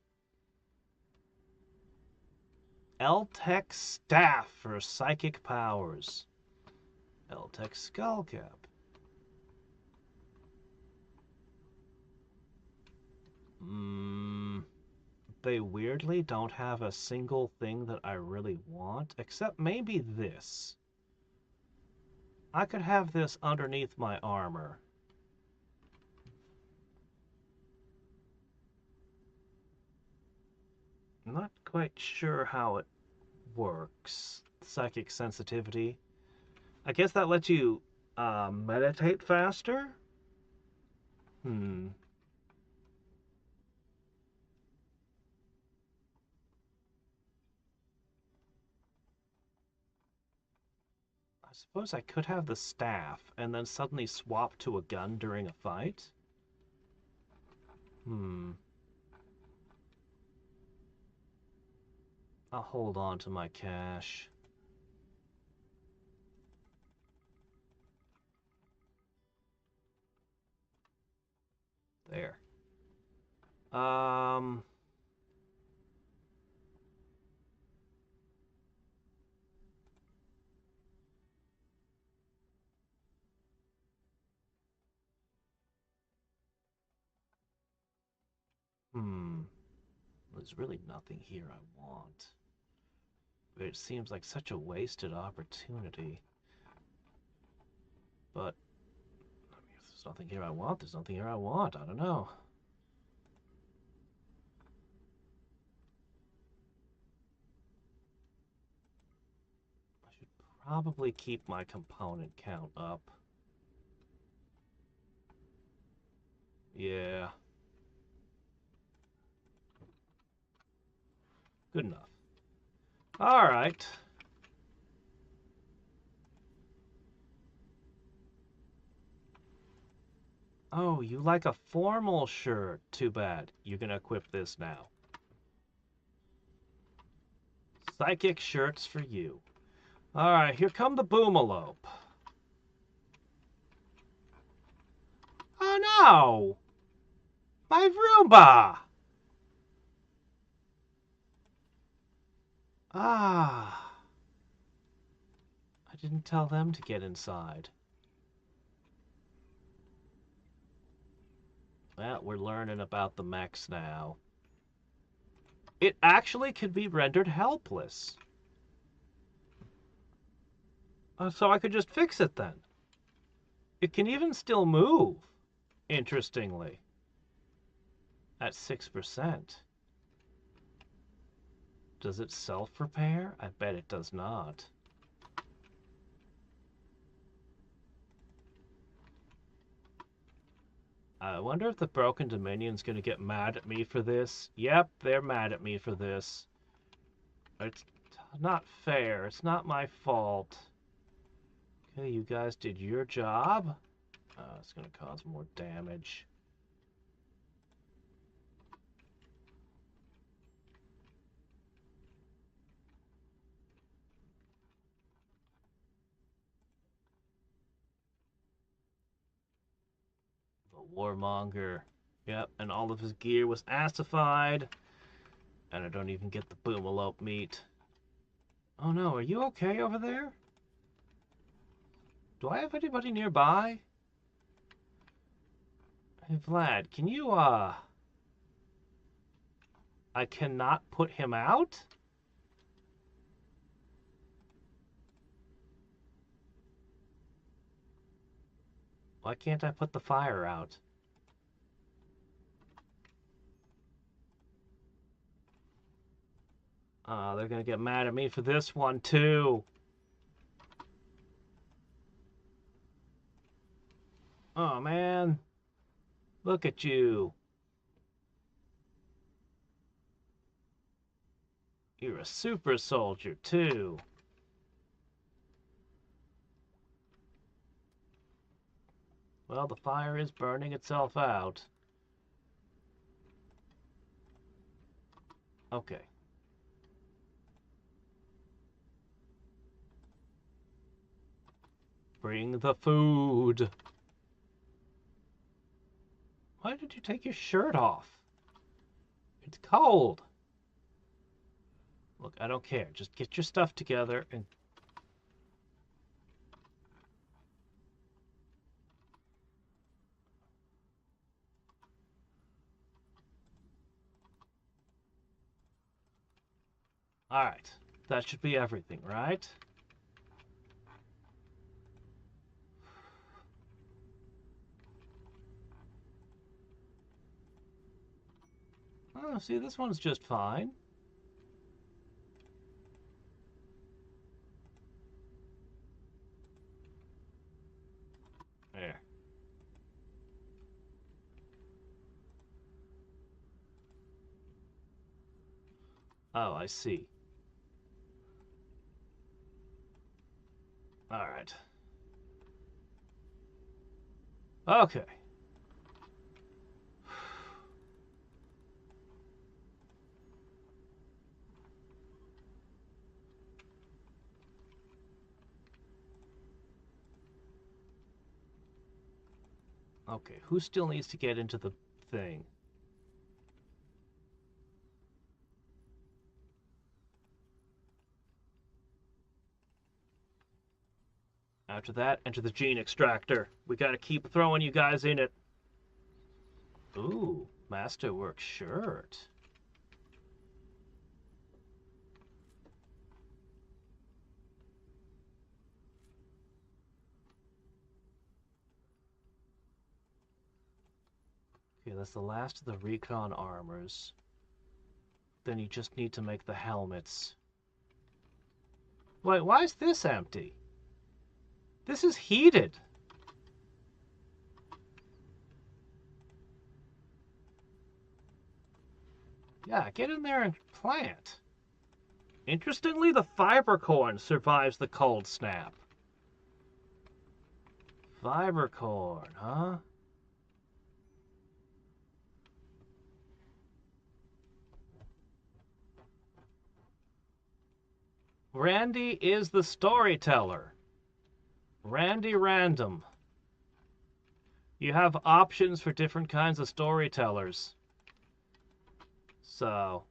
L-Tech staff for psychic powers. L-Tech skullcap. They weirdly don't have a single thing that I really want, except maybe this. I could have this underneath my armor. I'm not quite sure how it works. Psychic sensitivity. I guess that lets you meditate faster? I suppose I could have the staff and then suddenly swap to a gun during a fight? I'll hold on to my cash. There. Um... There's really nothing here I want. It seems like such a wasted opportunity. But, I mean, if there's nothing here I want, there's nothing here I want. I don't know. I should probably keep my component count up. Yeah. Good enough. Alright. Oh, you like a formal shirt. Too bad. You can equip this now. Psychic shirts for you. Alright, here come the boomalope. Oh no! My Roomba! Ah. I didn't tell them to get inside. Well, we're learning about the mechs now. It actually can be rendered helpless. So I could just fix it then. It can even still move, interestingly, at 6%. Does it self-repair? I bet it does not. I wonder if the Broken Dominion's gonna get mad at me for this. Yep, they're mad at me for this. It's not fair. It's not my fault. Okay, you guys did your job. It's gonna cause more damage. The Warmonger. Yep, and all of his gear was acidified. And I don't even get the boomalope meat. Oh no, are you okay over there? Do I have anybody nearby? Hey Vlad, can you, I cannot put him out? Why can't I put the fire out? They're gonna get mad at me for this one, too. Oh, man. Look at you. You're a super soldier, too. Well, the fire is burning itself out. Okay. Bring the food. Why did you take your shirt off? It's cold. Look, I don't care. Just get your stuff together and... Alright. That should be everything, right? Oh, see, this one's just fine. There. Oh, I see. Alright. Okay. Okay, who still needs to get into the thing? After that, enter the gene extractor. We gotta keep throwing you guys in it. Ooh, masterwork shirt. Okay, that's the last of the recon armors. Then you just need to make the helmets. Wait, why is this empty? This is heated. Yeah, get in there and plant. Interestingly, the fiber corn survives the cold snap. Fiber corn, huh? Randy is the storyteller. Randy Random. You have options for different kinds of storytellers. So,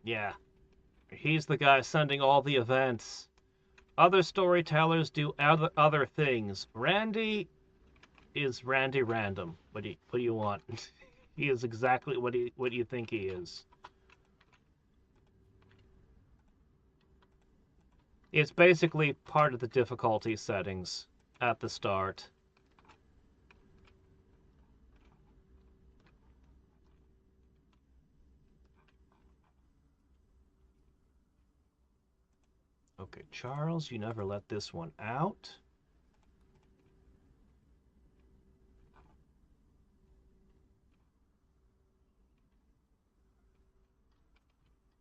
yeah. He's the guy sending all the events. Other storytellers do other things. Randy is Randy Random. What do you want? He is exactly what you think he is. It's basically part of the difficulty settings at the start. Okay, Charles, you never let this one out.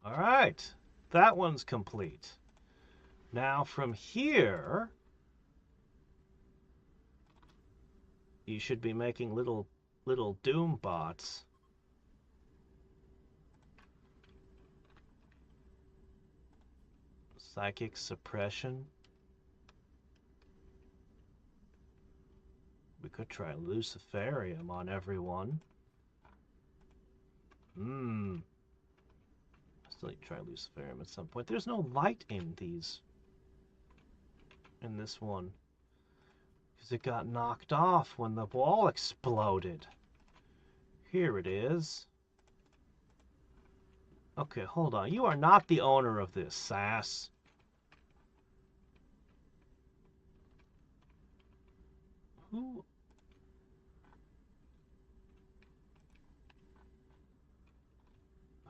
All right, that one's complete. Now from here, you should be making little Doom bots. Psychic suppression. We could try Luciferium on everyone. Hmm. Still need to try Luciferium at some point. There's no light in these. In this one. Because it got knocked off when the wall exploded. Here it is. Okay, hold on. You are not the owner of this, Sass. Who?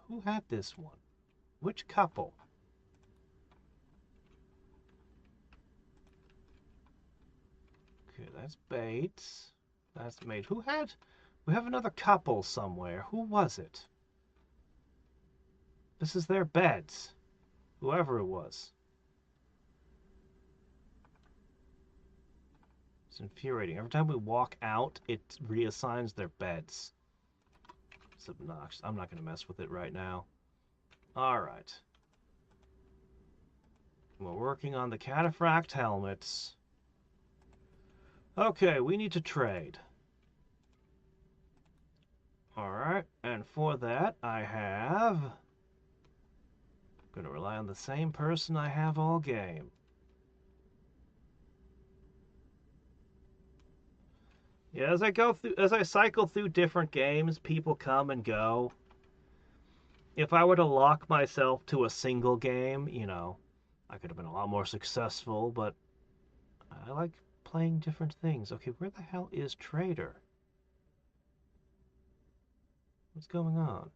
Who had this one? Which couple? Okay, that's Bates. That's made. Who had? We have another couple somewhere. Who was it? This is their beds. Whoever it was. It's infuriating. Every time we walk out, it reassigns their beds. It's obnoxious. I'm not going to mess with it right now. Alright. We're working on the cataphract helmets. Okay, we need to trade. Alright, and for that, I have... I'm going to rely on the same person I have all game. Yeah, as I cycle through different games, people come and go. If I were to lock myself to a single game, you know, I could have been a lot more successful, but I like playing different things. Okay, where the hell is Trader? What's going on?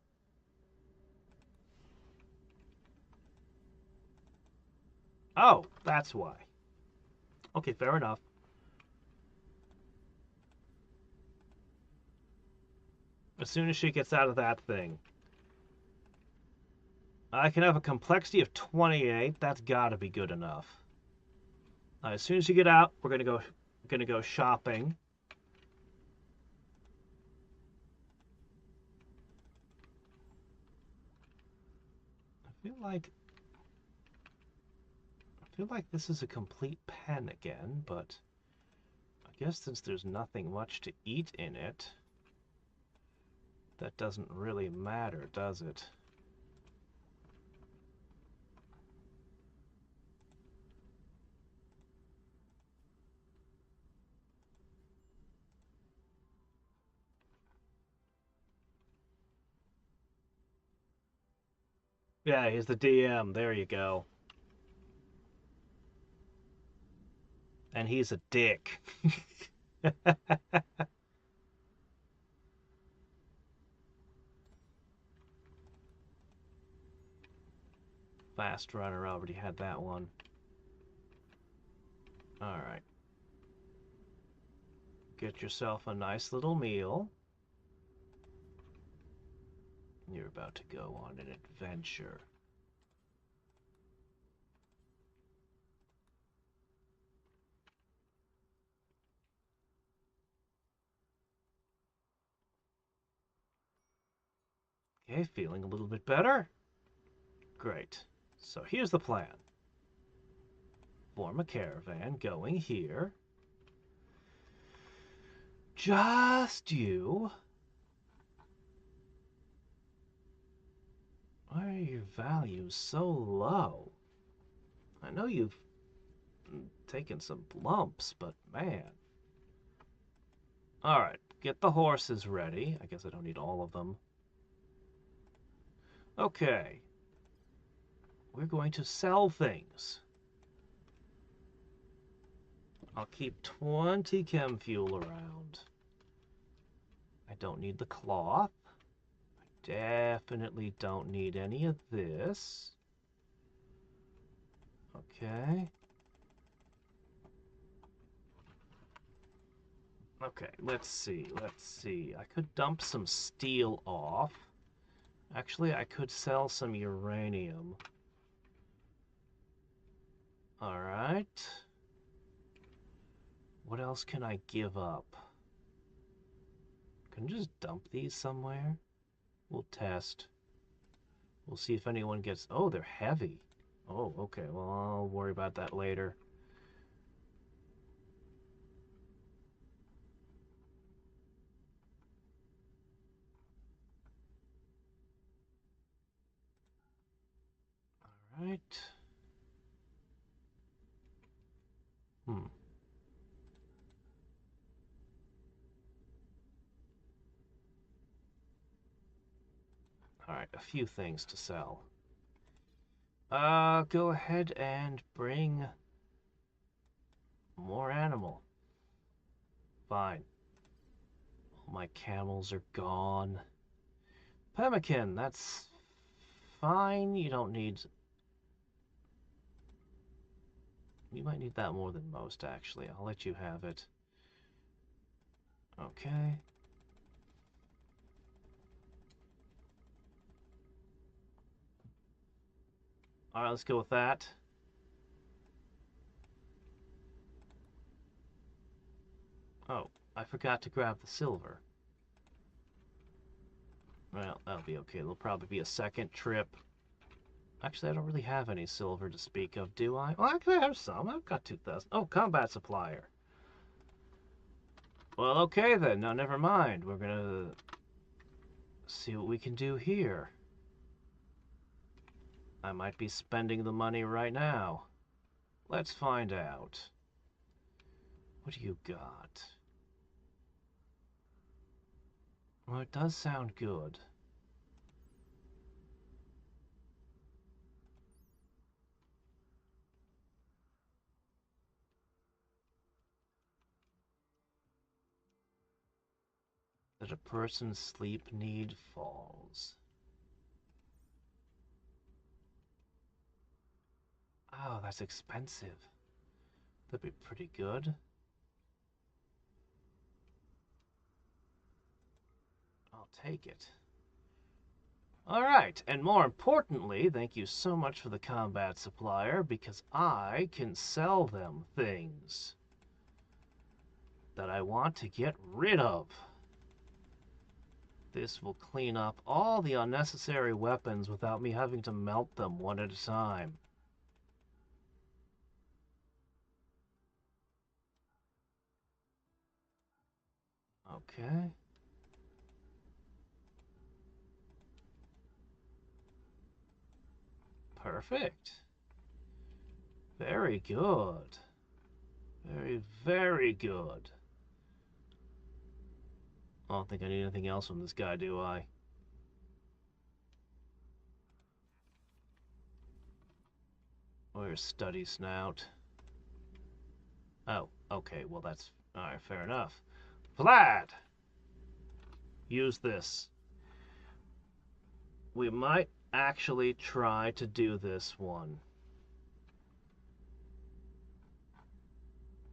Oh, that's why. Okay, fair enough. As soon as she gets out of that thing. I can have a complexity of 28. That's got to be good enough. As soon as you get out, we're gonna go shopping. I feel like this is a complete pen again, but I guess since there's nothing much to eat in it, that doesn't really matter, does it? Yeah, he's the DM. There you go. And he's a dick. Fast Runner already had that one. Alright. Get yourself a nice little meal. You're about to go on an adventure. Okay, feeling a little bit better? Great. So here's the plan. Form a caravan going here. Just you. Why are your values so low? I know you've taken some lumps, but man. Alright, get the horses ready. I guess I don't need all of them. Okay. We're going to sell things. I'll keep 20 chem fuel around. I don't need the cloth. I definitely don't need any of this. Okay. Okay, let's see. Let's see. I could dump some steel off. Actually, I could sell some uranium. Alright. What else can I give up? Can I just dump these somewhere? We'll test. We'll see if anyone gets... Oh, they're heavy. Oh, okay. Well, I'll worry about that later. Right. Alright, a few things to sell. Go ahead and bring more animal. Fine. All my camels are gone. Pemmican, that's fine. You don't need... You might need that more than most, actually. I'll let you have it. Okay. Alright, let's go with that. Oh, I forgot to grab the silver. Well, that'll be okay. There'll probably be a second trip. Actually, I don't really have any silver to speak of, do I? Well, I could have some. I've got 2,000. Oh, combat supplier. Well, okay then. No, never mind. We're gonna see what we can do here. I might be spending the money right now. Let's find out. What do you got? Well, it does sound good. That a person's sleep need falls. Oh, that's expensive. That'd be pretty good. I'll take it. Alright, and more importantly, thank you so much for the combat supplier, because I can sell them things that I want to get rid of. This will clean up all the unnecessary weapons without me having to melt them one at a time. Okay. Perfect. Very good. Very, very good. I don't think I need anything else from this guy, do I? Where's Study Snout? Oh, okay, well that's... Alright, fair enough. Vlad! Use this. We might actually try to do this one.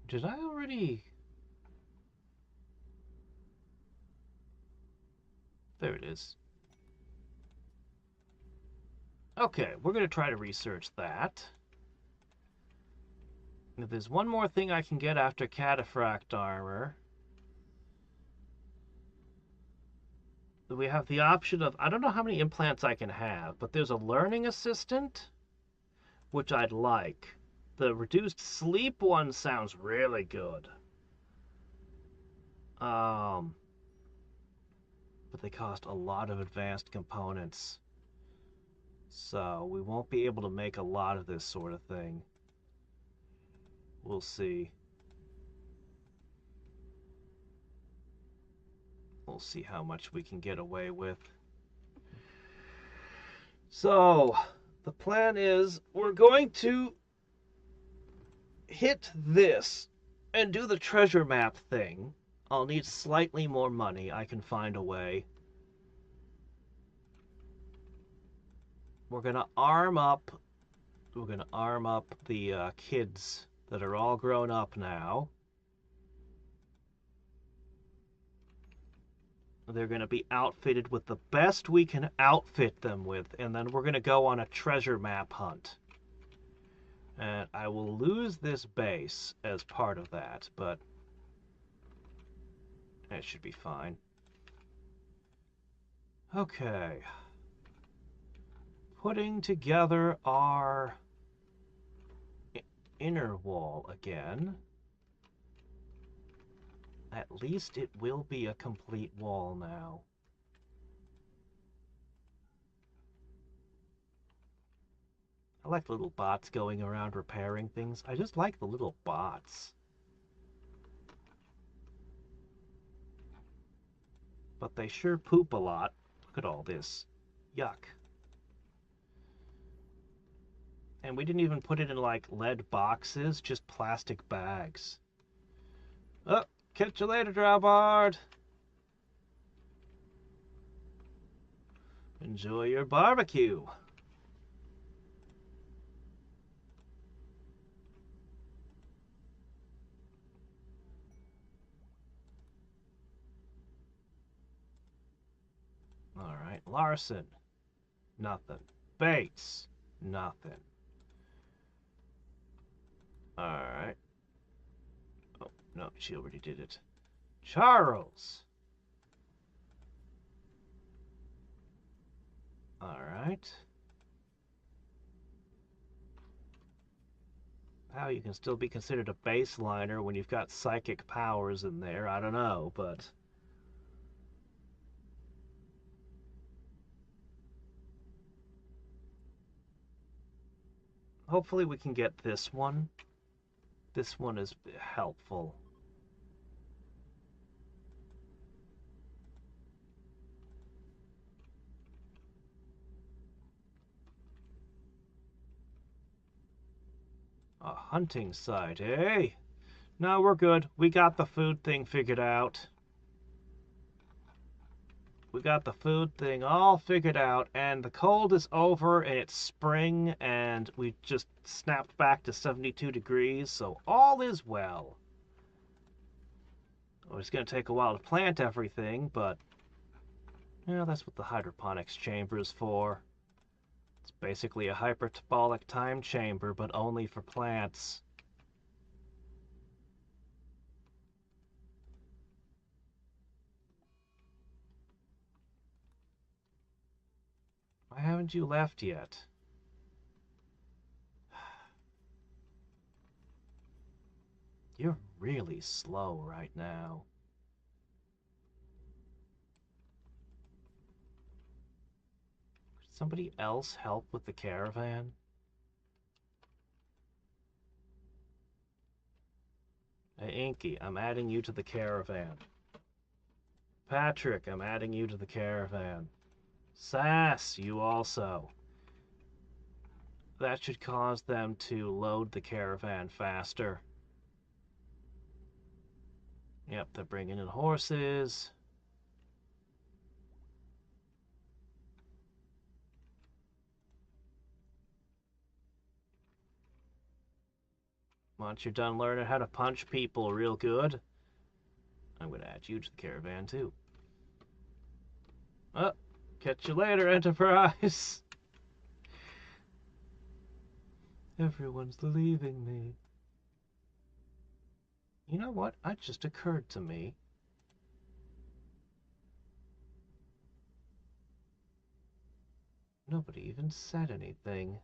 Did I already... There it is. Okay, we're going to try to research that. If there's one more thing I can get after cataphract armor, we have the option of... I don't know how many implants I can have, but there's a learning assistant, which I'd like. The reduced sleep one sounds really good. But they cost a lot of advanced components. So we won't be able to make a lot of this sort of thing. We'll see. We'll see how much we can get away with. So, the plan is we're going to hit this and do the treasure map thing. I'll need slightly more money. I can find a way. We're gonna arm up. We're gonna arm up the kids that are all grown up now. They're gonna be outfitted with the best we can outfit them with, and then we're gonna go on a treasure map hunt. And I will lose this base as part of that, but it should be fine. Okay. Putting together our inner wall again. At least it will be a complete wall now. I like the little bots going around repairing things. I just like the little bots. But they sure poop a lot. Look at all this. Yuck. And we didn't even put it in, like, lead boxes, just plastic bags. Oh, catch you later, Drawbard. Enjoy your barbecue. Alright, Larson. Nothing. Bates. Nothing. Alright. Oh, no, she already did it. Charles. Alright. How you can still be considered a baseliner when you've got psychic powers in there, I don't know, but... hopefully we can get this one. This one is helpful. A hunting site, eh? No, we're good. We got the food thing figured out. We got the food thing all figured out, and the cold is over, and it's spring, and we just snapped back to 72 degrees, so all is well. Oh, it's going to take a while to plant everything, but yeah, that's what the hydroponics chamber is for. It's basically a hyperbolic time chamber, but only for plants. Why haven't you left yet? You're really slow right now. Could somebody else help with the caravan? Hey, Inky, I'm adding you to the caravan. Patrick, I'm adding you to the caravan. Sass, you also. That should cause them to load the caravan faster. Yep, they're bringing in horses. Once you're done learning how to punch people real good, I'm going to add you to the caravan too. Oh, catch you later, Enterprise. Everyone's leaving me. You know what? It just occurred to me. Nobody even said anything.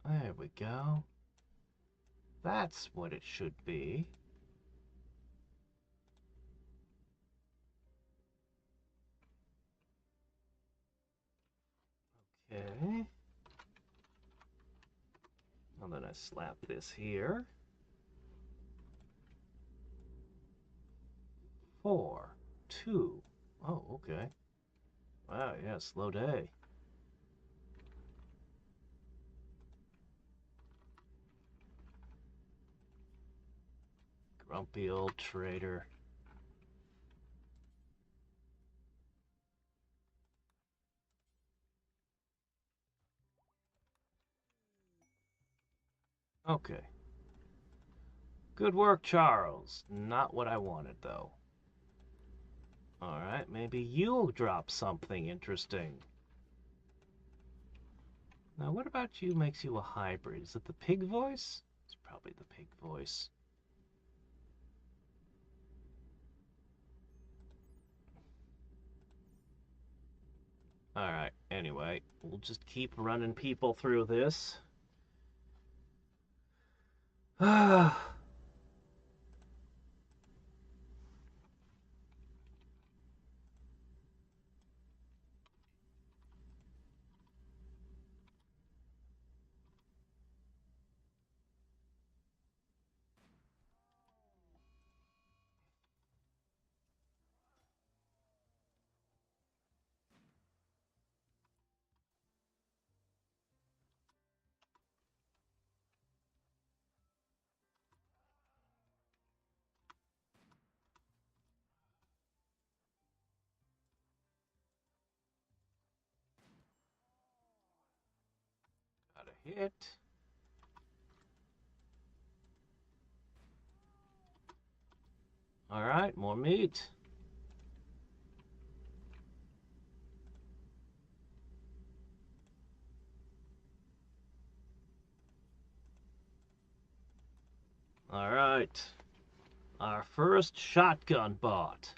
There we go. That's what it should be. Okay. And then I slap this here. 4, 2. Oh, okay. Wow, yeah, slow day. Grumpy old traitor. Okay. Good work, Charles. Not what I wanted, though. Alright, maybe you'll drop something interesting. Now, what about you makes you a hybrid? Is it the pig voice? It's probably the pig voice. Alright, anyway, we'll just keep running people through this. Ah. hit. Alright, more meat. Alright. Our first shotgun bought.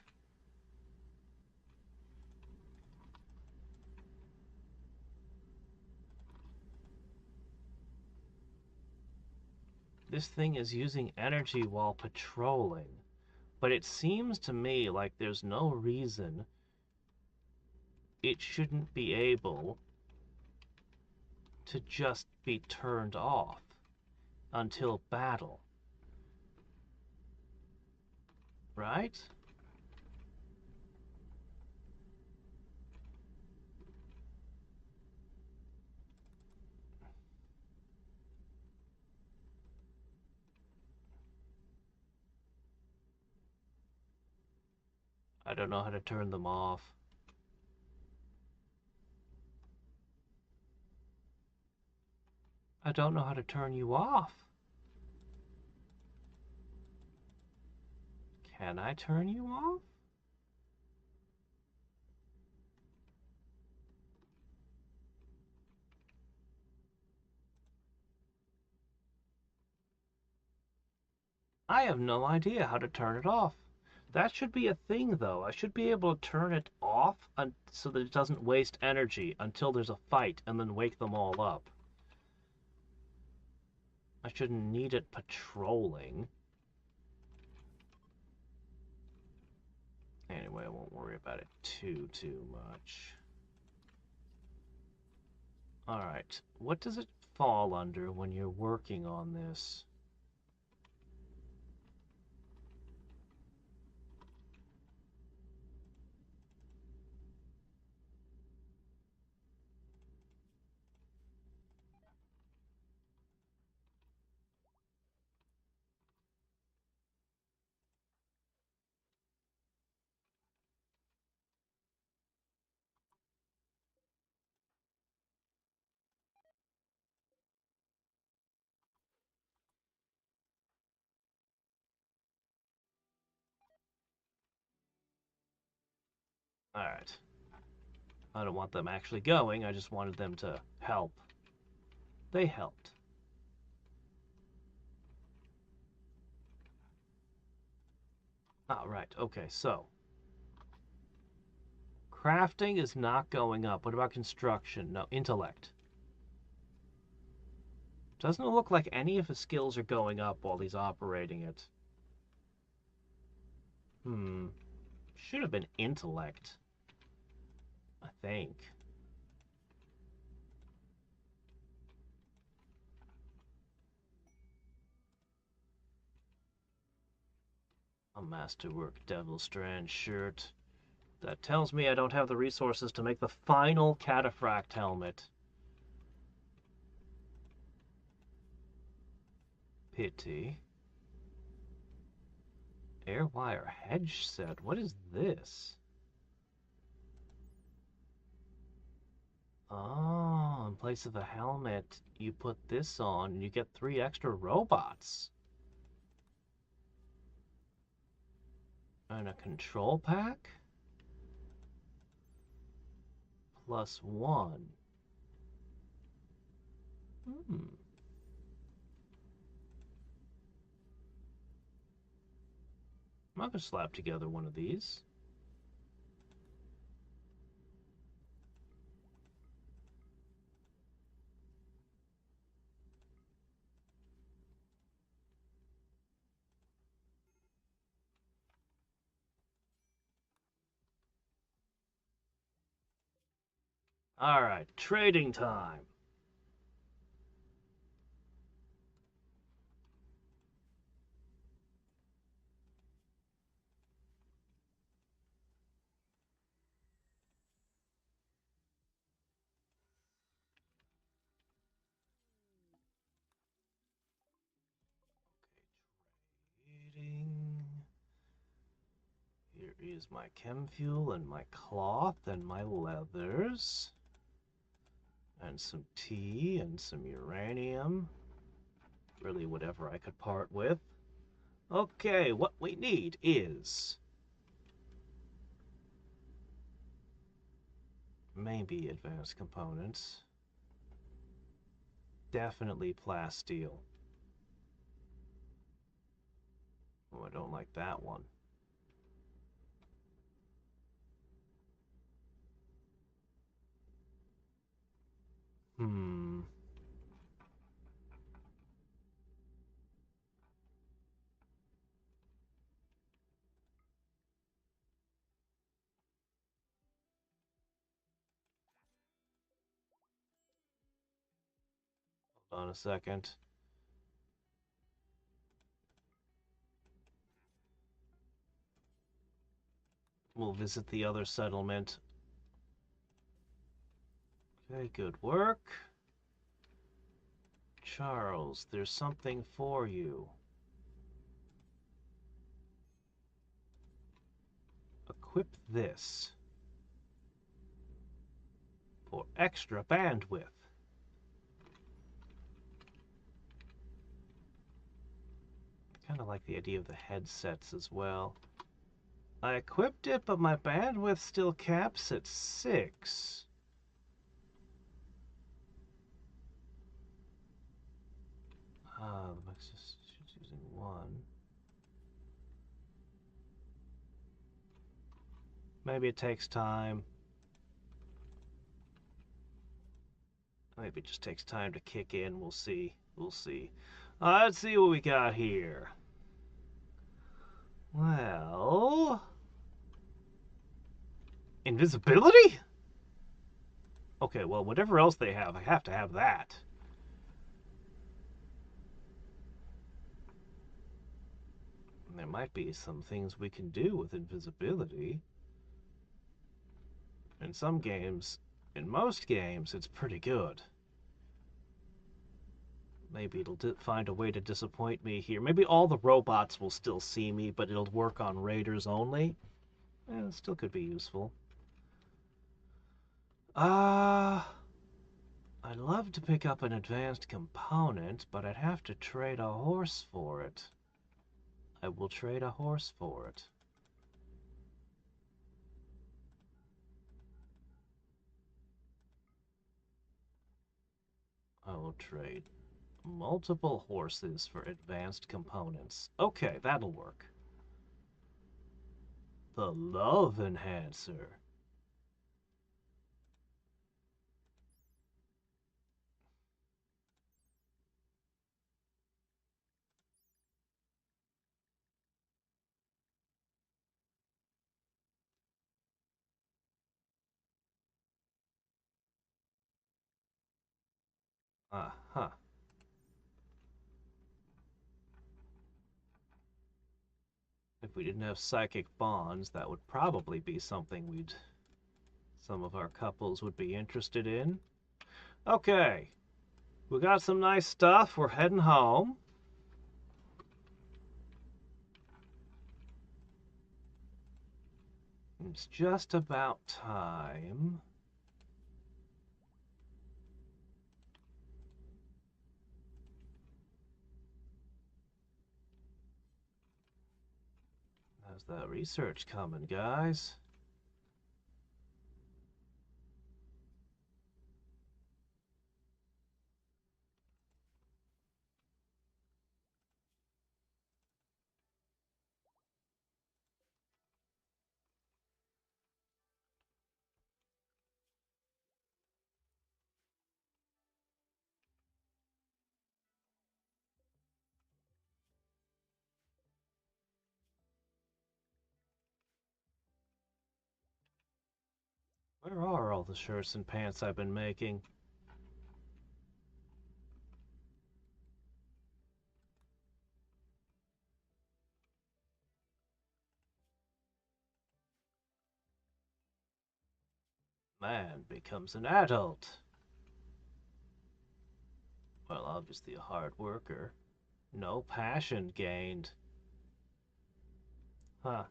This thing is using energy while patrolling. But it seems to me like there's no reason it shouldn't be able to just be turned off until battle. Right? I don't know how to turn them off. I don't know how to turn you off. Can I turn you off? I have no idea how to turn it off. That should be a thing, though. I should be able to turn it off so that it doesn't waste energy until there's a fight and then wake them all up. I shouldn't need it patrolling. Anyway, I won't worry about it too much. Alright, what does it fall under when you're working on this? Alright. I don't want them actually going, I just wanted them to help. They helped. Ah, right, okay, so. Crafting is not going up. What about construction? No, intellect. Doesn't look like any of his skills are going up while he's operating it. Should have been intellect. I think. A masterwork Devil Strand shirt. That tells me I don't have the resources to make the final cataphract helmet. Pity. Airwire hedge set. What is this? Oh, in place of a helmet, you put this on and you get 3 extra robots. And a control pack? +1. Hmm. I'm gonna slap together one of these. Alright, trading time. Trading. Here is my chem fuel and my cloth and my leathers. And some tea and some uranium. Really whatever I could part with. Okay, what we need is maybe advanced components. Definitely plasteel. Oh, I don't like that one. Hmm. Hold on a second. We'll visit the other settlement. Okay, good work. Charles, there's something for you. Equip this for extra bandwidth. Kind of like the idea of the headsets as well. I equipped it, but my bandwidth still caps at 6. The max is using 1. Maybe it takes time. Maybe it just takes time to kick in. We'll see. We'll see. Let's see what we got here. Well... invisibility? Okay, well, whatever else they have, I have to have that. There might be some things we can do with invisibility. In some games, in most games, it's pretty good. Maybe it'll find a way to disappoint me here. Maybe all the robots will still see me, but it'll work on raiders only. It still could be useful. I'd love to pick up an advanced component, but I'd have to trade a horse for it. I will trade a horse for it. I will trade multiple horses for advanced components. Okay, that'll work. The Love Enhancer. Uh-huh. If we didn't have psychic bonds, that would probably be something some of our couples would be interested in. Okay, we got some nice stuff. We're heading home. It's just about time. How's that research coming, guys? Where are all the shirts and pants I've been making? Man becomes an adult. Well, obviously a hard worker. No passion gained. Huh.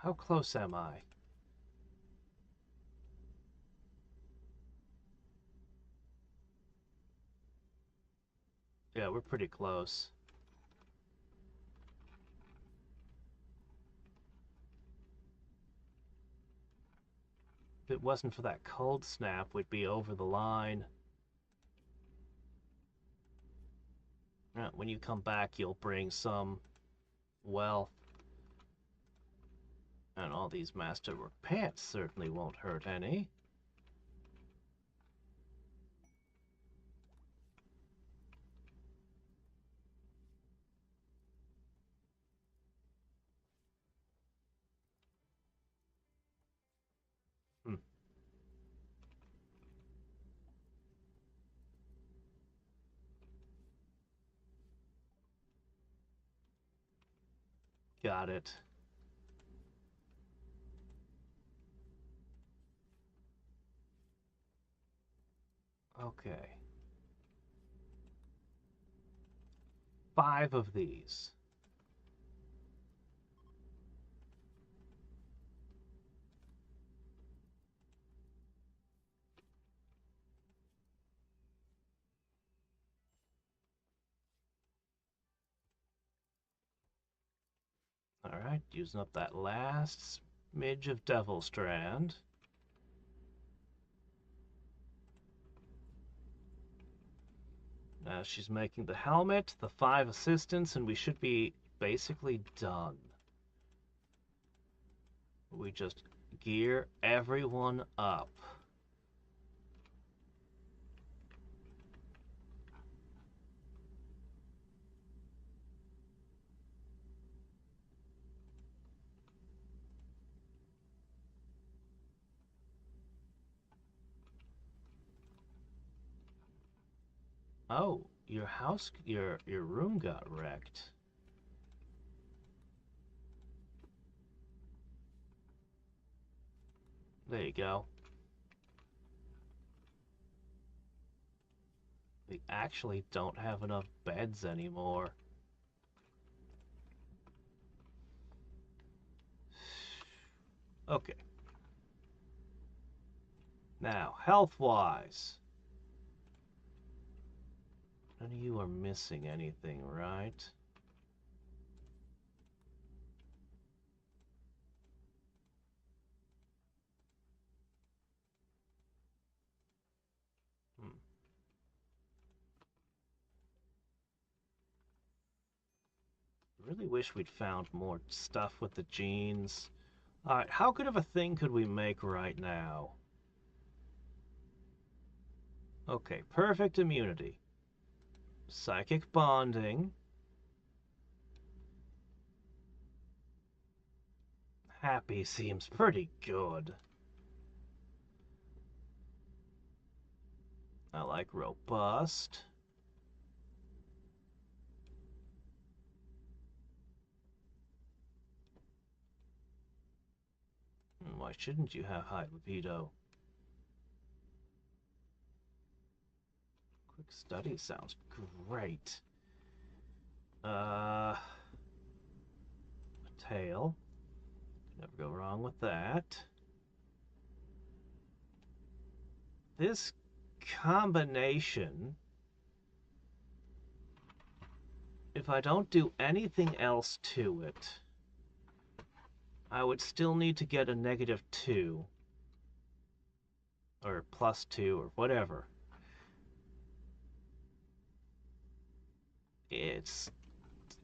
How close am I? Yeah, we're pretty close. If it wasn't for that cold snap, we'd be over the line. When you come back, you'll bring some wealth. And all these masterwork pants certainly won't hurt any. Hmm. Got it. Okay. 5 of these. Alright, using up that last smidge of Devil Strand. Now she's making the helmet, the 5 assistants, and we should be basically done. We just gear everyone up. Oh, your house, your room got wrecked. There you go. We actually don't have enough beds anymore. Okay. Now, health-wise. None of you are missing anything, right? Hmm. Really wish we'd found more stuff with the genes. Alright, how good of a thing could we make right now? Okay, perfect immunity. Psychic bonding. Happy seems pretty good. I like robust. Why shouldn't you have high libido? Quick study sounds great. A tail. Never go wrong with that. This combination, if I don't do anything else to it, I would still need to get a -2 or +2 or whatever.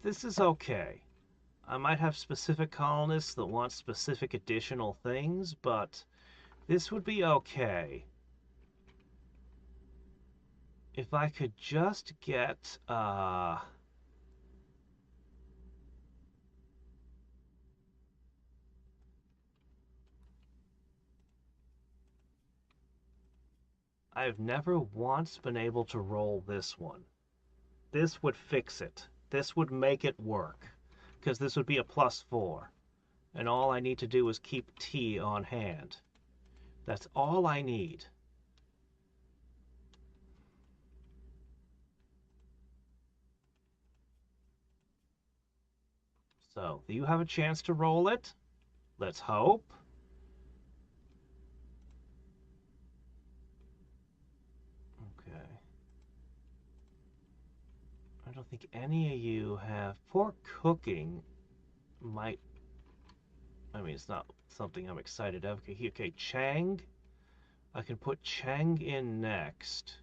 This is okay. I might have specific colonists that want specific additional things, but this would be okay. If I could just get I've never once been able to roll this one. This would fix it. This would make it work. Because this would be a +4. And all I need to do is keep T on hand. That's all I need. So, do you have a chance to roll it? Let's hope. Okay. I don't think any of you have... Poor cooking might... I mean, it's not something I'm excited of. Okay, Chang. I can put Chang in next.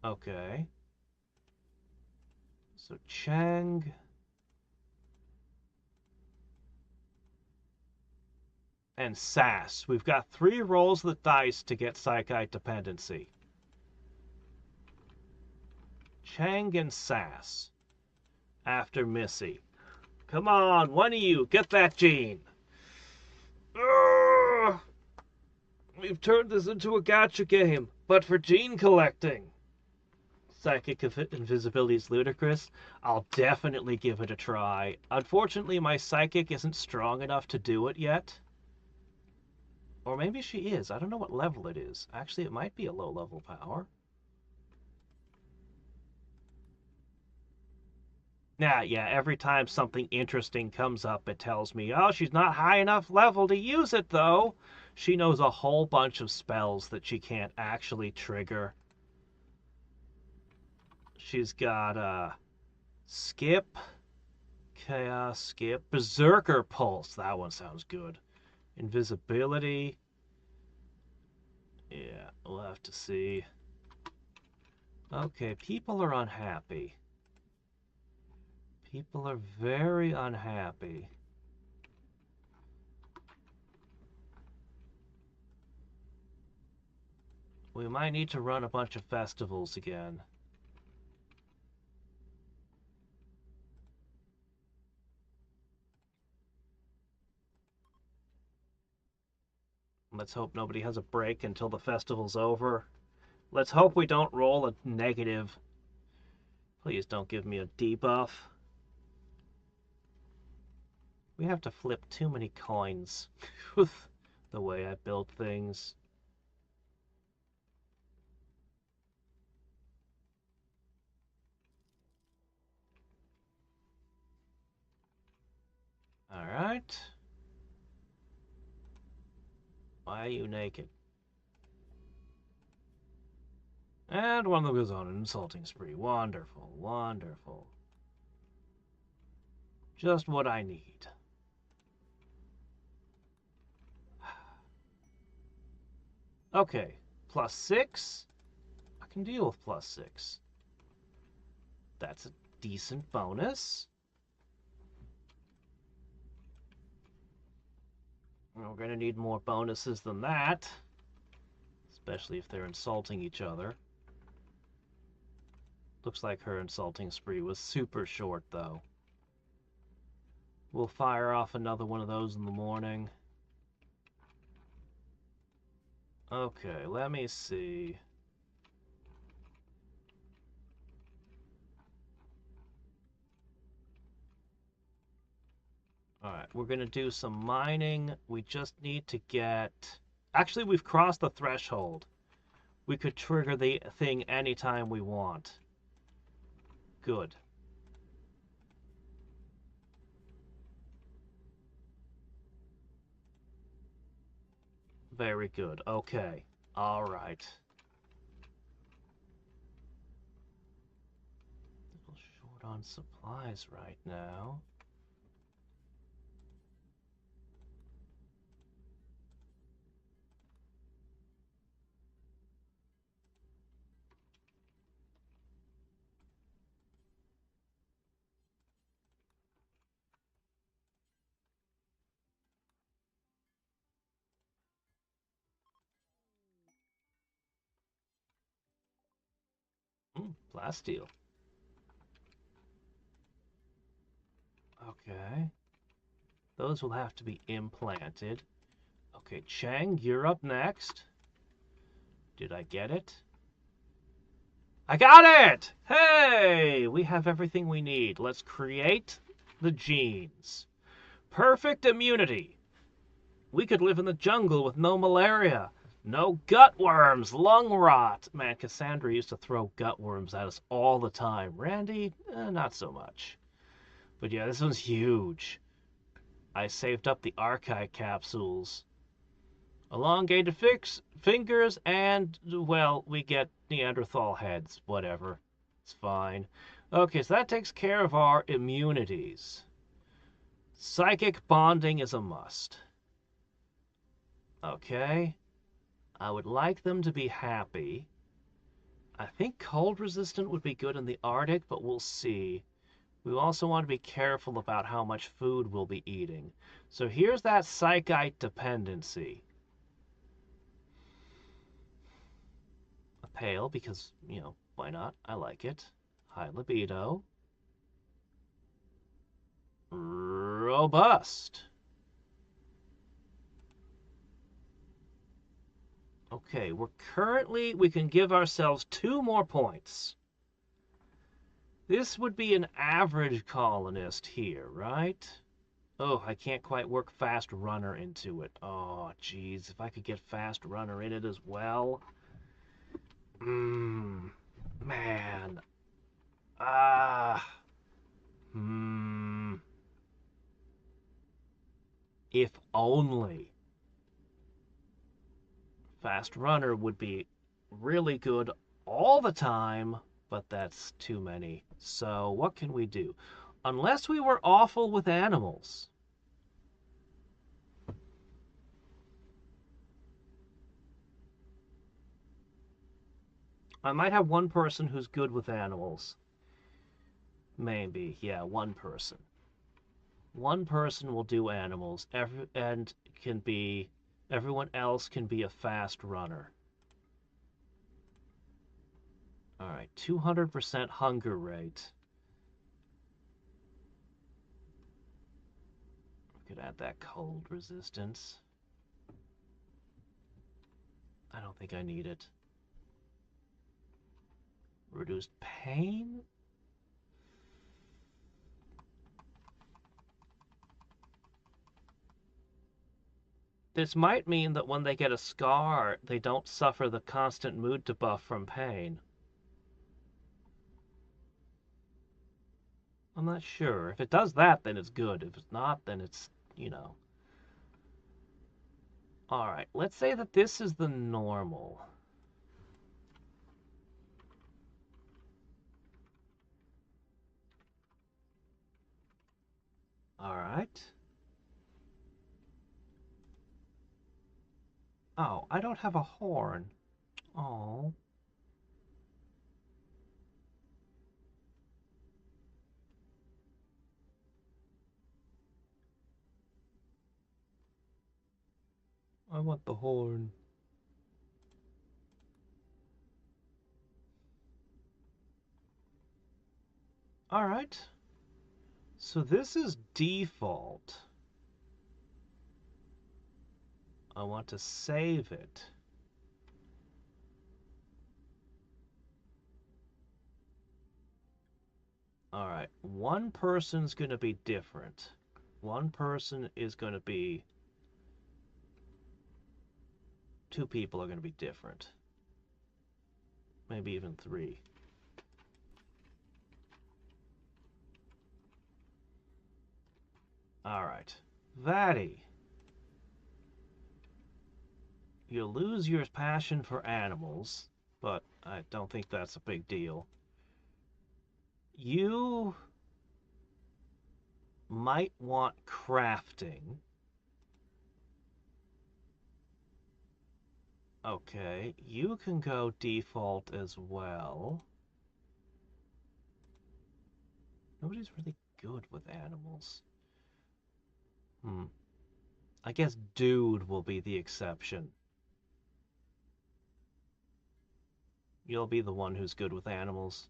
Okay. So Chang... and Sass. We've got 3 rolls of the dice to get Psychite dependency. Chang and Sass. After Missy. Come on, one of you, get that gene. Urgh! We've turned this into a gacha game, but for gene collecting. Psychic invisibility is ludicrous. I'll definitely give it a try. Unfortunately, my psychic isn't strong enough to do it yet. Or maybe she is. I don't know what level it is. Actually, it might be a low-level power. Yeah, every time something interesting comes up, it tells me, oh, she's not high enough level to use it, though. She knows a whole bunch of spells that she can't actually trigger. She's got, Skip, Chaos Skip, Berserker Pulse. That one sounds good. Invisibility. Yeah, we'll have to see. Okay, people are unhappy. People are very unhappy. We might need to run a bunch of festivals again. Let's hope nobody has a break until the festival's over. Let's hope we don't roll a negative. Please don't give me a debuff. We have to flip too many coins with the way I build things. Alright. Why are you naked? And one of them goes on an insulting spree. Wonderful, wonderful. Just what I need. Okay, +6. I can deal with +6. That's a decent bonus. We're going to need more bonuses than that. Especially if they're insulting each other. Looks like her insulting spree was super short, though. We'll fire off another one of those in the morning. Okay, let me see. Alright, we're going to do some mining. We just need to get... Actually, we've crossed the threshold. We could trigger the thing anytime we want. Good. Very good. Okay. Alright. A little short on supplies right now. Plasteel. Okay. Those will have to be implanted. Okay, Chang, you're up next. Did I get it? I got it! Hey! We have everything we need. Let's create the genes. Perfect immunity. We could live in the jungle with no malaria. No gut worms, lung rot. Man, Cassandra used to throw gut worms at us all the time. Randy, not so much. But yeah, this one's huge. I saved up the archive capsules. Elongated fingers, and, well, we get Neanderthal heads. Whatever. It's fine. Okay, so that takes care of our immunities. Psychic bonding is a must. Okay. I would like them to be happy. I think cold resistant would be good in the Arctic, but we'll see. We also want to be careful about how much food we'll be eating. So here's that psychite dependency. A pale, because, why not? I like it. High libido. Robust. Okay, we can give ourselves 2 more points. This would be an average colonist here, right? Oh, I can't quite work fast runner into it. Oh, jeez, if I could get fast runner in it as well. Man. Ah. If only. Fast runner would be really good all the time, but that's too many. So what can we do? Unless we were awful with animals. I might have one person who's good with animals. Maybe, yeah, one person. One person will do animals, and everyone else can be a fast runner. All right, 200% hunger rate. We could add that cold resistance. I don't think I need it. Reduced pain? This might mean that when they get a scar, they don't suffer the constant mood debuff from pain. I'm not sure. If it does that, then it's good. If it's not, then it's, Alright, let's say that this is the normal. Alright. Oh, I don't have a horn. Oh. I want the horn. Alright. So this is default. I want to save it. Alright, one person's going to be different. One person is going to be... 2 people are going to be different. Maybe even 3. Alright. Vatty. You lose your passion for animals, but I don't think that's a big deal. You might want crafting. Okay, you can go default as well. Nobody's really good with animals. I guess dude will be the exception. You'll be the one who's good with animals.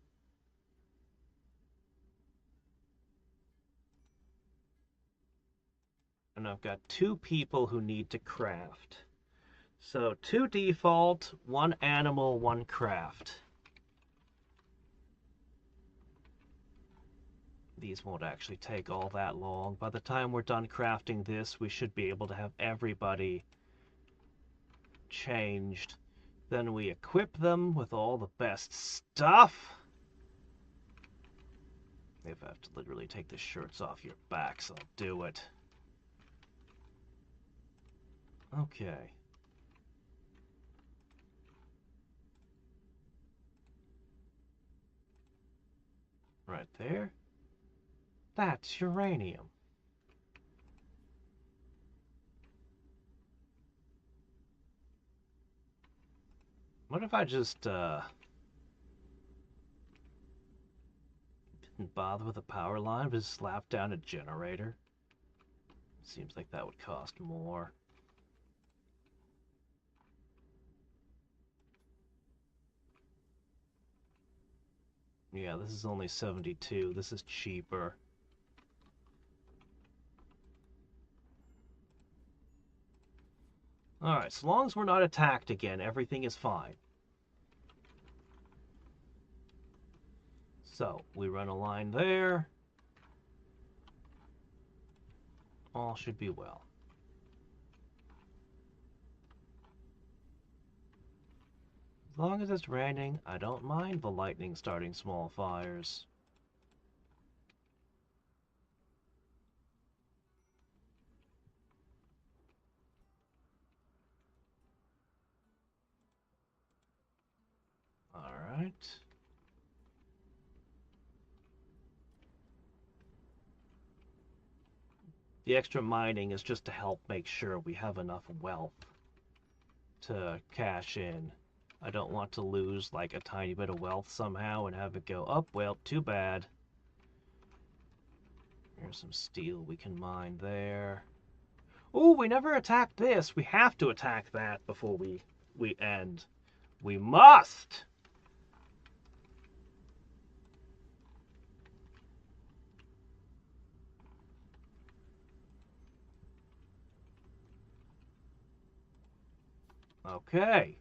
And I've got 2 people who need to craft. So 2 default, 1 animal, 1 craft. These won't actually take all that long. By the time we're done crafting this, we should be able to have everybody changed. Then we equip them with all the best stuff. If I have to literally take the shirts off your backs, I'll do it. Okay. Right there. That's uranium. What if I just, didn't bother with a power line, but just slap down a generator? Seems like that would cost more. Yeah, this is only 72. This is cheaper. Alright, so long as we're not attacked again, everything is fine. So, we run a line there. All should be well. As long as it's raining, I don't mind the lightning starting small fires. Alright. The extra mining is just to help make sure we have enough wealth to cash in. I don't want to lose like a tiny bit of wealth somehow and have it go up. Well, too bad. There's some steel we can mine there. Oh, we never attacked this. We have to attack that before we end. We must! Okay.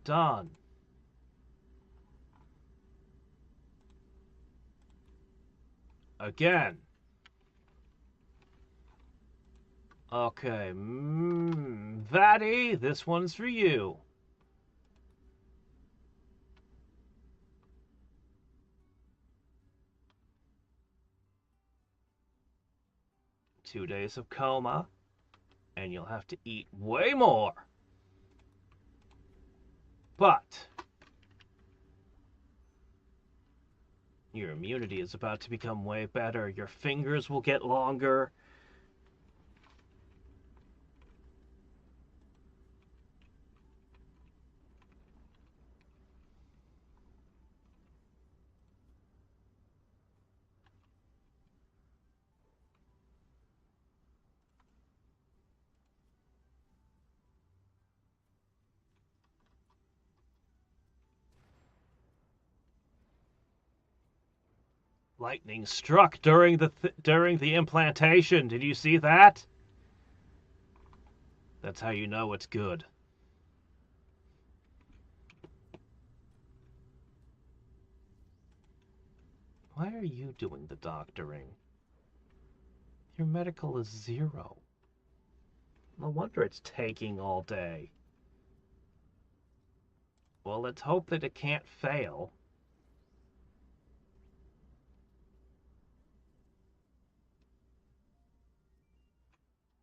Done. Again. Okay. Vatty, this one's for you. Two days of coma, and you'll have to eat way more. But your immunity is about to become way better. Your fingers will get longer. Lightning struck during the implantation. Did you see that? That's how you know it's good. Why are you doing the doctoring? Your medical is 0. No wonder it's taking all day. Well, let's hope that it can't fail.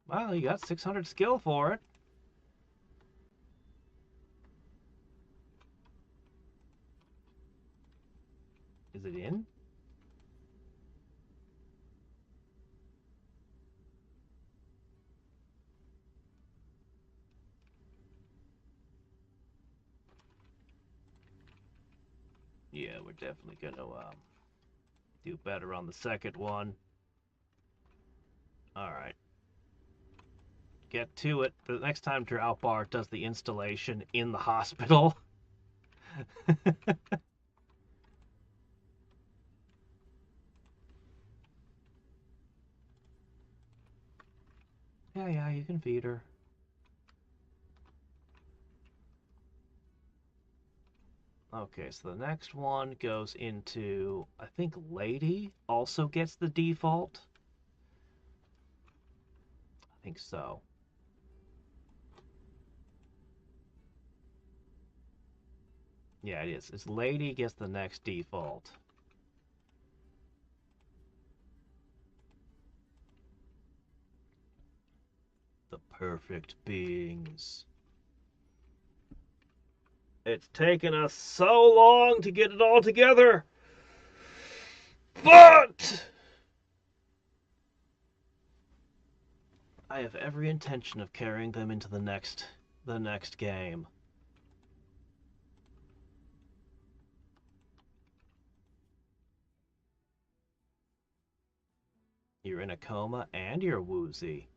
Well, you got 600 skill for it. Is it in? Yeah, we're definitely gonna do better on the second one. Alright. Get to it. The next time Droutbar does the installation in the hospital. Yeah, you can feed her. Okay, so the next one goes into, I think Lady also gets the default. I think so. Yeah, it is. It's Lady gets the next default. perfect beings. It's taken us so long to get it all together. But I have every intention of carrying them into the next game. You're in a coma and you're woozy.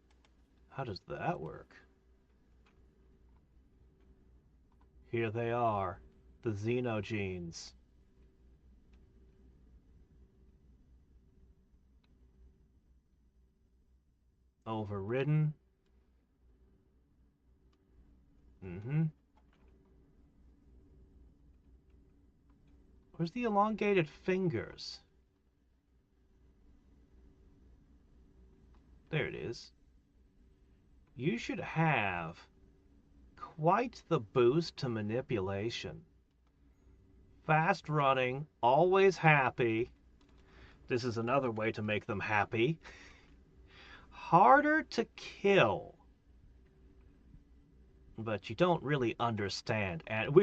How does that work? Here they are, the xenogenes. Overridden. Mm-hmm. Where's the elongated fingers? There it is. You should have quite the boost to manipulation. Fast running, always happy. This is another way to make them happy. Harder to kill. But you don't really understand. And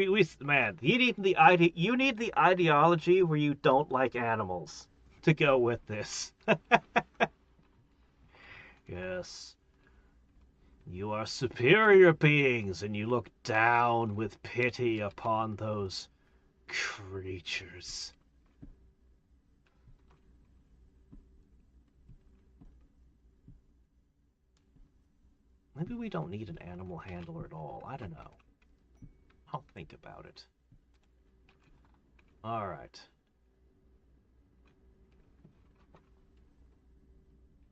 man, you need the ideology where you don't like animals to go with this. Yes. You are superior beings, and you look down with pity upon those creatures. Maybe we don't need an animal handler at all. I don't know. I'll think about it. Alright.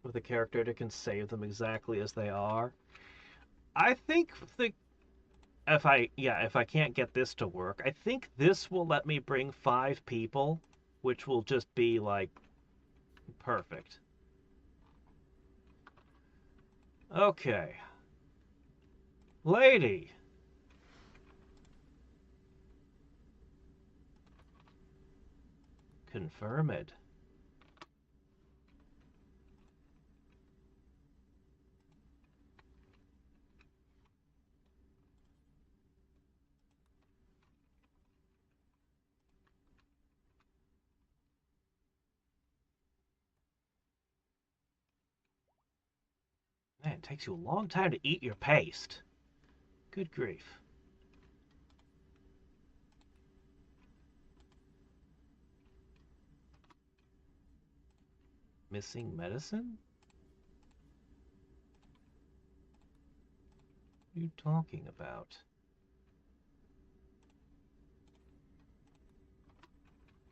With a character that can save them exactly as they are. I think if I can't get this to work, I think this will let me bring 5 people, which will just be like perfect. Okay. Lady. Confirmed. Man, it takes you a long time to eat your paste. Good grief. Missing medicine? What are you talking about?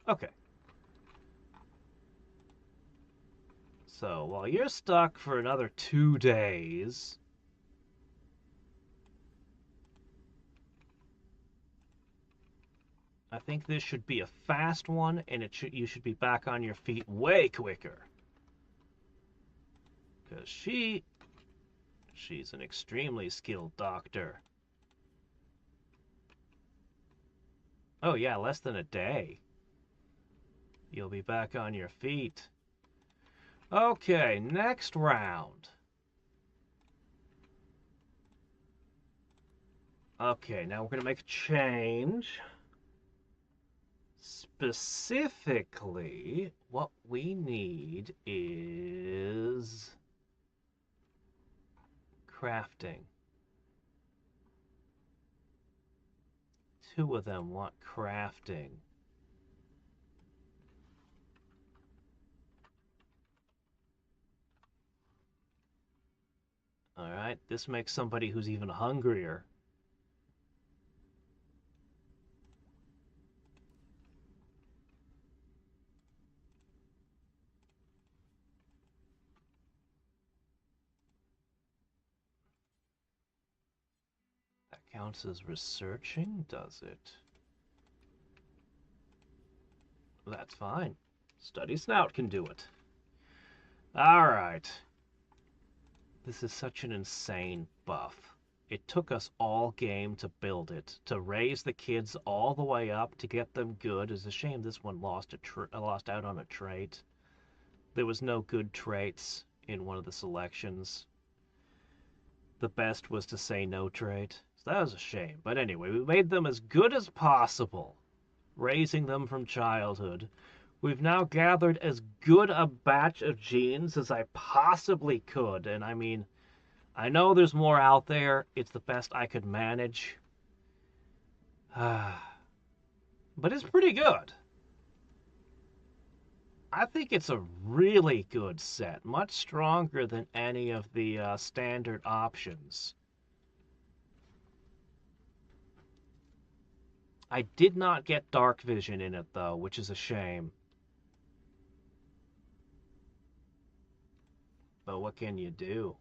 Okay. So, while you're stuck for another 2 days, I think this should be a fast one, and you should be back on your feet way quicker. Because she's an extremely skilled doctor. Oh yeah, less than a day. You'll be back on your feet. Okay, next round. Okay, now we're going to make a change. Specifically, what we need is crafting. 2 of them want crafting. Alright, this makes somebody who's even hungrier. That counts as researching, does it? That's fine. Study Snout can do it. Alright. This is such an insane buff. It took us all game to build it, to raise the kids all the way up, to get them good. It's a shame this one lost out on a trait. There was no good traits in one of the selections. the best was to say no trait. So that was a shame. But anyway, we made them as good as possible, raising them from childhood. We've now gathered as good a batch of genes as I possibly could. And I mean, I know there's more out there. It's the best I could manage. But it's pretty good. I think it's a really good set. Much stronger than any of the standard options. I did not get dark vision in it, though, which is a shame. But what can you do?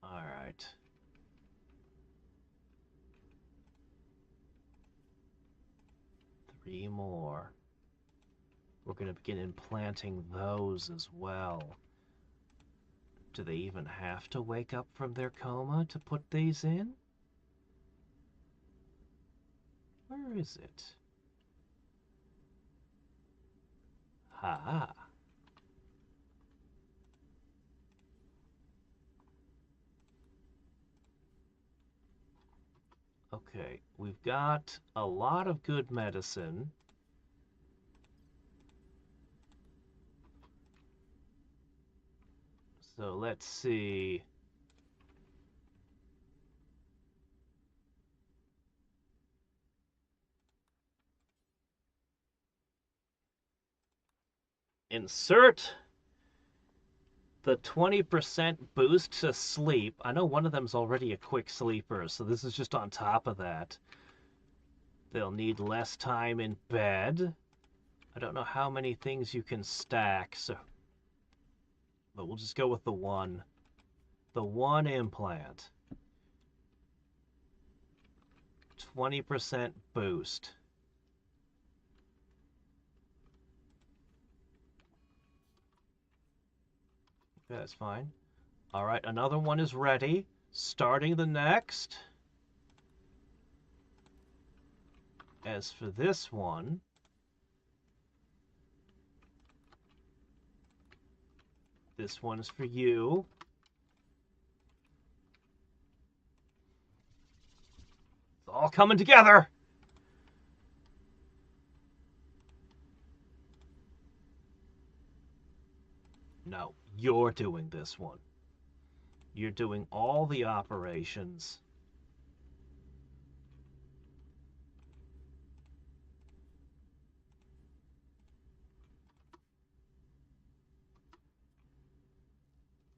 Alright. Three more. We're going to begin implanting those as well. Do they even have to wake up from their coma to put these in? Where is it? Ha! Okay, we've got a lot of good medicine. So let's see. Insert the 20% boost to sleep. I know one of them's already a quick sleeper, so this is just on top of that. They'll need less time in bed. I don't know how many things you can stack, so but we'll just go with the one. The one implant. 20% boost. Okay, that's fine. All right, another one is ready. Starting the next. As for this one, this one is for you. It's all coming together. No, you're doing this one. You're doing all the operations.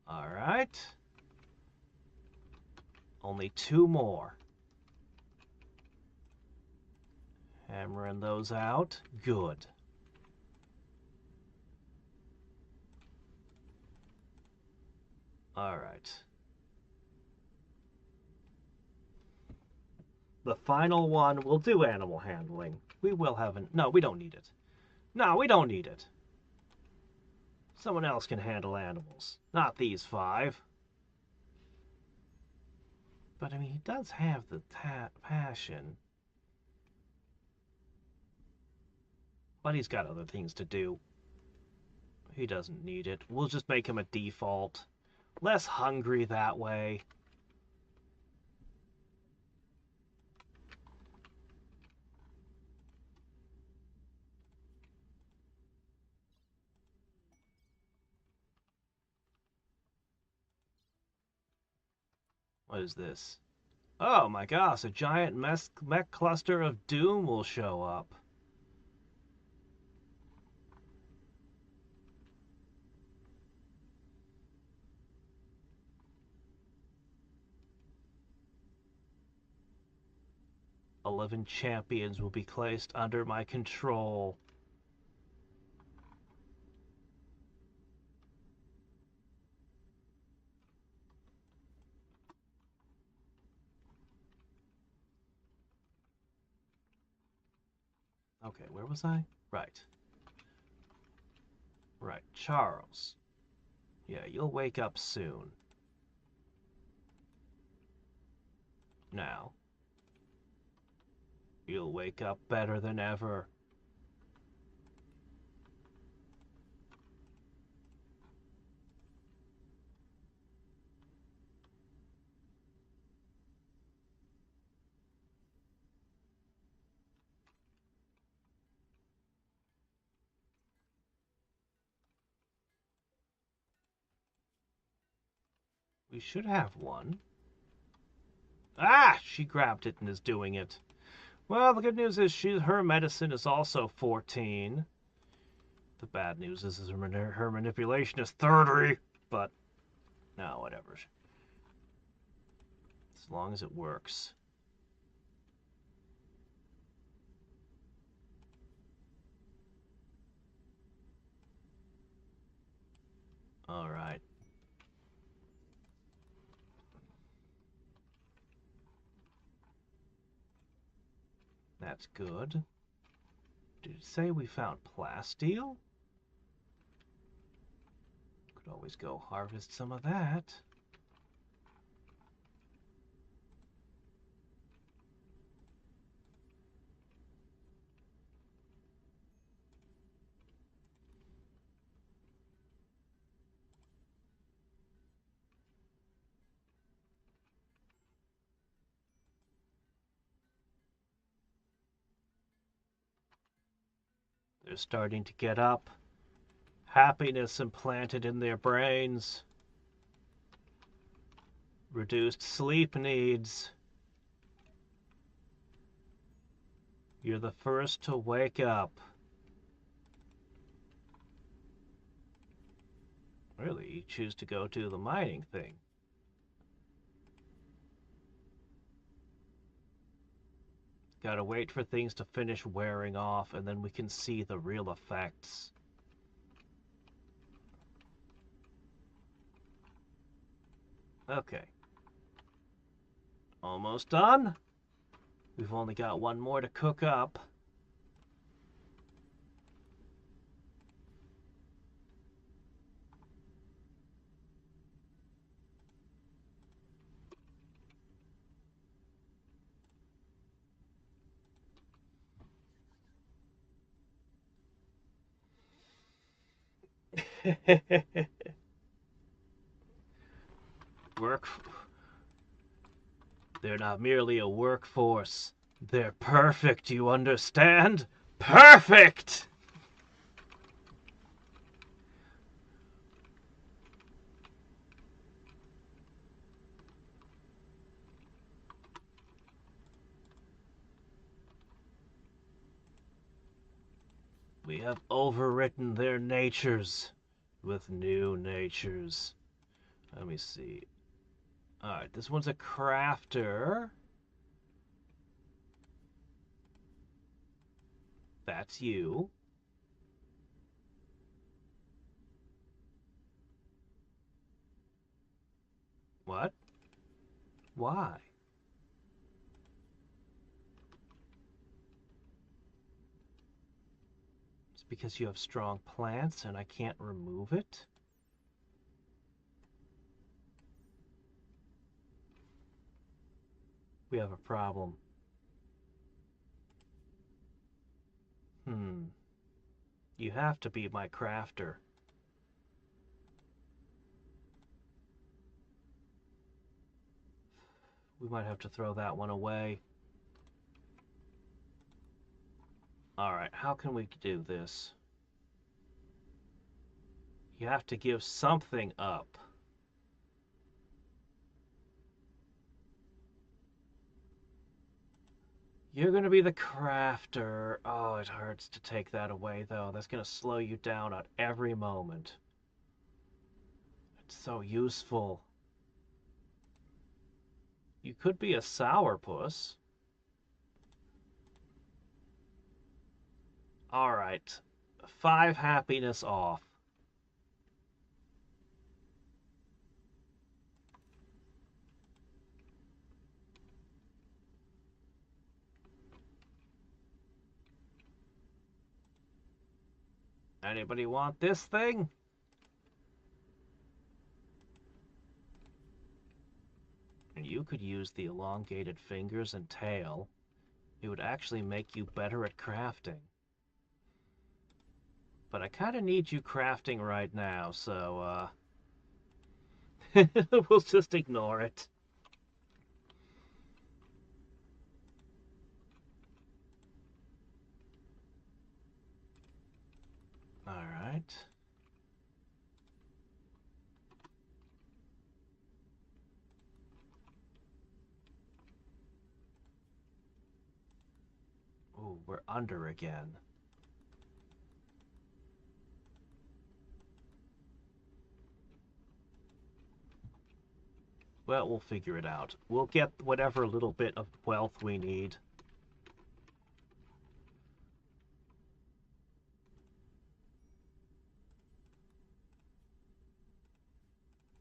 All right. Only two more. Hammering those out. Good. All right. The final one will do animal handling. We will have an... No, we don't need it. No, we don't need it. Someone else can handle animals. Not these five. But, I mean, he does have the passion. But he's got other things to do. He doesn't need it. We'll just make him a default. Less hungry that way. What is this? Oh my gosh, a giant mech cluster of doom will show up. "11 champions will be placed under my control." Okay, where was I? Right. Right, Charles. Yeah, you'll wake up soon. Now. You'll wake up better than ever. We should have one. Ah! She grabbed it and is doing it. Well, the good news is her medicine is also 14. The bad news is her manipulation is 30. But, no, whatever. As long as it works. Alright. That's good. Did it say we found plasteel? Could always go harvest some of that. They're starting to get up. Happiness implanted in their brains. Reduced sleep needs. You're the first to wake up. Really, you choose to go do the mining thing. Gotta wait for things to finish wearing off, and then we can see the real effects. Okay. Almost done. We've only got one more to cook up. Work. They're not merely a workforce. They're perfect, you understand? Perfect! We have overwritten their natures with new natures. Let me see. Alright, this one's a crafter. That's you. What? Why? It's because you have strong plants and I can't remove it? We have a problem. You have to be my crafter. We might have to throw that one away. Alright, how can we do this? You have to give something up. You're gonna be the crafter. Oh, it hurts to take that away, though. That's gonna slow you down at every moment. It's so useful. You could be a sourpuss. Alright. 5 happiness off. Anybody want this thing? And you could use the elongated fingers and tail. It would actually make you better at crafting. But I kind of need you crafting right now, so, we'll just ignore it. Alright. we're under again. Well, we'll figure it out. We'll get whatever little bit of wealth we need.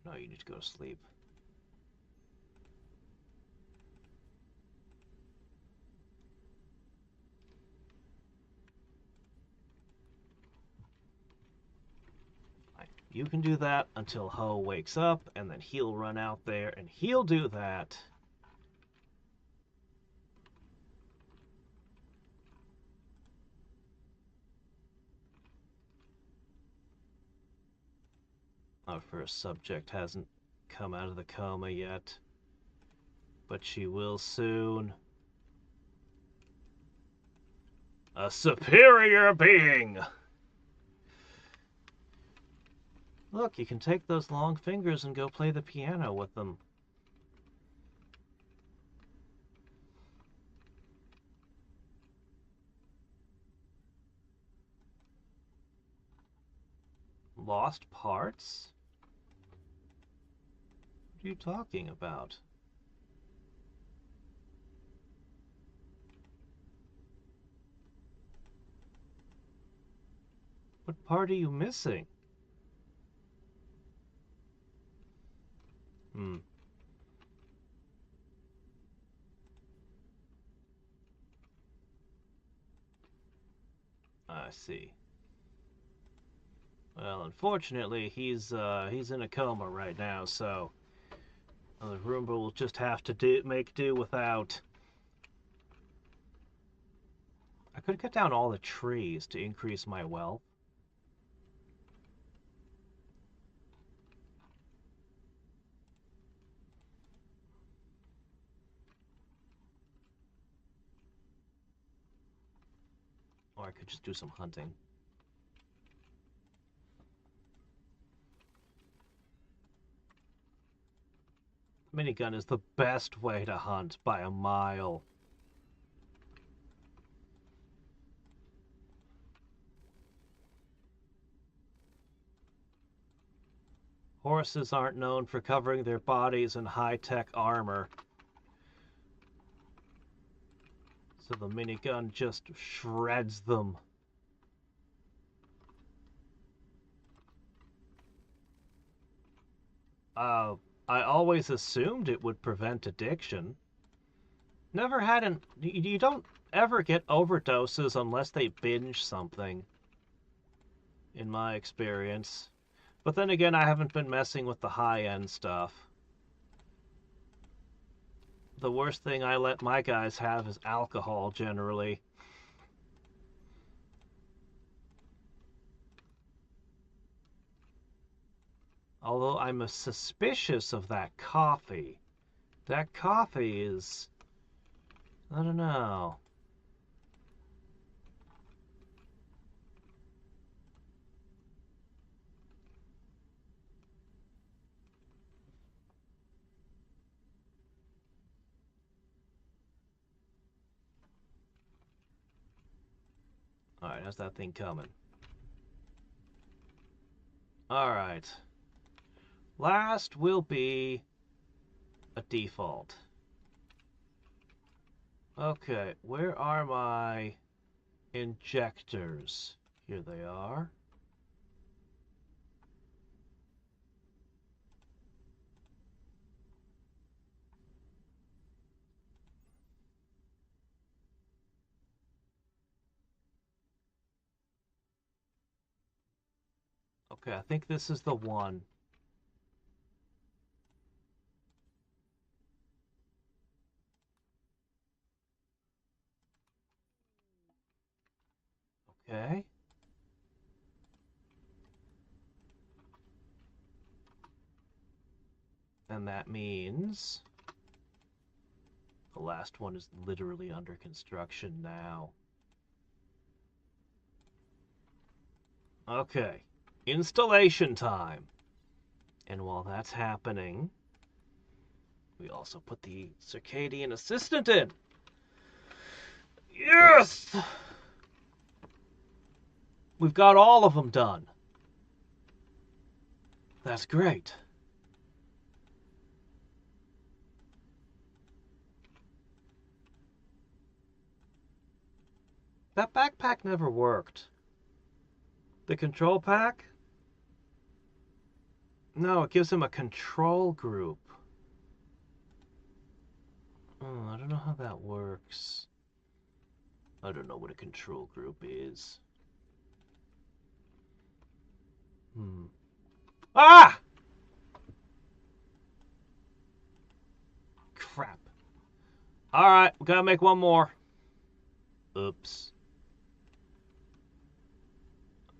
No, you need to go to sleep. You can do that until Ho wakes up, and then he'll run out there, and he'll do that. Our first subject hasn't come out of the coma yet, but she will soon. A superior being! Look, you can take those long fingers and go play the piano with them. Lost parts? What are you talking about? What part are you missing? I see. Well, unfortunately, he's in a coma right now, so the Roomba will just have to make do without. I could cut down all the trees to increase my wealth. Or I could just do some hunting. Minigun is the best way to hunt by a mile. Horses aren't known for covering their bodies in high-tech armor. So the minigun just shreds them. I always assumed it would prevent addiction. Never had an... You don't ever get overdoses unless they binge something, in my experience. But then again, I haven't been messing with the high-end stuff. The worst thing I let my guys have is alcohol, generally. Although I'm suspicious of that coffee. That coffee is... I don't know. Alright, how's that thing coming? Alright. Last will be a default. Okay, where are my injectors? Here they are. Okay, I think this is the one. Okay. And that means the last one is literally under construction now. Okay. Installation time. And while that's happening, we also put the circadian assistant in. Yes! We've got all of them done. That's great. That backpack never worked. The control pack? No, it gives him a control group. Oh, I don't know how that works. I don't know what a control group is. Ah! Crap. Alright, we gotta make one more. Oops.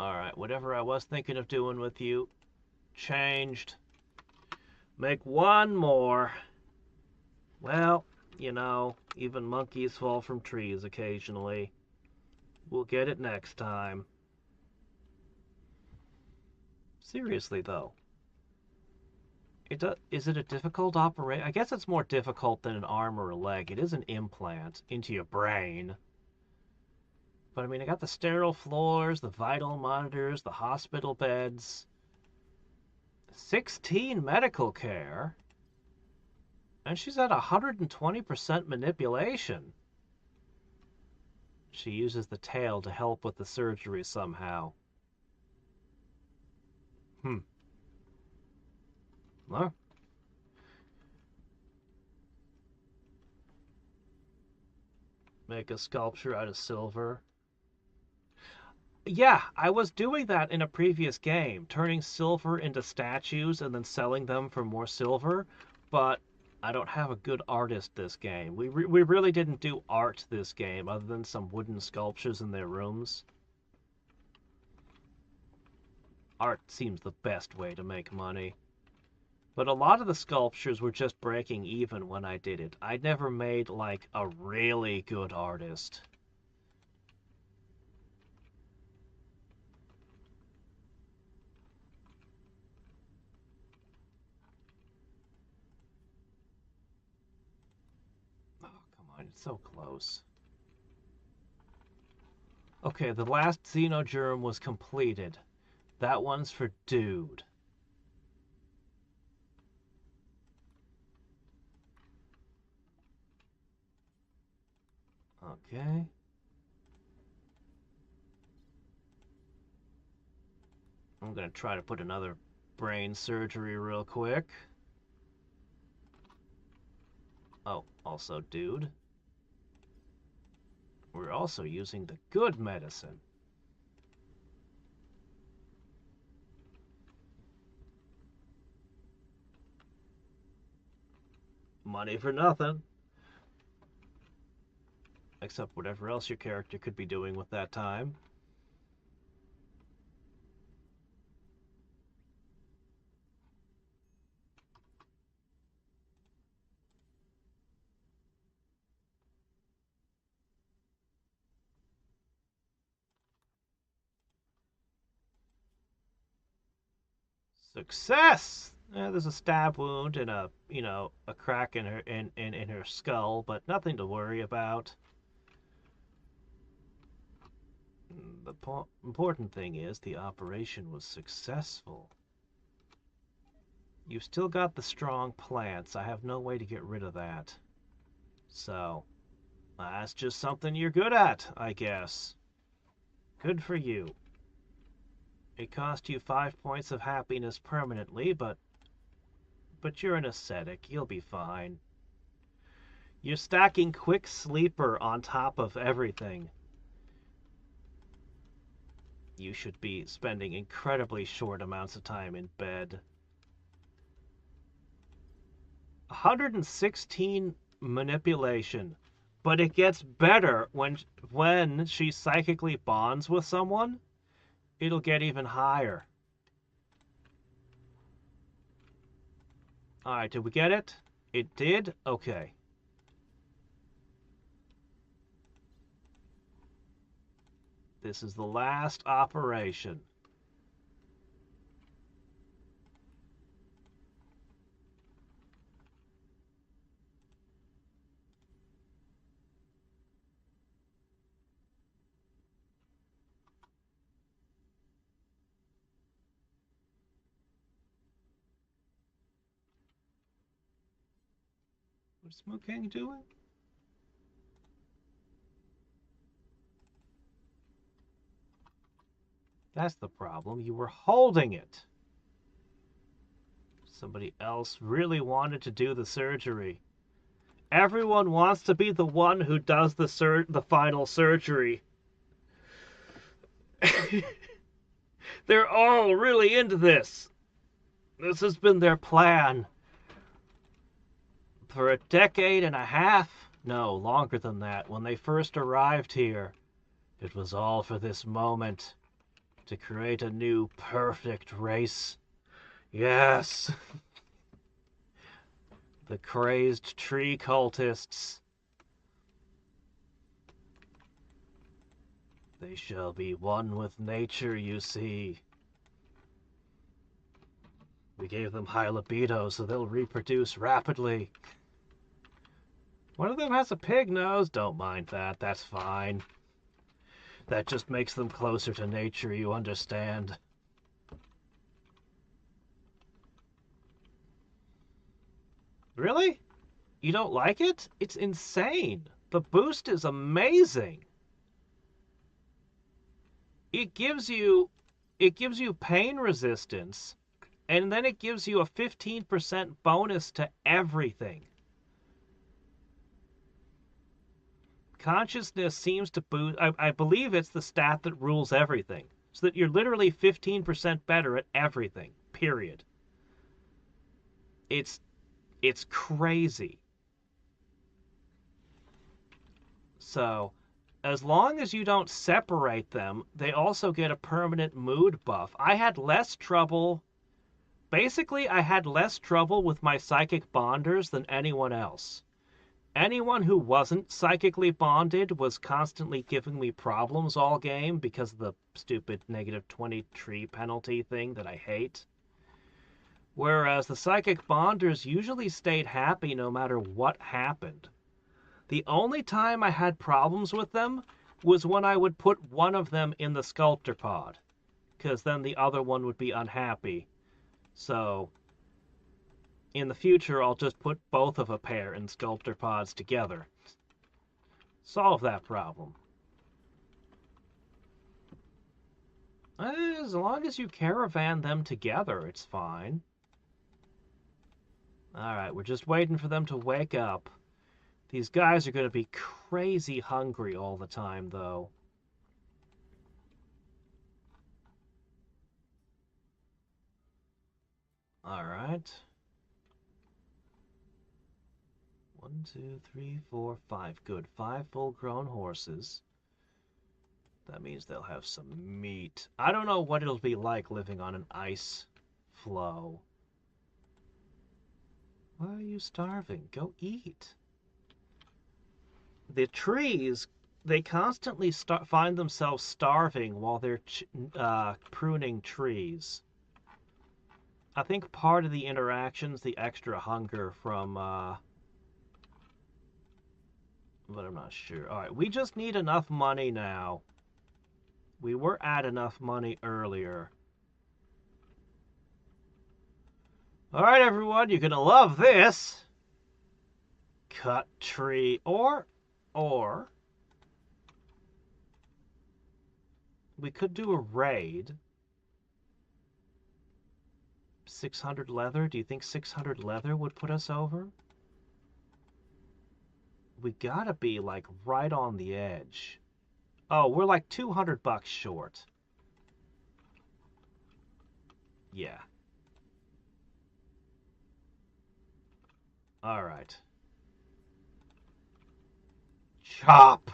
Alright, whatever I was thinking of doing with you, changed. Make one more. Well, you know, even monkeys fall from trees occasionally. We'll get it next time. Seriously, though. Is it a difficult operation? I guess it's more difficult than an arm or a leg. It is an implant into your brain. But I mean, I got the sterile floors, the vital monitors, the hospital beds. 16 medical care. And she's at 120% manipulation. She uses the tail to help with the surgery somehow. Well, make a sculpture out of silver. Yeah, I was doing that in a previous game, turning silver into statues and then selling them for more silver, but I don't have a good artist this game. We really didn't do art this game other than some wooden sculptures in their rooms. Art seems the best way to make money. But a lot of the sculptures were just breaking even when I did it. I never made, like, a really good artist. Oh, come on, it's so close. Okay, the last Xenogerm was completed. That one's for Dude. Okay. I'm gonna try to put another brain surgery real quick. Oh, also Dude. We're also using the good medicine. Money for nothing. Except whatever else your character could be doing with that time. Success! There's a stab wound and a crack in her skull, but nothing to worry about. The important thing is the operation was successful. You've still got the strong plants. I have no way to get rid of that. So, that's just something you're good at, I guess. Good for you. It cost you 5 points of happiness permanently, but you're an ascetic. You'll be fine. You're stacking Quick Sleeper on top of everything. You should be spending incredibly short amounts of time in bed. 116 manipulation, but it gets better when she psychically bonds with someone. It'll get even higher. All right, did we get it? It did? Okay. This is the last operation. What's Moo King doing? That's the problem. You were holding it. Somebody else really wanted to do the surgery. Everyone wants to be the one who does the final surgery. They're all really into this. This has been their plan. For a decade and a half, no, longer than that, when they first arrived here, it was all for this moment. To create a new perfect race. Yes. The crazed tree cultists. They shall be one with nature, you see. We gave them high libido so they'll reproduce rapidly. One of them has a pig nose. Don't mind that. That's fine. That just makes them closer to nature, you understand. Really? You don't like it? It's insane. The boost is amazing. It gives you pain resistance, and then it gives you a 15% bonus to everything. Consciousness seems to boost. I believe it's the stat that rules everything. So that you're literally 15% better at everything. Period. It's crazy. So, as long as you don't separate them, they also get a permanent mood buff. I had less trouble. Basically, I had less trouble with my psychic bonders than anyone else. Anyone who wasn't psychically bonded was constantly giving me problems all game because of the stupid -20 tree penalty thing that I hate. Whereas the psychic bonders usually stayed happy no matter what happened. The only time I had problems with them was when I would put one of them in the sculptor pod, because then the other one would be unhappy. So in the future, I'll just put both of a pair in sculptor pods together. Solve that problem. As long as you caravan them together, it's fine. Alright, we're just waiting for them to wake up. These guys are going to be crazy hungry all the time, though. Alright. 1, 2, 3, 4, 5. Good. 5 full-grown horses. That means they'll have some meat. I don't know what it'll be like living on an ice floe. Why are you starving? Go eat. The trees, they constantly find themselves starving while they're pruning trees. I think part of the interaction's the extra hunger from but I'm not sure. Alright, we just need enough money now. We were at enough money earlier. Alright, everyone, you're gonna love this. Cut tree. Or we could do a raid. 600 leather? Do you think 600 leather would put us over? We gotta be, like, right on the edge. Oh, we're like 200 bucks short. Yeah. Alright. Chop!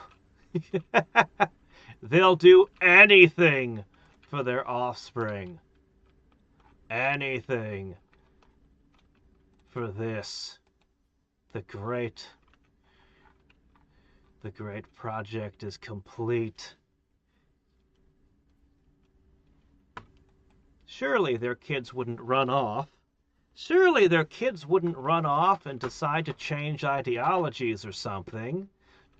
They'll do anything for their offspring. Anything for this. The great project is complete. Surely their kids wouldn't run off. Surely their kids wouldn't run off and decide to change ideologies or something.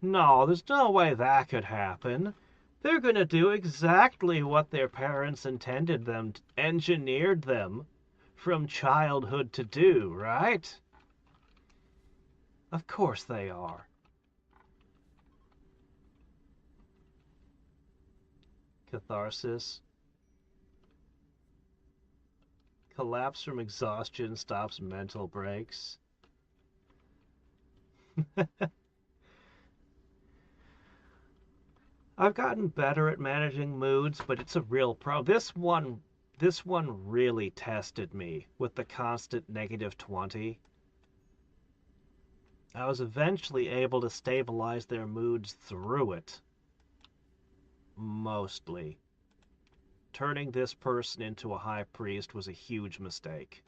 No, there's no way that could happen. They're gonna do exactly what their parents intended them, engineered them from childhood to do, right? Of course they are. Catharsis. Collapse from exhaustion stops mental breaks. I've gotten better at managing moods, but it's a real problem. This one really tested me with the constant -20. I was eventually able to stabilize their moods through it. Mostly. Turning this person into a high priest was a huge mistake.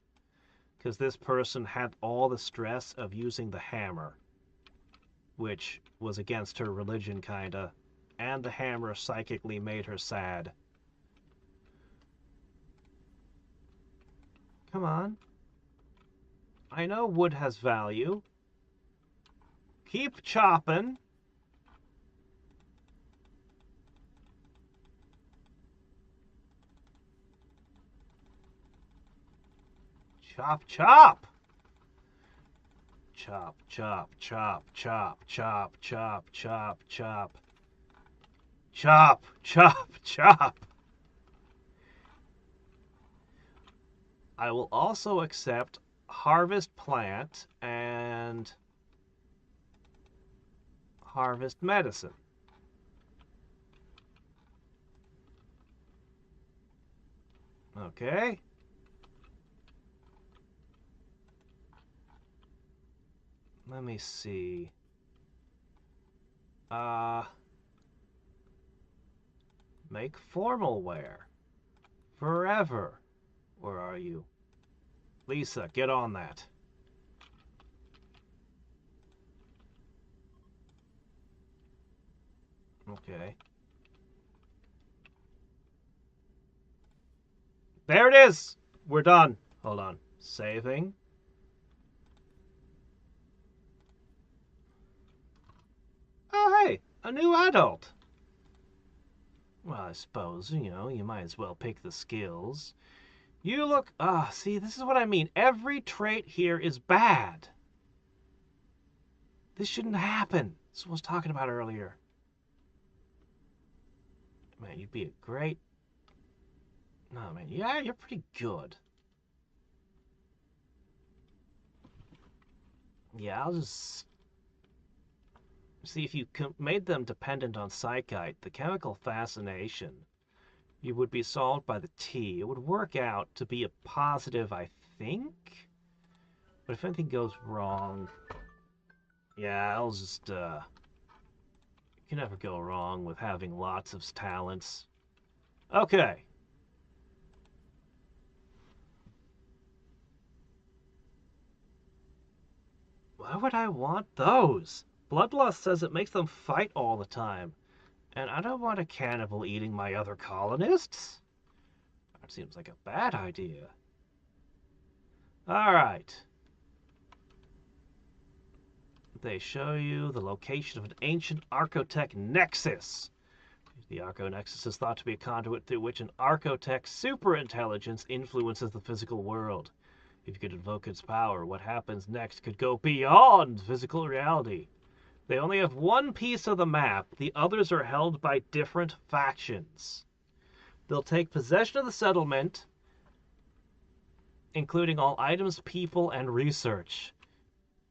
Because this person had all the stress of using the hammer, which was against her religion, kinda, and the hammer psychically made her sad. Come on. I know wood has value. Keep chopping. Chop, chop! Chop, chop, chop, chop, chop, chop, chop, chop. Chop, chop, chop! I will also accept harvest plant and harvest medicine. Okay. Let me see. Make formal wear. Forever. Where are you? Lisa, get on that. Okay. There it is! We're done. Hold on. Saving. Oh, hey! A new adult! Well, I suppose, you might as well pick the skills. You look... see, this is what I mean. Every trait here is bad. This shouldn't happen. This is what I was talking about earlier. Man, you'd be a great... No, man, yeah, you're pretty good. Yeah, I'll just... See, if you made them dependent on psychite, the chemical fascination, you would be solved by the T. It would work out to be a positive, I think? But if anything goes wrong... Yeah, I'll just, You can never go wrong with having lots of talents. Okay. Why would I want those? Bloodlust says it makes them fight all the time. And I don't want a cannibal eating my other colonists. That seems like a bad idea. Alright. They show you the location of an ancient Archotech nexus. The Arco-Nexus is thought to be a conduit through which an Archotech superintelligence influences the physical world. If you could invoke its power, what happens next could go beyond physical reality. They only have one piece of the map. The others are held by different factions. They'll take possession of the settlement, including all items, people, and research.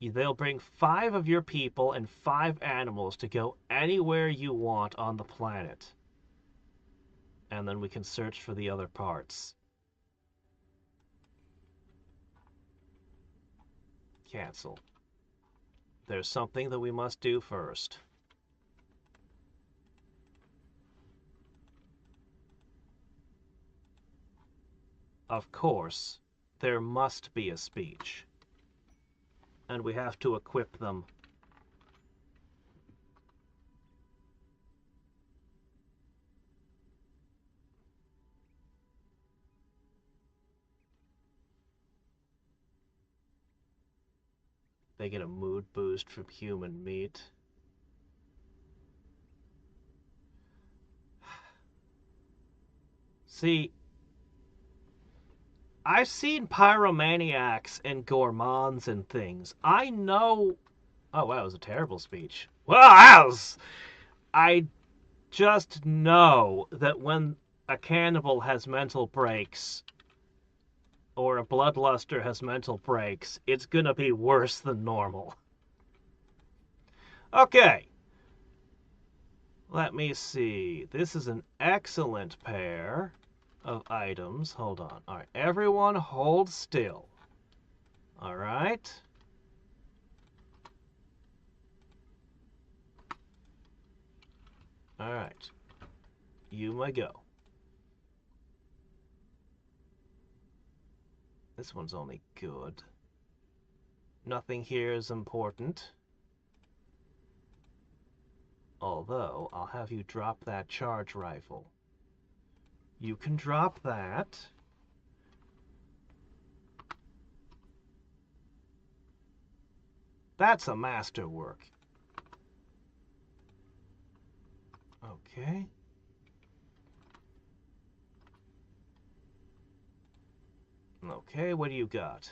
They'll bring 5 of your people and 5 animals to go anywhere you want on the planet. And then we can search for the other parts. Cancel. There's something that we must do first. Of course, there must be a speech. And we have to equip them. They get a mood boost from human meat. See, I've seen pyromaniacs and gourmands and things. I know Oh, wow, that was a terrible speech. Well, I just know that when a cannibal has mental breaks, or a bloodluster has mental breaks, it's gonna be worse than normal. Okay, let me see. This is an excellent pair of items. Hold on. All right, everyone hold still. All right. All right. You may go. This one's only good. Nothing here is important. Although, I'll have you drop that charge rifle. You can drop that. That's a masterwork. Okay. Okay, what do you got?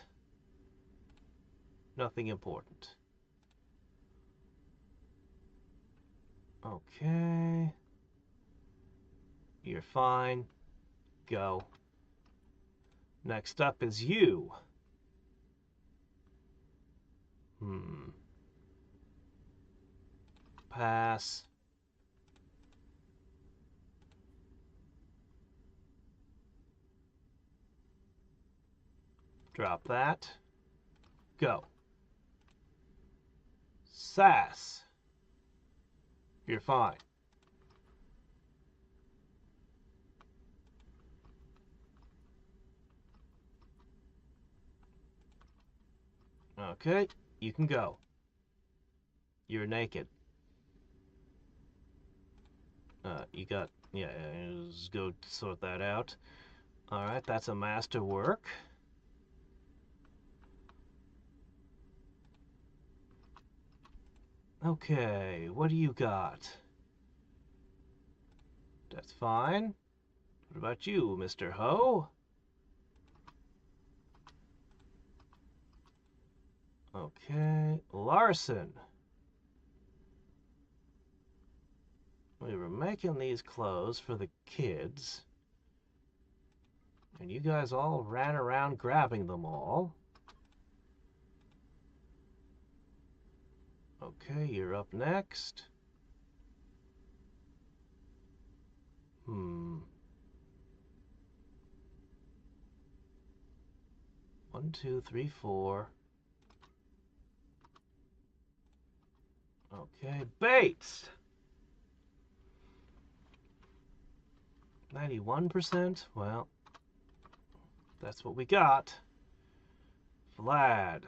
Nothing important. Okay. You're fine. Go. Next up is you. Pass. Drop that. Go. Sass. You're fine. Okay, you can go. You're naked. You got, yeah, just go sort that out. Alright, that's a masterwork. Okay, what do you got? That's fine. What about you, Mr. Ho? Okay, Larson. We were making these clothes for the kids, and you guys all ran around grabbing them all. Okay, you're up next. 1, 2, 3, 4. Okay, Bates. 91%? Well, that's what we got. Vlad.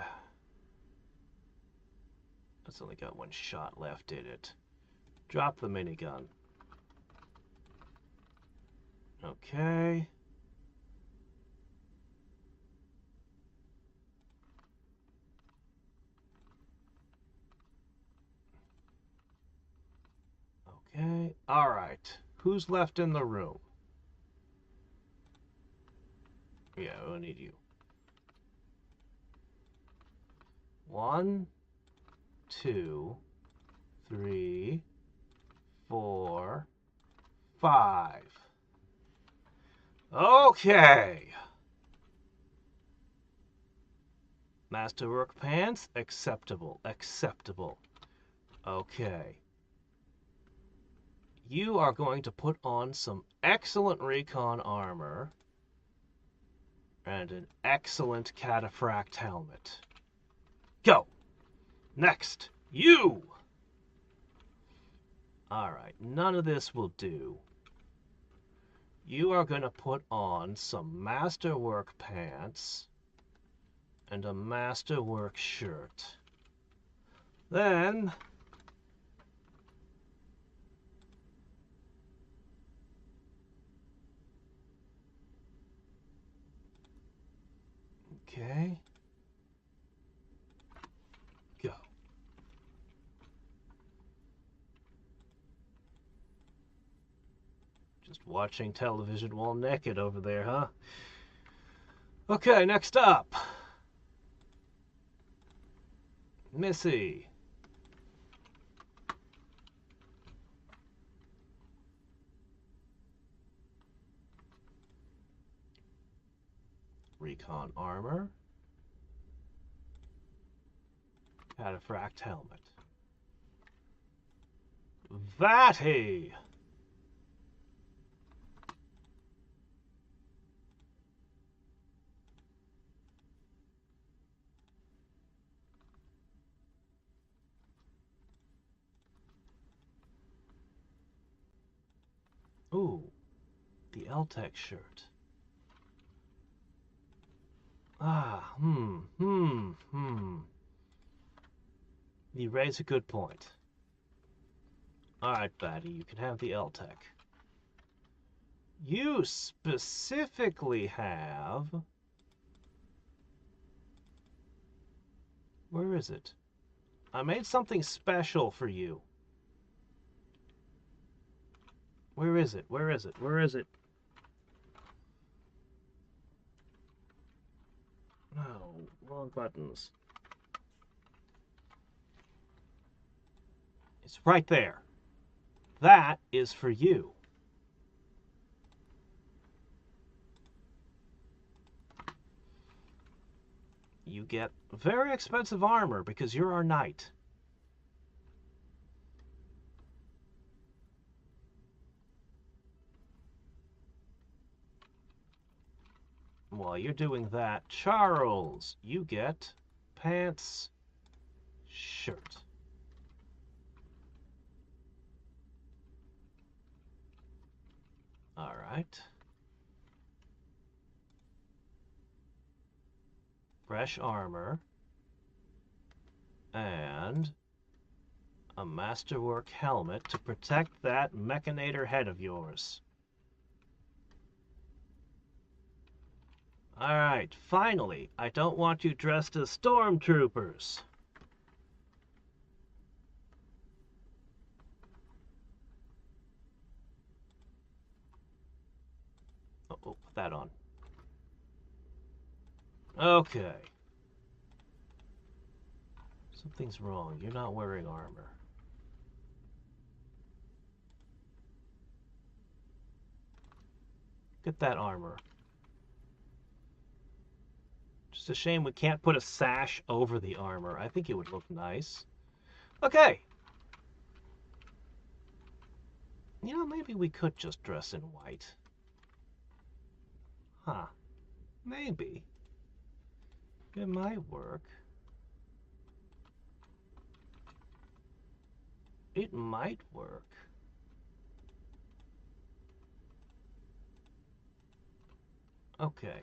That's only got one shot left, did it? Drop the minigun. Okay. Okay. All right. Who's left in the room? Yeah, we'll need you. 1, 2, 3, 4, 5. Okay. Masterwork pants, acceptable, acceptable. Okay. You are going to put on some excellent recon armor and an excellent cataphract helmet. Go! Next, you! Alright, none of this will do. You are going to put on some masterwork pants and a masterwork shirt. Then, okay, go. Just watching television while naked over there, huh? Okay, next up. Missy. recon armor. Cataphract helmet. Vatty! Ooh, the L-Tech shirt. Ah, You raise a good point. Alright, Batty, you can have the L-Tech. You specifically have... Where is it? I made something special for you. Where is it? Where is it? Where is it? No, wrong buttons. It's right there. That is for you. You get very expensive armor because you're our knight. While you're doing that, Charles, you get pants, shirt. All right. Fresh armor. And a masterwork helmet to protect that mechanator head of yours. Alright, finally, I don't want you dressed as stormtroopers. Oh, put that on. Okay. Something's wrong. You're not wearing armor. Get that armor. Just a shame we can't put a sash over the armor. I think it would look nice. Okay. You know, maybe we could just dress in white. Huh. Maybe. It might work. It might work. Okay.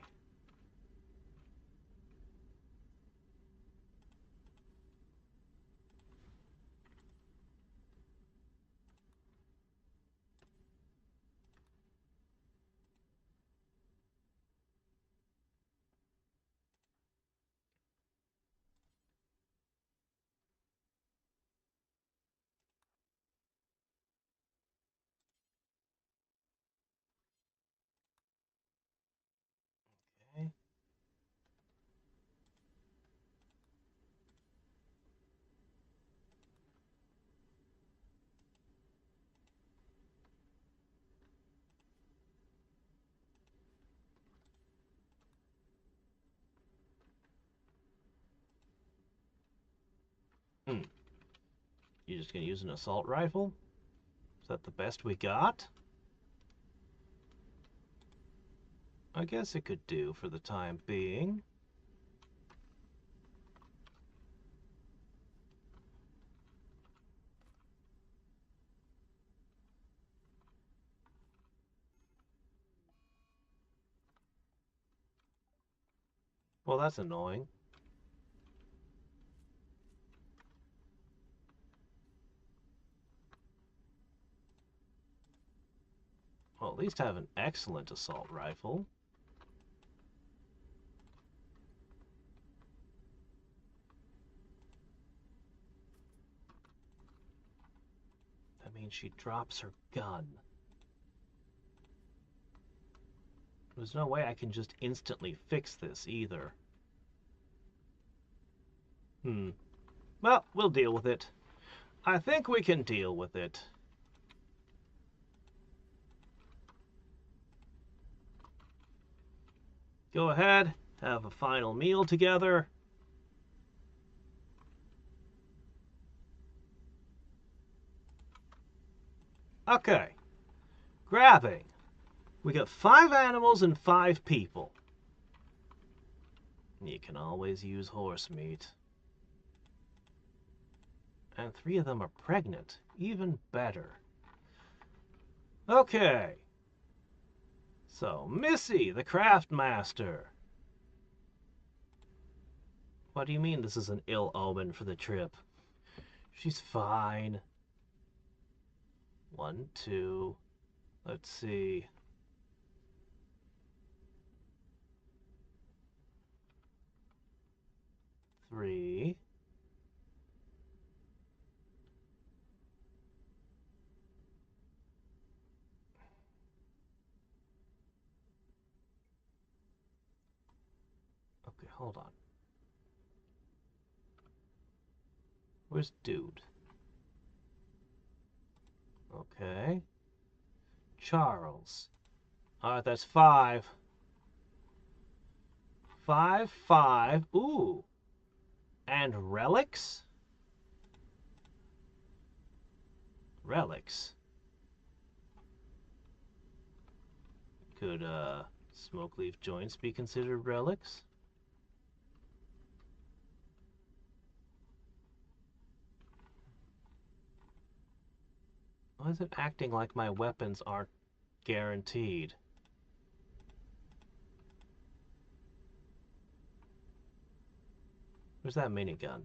Okay. You just gonna use an assault rifle? Is that the best we got? I guess it could do for the time being. Well, that's annoying. Well, at least have an excellent assault rifle. That means she drops her gun. There's no way I can just instantly fix this either. Well, we'll deal with it. I think we can deal with it. Go ahead, have a final meal together. Okay, grabbing. We got 5 animals and 5 people. You can always use horse meat. And 3 of them are pregnant. Even better. Okay. So, Missy, the craft master. What do you mean this is an ill omen for the trip? She's fine. 1, 2. Let's see. 3. Okay, hold on. Where's Dude? Okay. Charles. Alright, that's 5. 5, 5. Ooh. And relics? Relics. Could, smoke leaf joints be considered relics? Why is it acting like my weapons aren't guaranteed? Where's that minigun?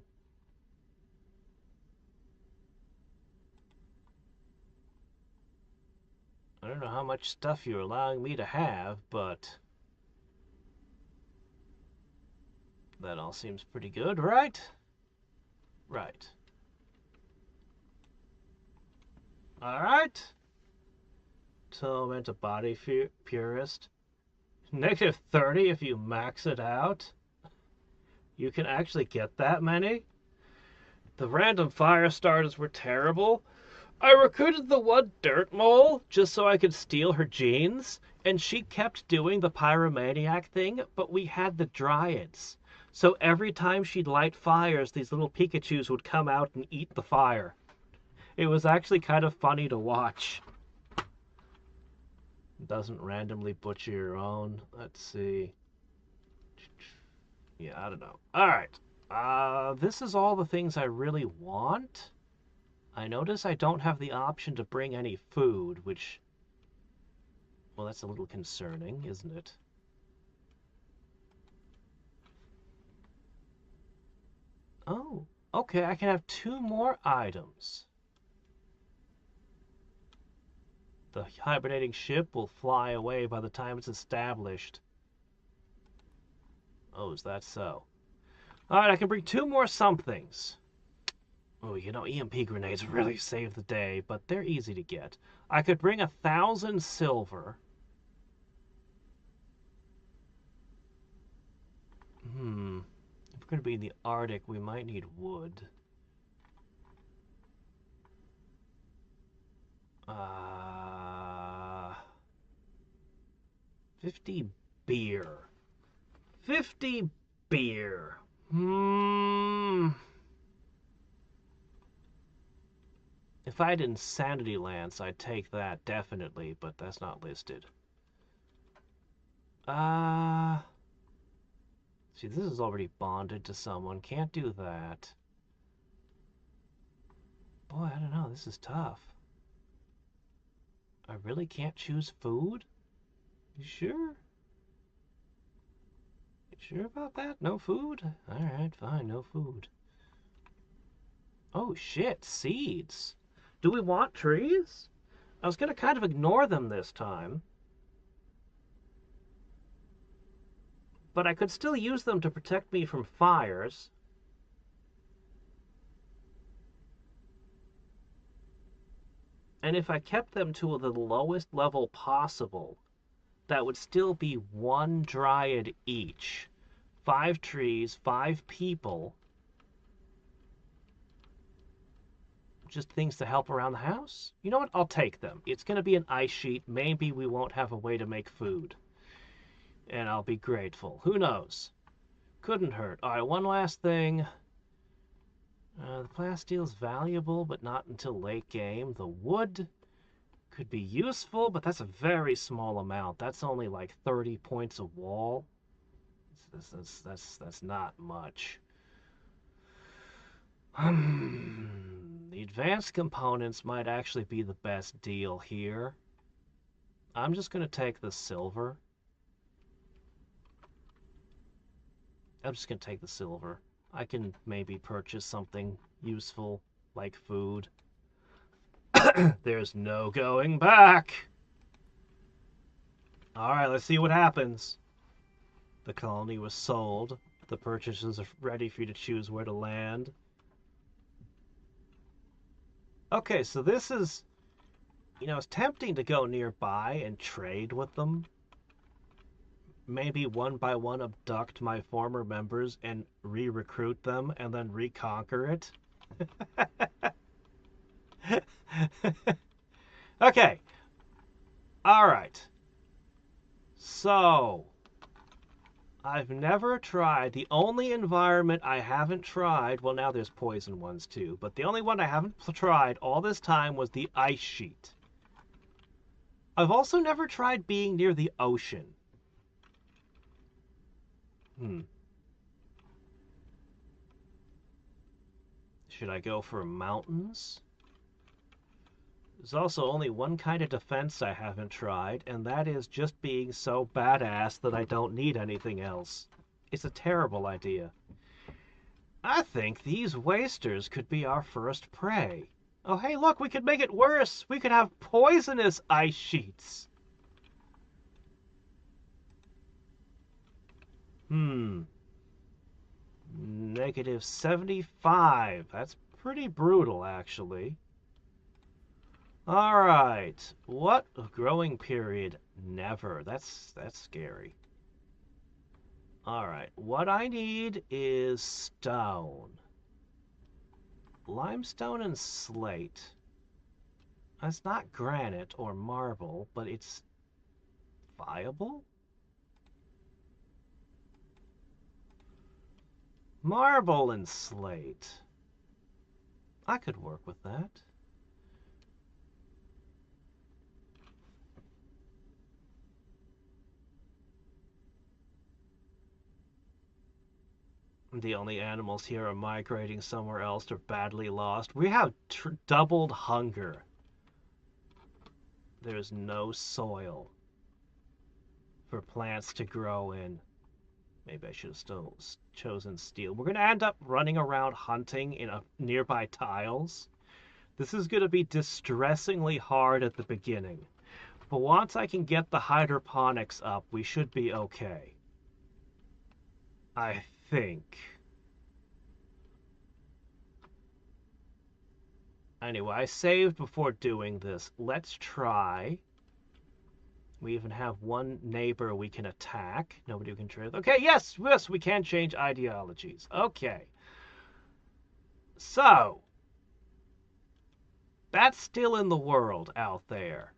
I don't know how much stuff you're allowing me to have, but that all seems pretty good, right? Right. Alright. Torment a body purist. -30 if you max it out. You can actually get that many? The random fire starters were terrible. I recruited the one dirt mole just so I could steal her genes, and she kept doing the pyromaniac thing, but we had the dryads. So every time she'd light fires, these little Pikachus would come out and eat the fire. It was actually kind of funny to watch. Doesn't randomly butcher your own. Let's see. Yeah, I don't know. Alright. This is all the things I really want. I notice I don't have the option to bring any food, which... well, that's a little concerning, isn't it? Oh, okay, I can have 2 more items. The hibernating ship will fly away by the time it's established. Oh, is that so? Alright, I can bring 2 more somethings. Oh, you know, EMP grenades really save the day, but they're easy to get. I could bring 1,000 silver. If we're going to be in the Arctic, we might need wood. 50 beer. 50 beer. If I had Insanity Lance, I'd take that, definitely, but that's not listed. See, this is already bonded to someone. Can't do that. Boy, I don't know. This is tough. I really can't choose food? You sure? You sure about that? No food? Alright, fine, no food. Oh shit, seeds. Do we want trees? I was gonna kind of ignore them this time. But I could still use them to protect me from fires. And if I kept them to the lowest level possible, that would still be 1 dryad each. 5 trees, 5 people. Just things to help around the house? You know what? I'll take them. It's going to be an ice sheet. Maybe we won't have a way to make food. and I'll be grateful. Who knows? Couldn't hurt. All right, one last thing. The plastile's valuable, but not until late game. The wood could be useful, but that's a very small amount. That's only like 30 points a wall. That's not much. The advanced components might actually be the best deal here. I'm just going to take the silver. I'm just going to take the silver. I can maybe purchase something useful like food. There's no going back. Alright, let's see what happens. The colony was sold. The purchasers are ready for you to choose where to land. Okay, so this is... You know, it's tempting to go nearby and trade with them. Maybe one by one abduct my former members and re-recruit them and then reconquer it. Okay. Alright. So, I've never tried. The only environment I haven't tried, well, now there's poison ones too, but the only one I haven't tried all this time was the ice sheet. I've also never tried being near the ocean. Should I go for mountains? There's also only one kind of defense I haven't tried, and that is just being so badass that I don't need anything else. It's a terrible idea. I think these wasters could be our first prey. Oh, hey, look, we could make it worse. We could have poisonous ice sheets. Negative 75. That's pretty brutal, actually. Alright. What? A growing period? Never. That's scary. Alright. What I need is stone. Limestone and slate. That's not granite or marble, but it's viable? Marble and slate. I could work with that. The only animals here are migrating somewhere else or badly lost. We have doubled hunger. There's no soil for plants to grow in. Maybe I should have still chosen steel. We're going to end up running around hunting in nearby tiles. This is going to be distressingly hard at the beginning. But once I can get the hydroponics up, we should be okay. I think. Anyway, I saved before doing this. Let's try. We even have one neighbor we can attack. Nobody can trade. Okay, yes, we can change ideologies. Okay. So, that's still in the world out there.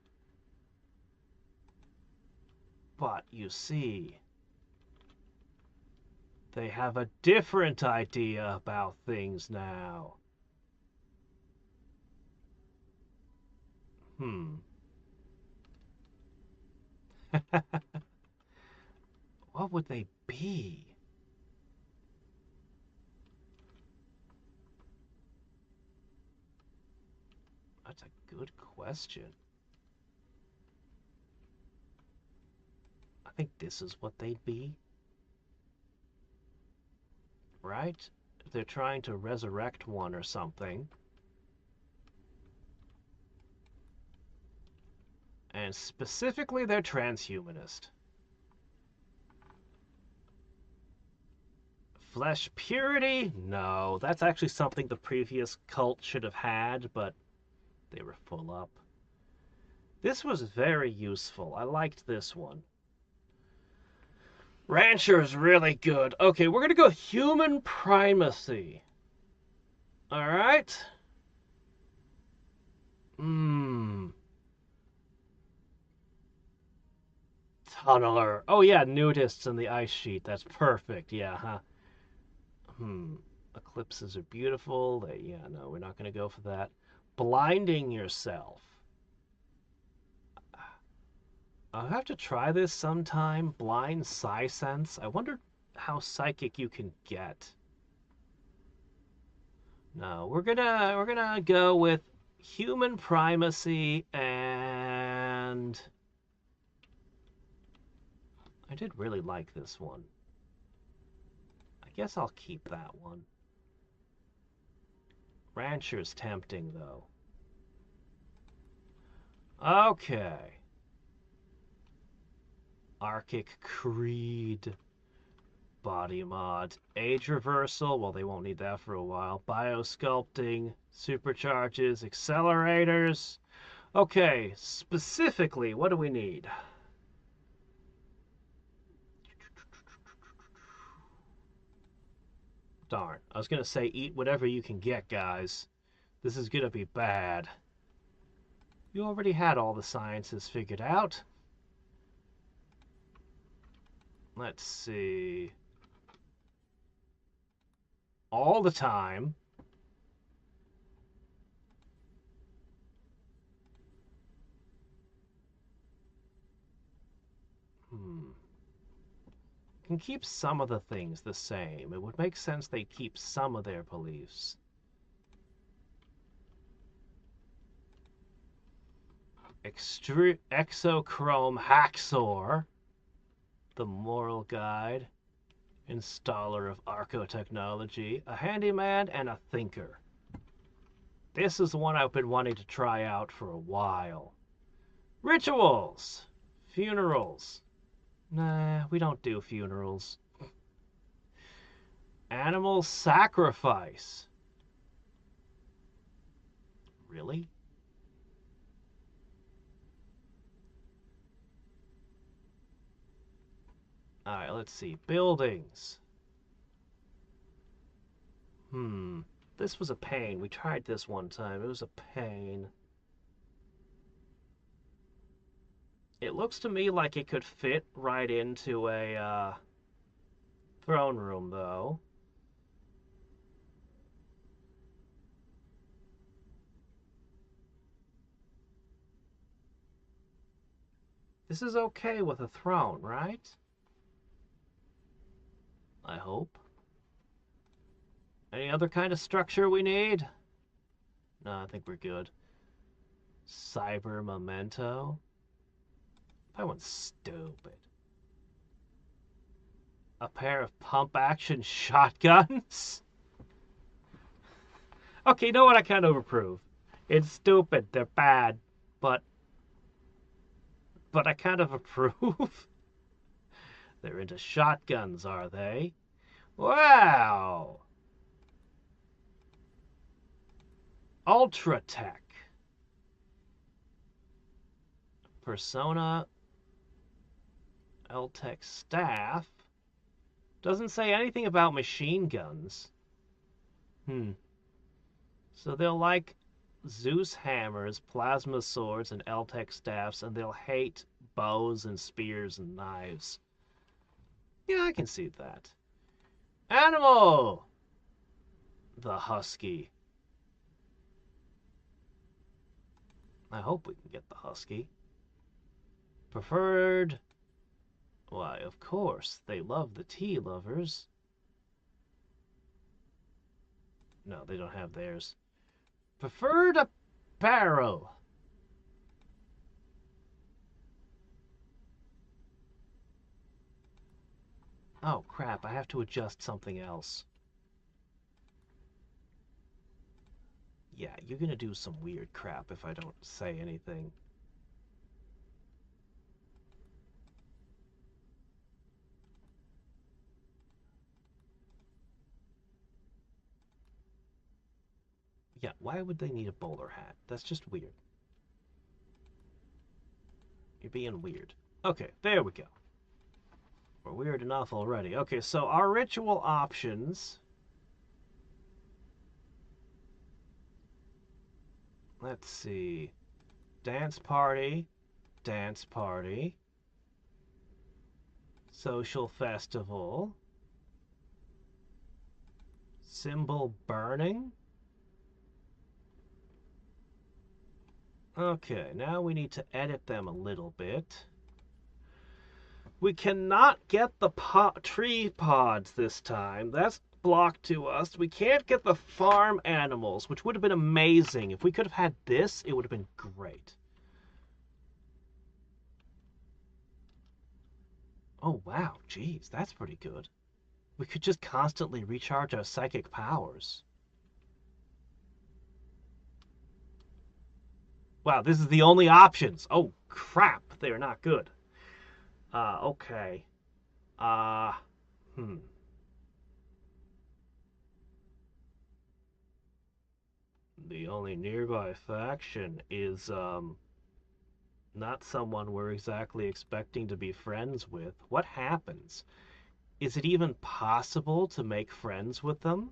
But, you see, they have a different idea about things now. What would they be? That's a good question. I think this is what they'd be. Right? If they're trying to resurrect one or something. And specifically, they're transhumanist. Flesh purity? No, that's actually something the previous cult should have had, but they were full up. This was very useful. I liked this one. Rancher is really good. Okay, we're going to go human primacy. Alright. tunneler. Oh yeah, nudists in the ice sheet. That's perfect. Yeah, huh? Hmm. Eclipses are beautiful. Yeah, no, we're not going to go for that. Blinding yourself. I'll have to try this sometime. Blind psi sense. I wonder how psychic you can get. No, we're gonna go with human primacy, and I did really like this one. I guess I'll keep that one. Rancher's tempting though. Okay. Arctic Creed. Body mod. Age reversal. Well, they won't need that for a while. Biosculpting. Supercharges. Accelerators. Okay, specifically, what do we need? Darn. I was going to say eat whatever you can get, guys. This is going to be bad. You already had all the sciences figured out. Let's see. All the time. Can keep some of the things the same. It would make sense they keep some of their beliefs. Exochrome Haxor, the moral guide, installer of archotechnology, a handyman, and a thinker. This is the one I've been wanting to try out for a while. Rituals! Funerals. Nah, we don't do funerals. Animal sacrifice. Really? Alright, let's see. Buildings. This was a pain. We tried this one time. It was a pain. It looks to me like it could fit right into a throne room, though. This is okay with a throne, right? I hope. Any other kind of structure we need? No, I think we're good. Cyber memento. That one's stupid. A pair of pump-action shotguns? Okay, you know what? I kind of approve. It's stupid. They're bad. But I kind of approve. They're into shotguns, are they? Wow! Ultra Tech. Persona L-Tech staff. Doesn't say anything about machine guns. So they'll like Zeus hammers, plasma swords, and L-Tech staffs, and they'll hate bows and spears and knives. Yeah, I can see that. Animal! The husky. I hope we can get the husky. Preferred. Why, of course, they love the tea lovers. No, they don't have theirs. Preferred apparel. Oh, crap, I have to adjust something else. Yeah, you're gonna do some weird crap if I don't say anything. Yeah, why would they need a bowler hat? That's just weird. You're being weird. Okay, there we go. We're weird enough already. Okay, so our ritual options. Let's see. Dance party. Dance party. Social festival. Symbol burning. Okay, now we need to edit them a little bit. We cannot get the tree pods this time. That's blocked to us. We can't get the farm animals, which would have been amazing. If we could have had this, it would have been great. Oh, wow. Geez, that's pretty good. We could just constantly recharge our psychic powers. Wow, this is the only options. Oh, crap. They're not good. Okay. Uh, hmm. The only nearby faction is, not someone we're exactly expecting to be friends with. What happens? Is it even possible to make friends with them?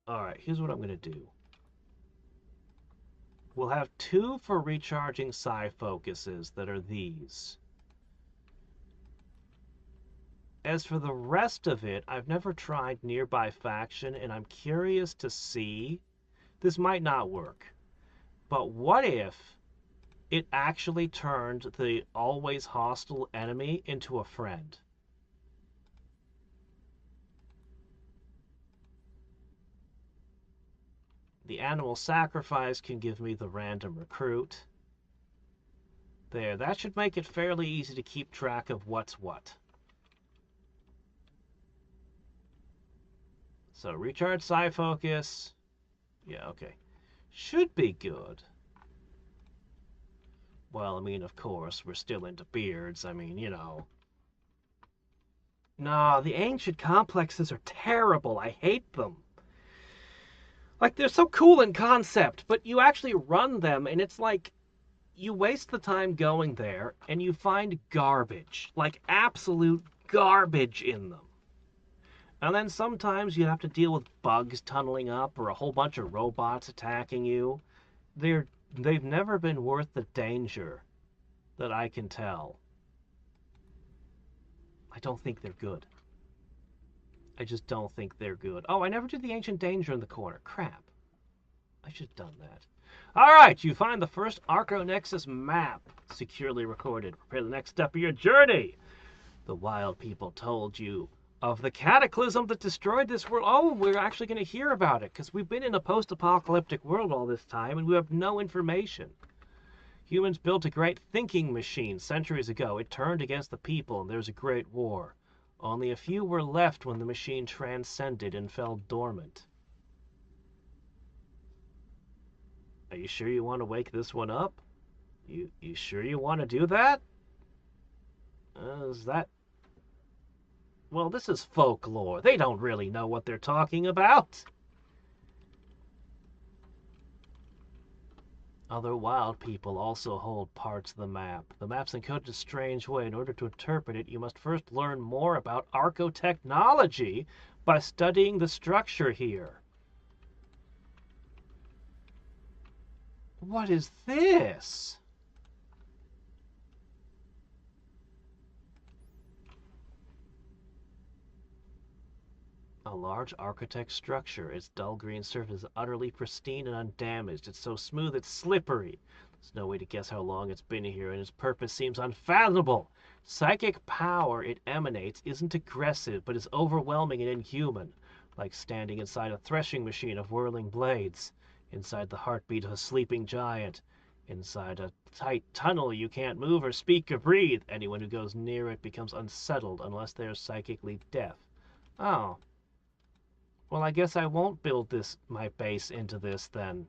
Alright, here's what I'm going to do. We'll have 2 for recharging psi focuses that are these. As for the rest of it, I've never tried nearby faction, and I'm curious to see. This might not work. But what if it actually turned the always hostile enemy into a friend? The animal sacrifice can give me the random recruit. There, that should make it fairly easy to keep track of what's what. So recharge psi focus. Yeah, okay. Should be good. Well, I mean, of course, we're still into beards. I mean, you know. No, the ancient complexes are terrible. I hate them. Like, they're so cool in concept, but you actually run them, and it's like you waste the time going there, and you find garbage. Like, absolute garbage in them. And then sometimes you have to deal with bugs tunneling up or a whole bunch of robots attacking you. They've never been worth the danger that I can tell. I don't think they're good. I just don't think they're good. Oh, I never did the ancient danger in the corner. Crap. I should have done that. All right, you find the first Arco Nexus map securely recorded. Prepare the next step of your journey. The wild people told you of the cataclysm that destroyed this world. Oh, we're actually going to hear about it because we've been in a post-apocalyptic world all this time and we have no information. Humans built a great thinking machine centuries ago. It turned against the people and there was a great war. Only a few were left when the machine transcended and fell dormant. Are you sure you want to wake this one up? You sure you want to do that? Is that... Well, this is folklore. They don't really know what they're talking about. Other wild people also hold parts of the map. The map's encoded a strange way. In order to interpret it, you must first learn more about archotechnology by studying the structure here. What is this? A large architect structure. Its dull green surface is utterly pristine and undamaged. It's so smooth it's slippery. There's no way to guess how long it's been here, and its purpose seems unfathomable. Psychic power it emanates isn't aggressive, but is overwhelming and inhuman, like standing inside a threshing machine of whirling blades, inside the heartbeat of a sleeping giant, inside a tight tunnel you can't move or speak or breathe. Anyone who goes near it becomes unsettled unless they are psychically deaf. Oh. Well, I guess I won't build my base into this then.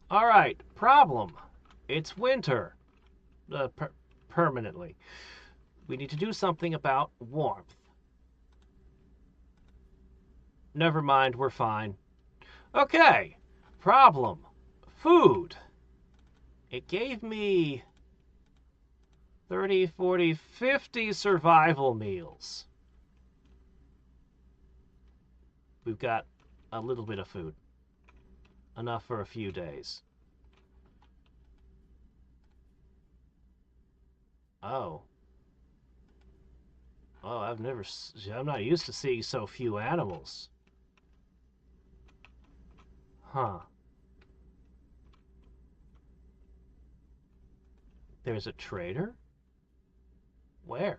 Alright, problem. It's winter. Permanently. We need to do something about warmth. Never mind, we're fine. Okay, problem. Food. It gave me 30, 40, 50 survival meals. We've got a little bit of food. Enough for a few days. Oh. Oh, I'm not used to seeing so few animals. Huh. There's a trader? Where?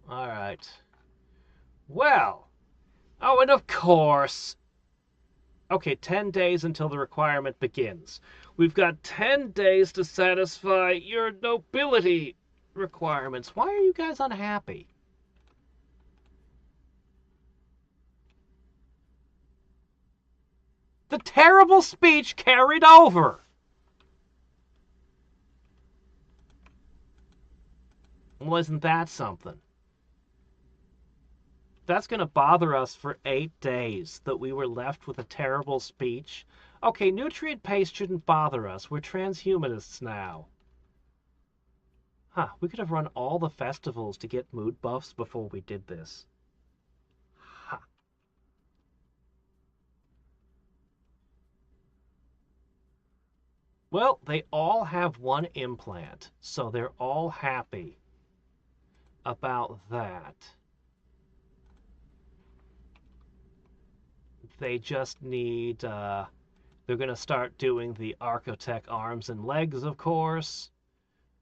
Alright. Well. Oh, and of course. Okay, 10 days until the requirement begins. We've got 10 days to satisfy your nobility requirements. Why are you guys unhappy? The terrible speech carried over. Wasn't that something? That's going to bother us for 8 days, that we were left with a terrible speech. Okay, nutrient paste shouldn't bother us. We're transhumanists now. Huh, we could have run all the festivals to get mood buffs before we did this. Ha. Well, they all have one implant, so they're all happy about that. They just need, they're going to start doing the Archotech arms and legs, of course.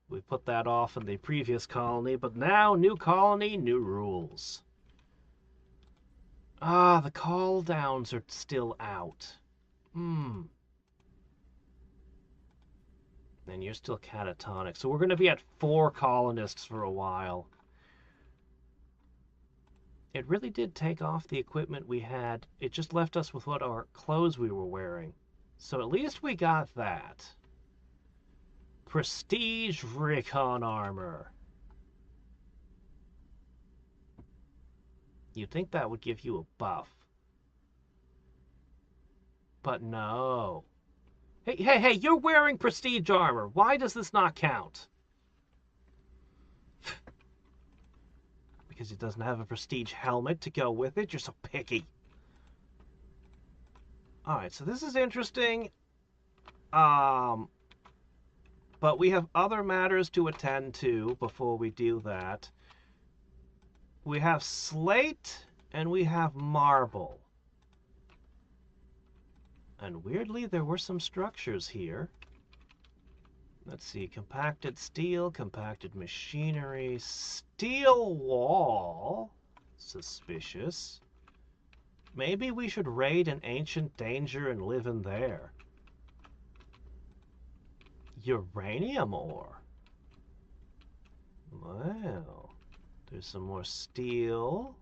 We put that off in the previous colony, but now, new colony, new rules. Ah, the call downs are still out. And you're still catatonic. So we're going to be at 4 colonists for a while. It really did take off the equipment we had. It just left us with what our clothes we were wearing. So at least we got that. Prestige Recon Armor. You'd think that would give you a buff. But no. Hey, you're wearing prestige armor. Why does this not count? Because it doesn't have a prestige helmet to go with it? You're so picky. Alright, so this is interesting. But we have other matters to attend to before we do that. We have slate and we have marble. And weirdly, there were some structures here. Let's see, compacted steel, compacted machinery, steel wall. Suspicious. Maybe we should raid an ancient danger and live in there. Uranium ore. Wow. There's some more steel.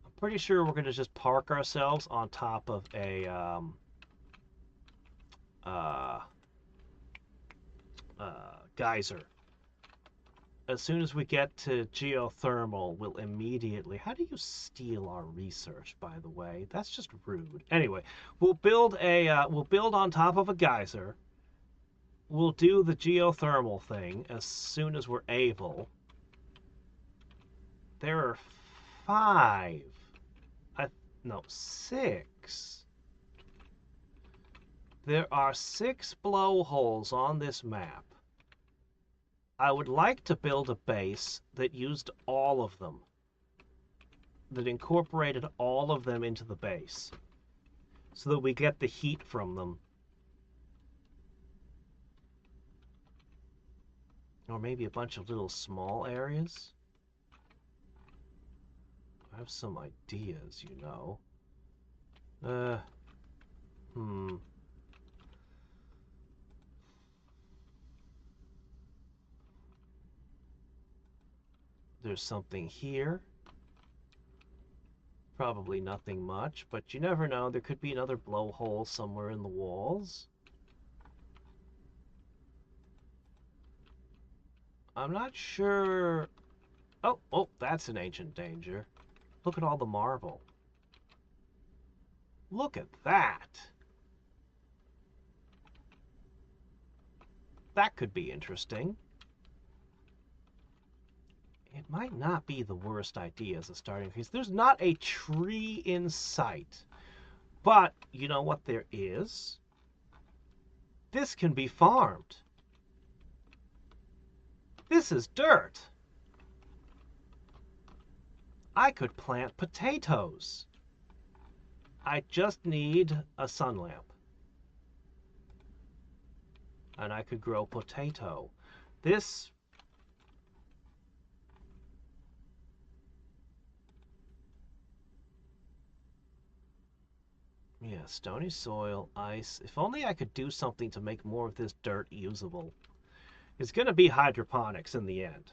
I'm pretty sure we're going to just park ourselves on top of a geyser. As soon as we get to geothermal, we'll immediately... How do you steal our research, by the way? That's just rude. Anyway, we'll build on top of a geyser. We'll do the geothermal thing as soon as we're able. There are 5. No, 6. There are 6 blowholes on this map. I would like to build a base that used all of them. That incorporated all of them into the base. So that we get the heat from them. Or maybe a bunch of little small areas. I have some ideas, you know. There's something here. Probably nothing much, but you never know. There could be another blowhole somewhere in the walls. I'm not sure... Oh, that's an ancient danger. Look at all the marble. Look at that. That could be interesting. It might not be the worst idea as a starting piece. There's not a tree in sight. But, you know what there is? This can be farmed. This is dirt. I could plant potatoes. I just need a sun lamp. And I could grow potato. This... Yeah, stony soil, ice. If only I could do something to make more of this dirt usable. It's going to be hydroponics in the end.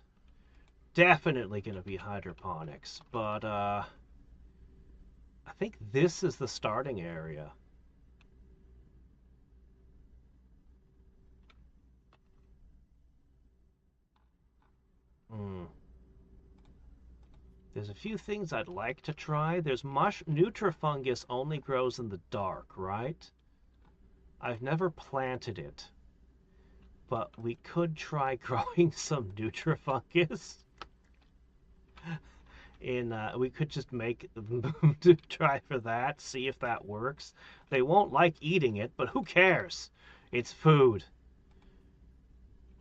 Definitely going to be hydroponics. But, I think this is the starting area. There's a few things I'd like to try. There's Nutrifungus only grows in the dark, right? I've never planted it. But we could try growing some Nutrifungus. We could just make try for that, see if that works. They won't like eating it, but who cares? It's food.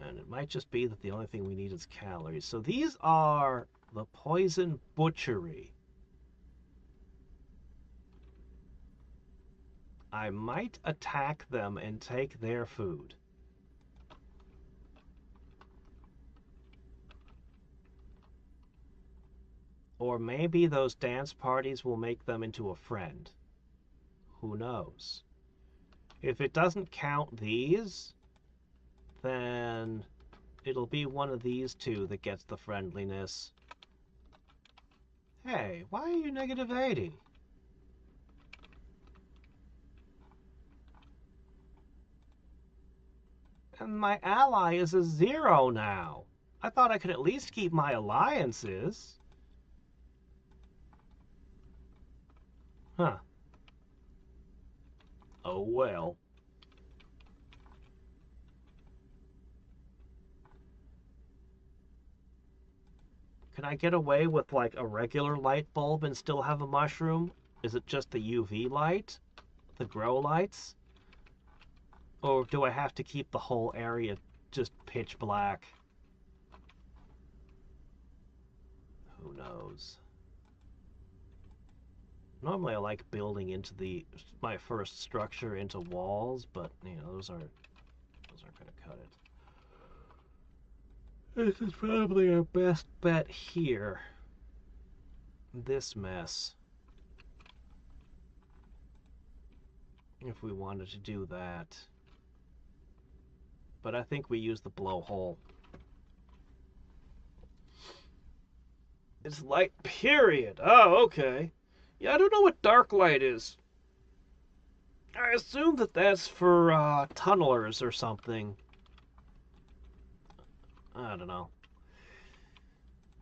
And it might just be that the only thing we need is calories. So these are the poison butchery. I might attack them and take their food. Or maybe those dance parties will make them into a friend. Who knows? If it doesn't count these, then it'll be one of these two that gets the friendliness. Hey, why are you negative 80? And my ally is a 0 now. I thought I could at least keep my alliances. Huh. Oh well. Can I get away with like a regular light bulb and still have a mushroom? Is it just the UV light? The grow lights? Or do I have to keep the whole area just pitch black? Who knows? Normally I like building into my first structure into walls, but you know, those aren't gonna cut it. This is probably our best bet here. This mess. If we wanted to do that. But I think we use the blowhole. It's light, period. Oh, okay. Yeah, I don't know what dark light is. I assume that that's for tunnelers or something. I don't know.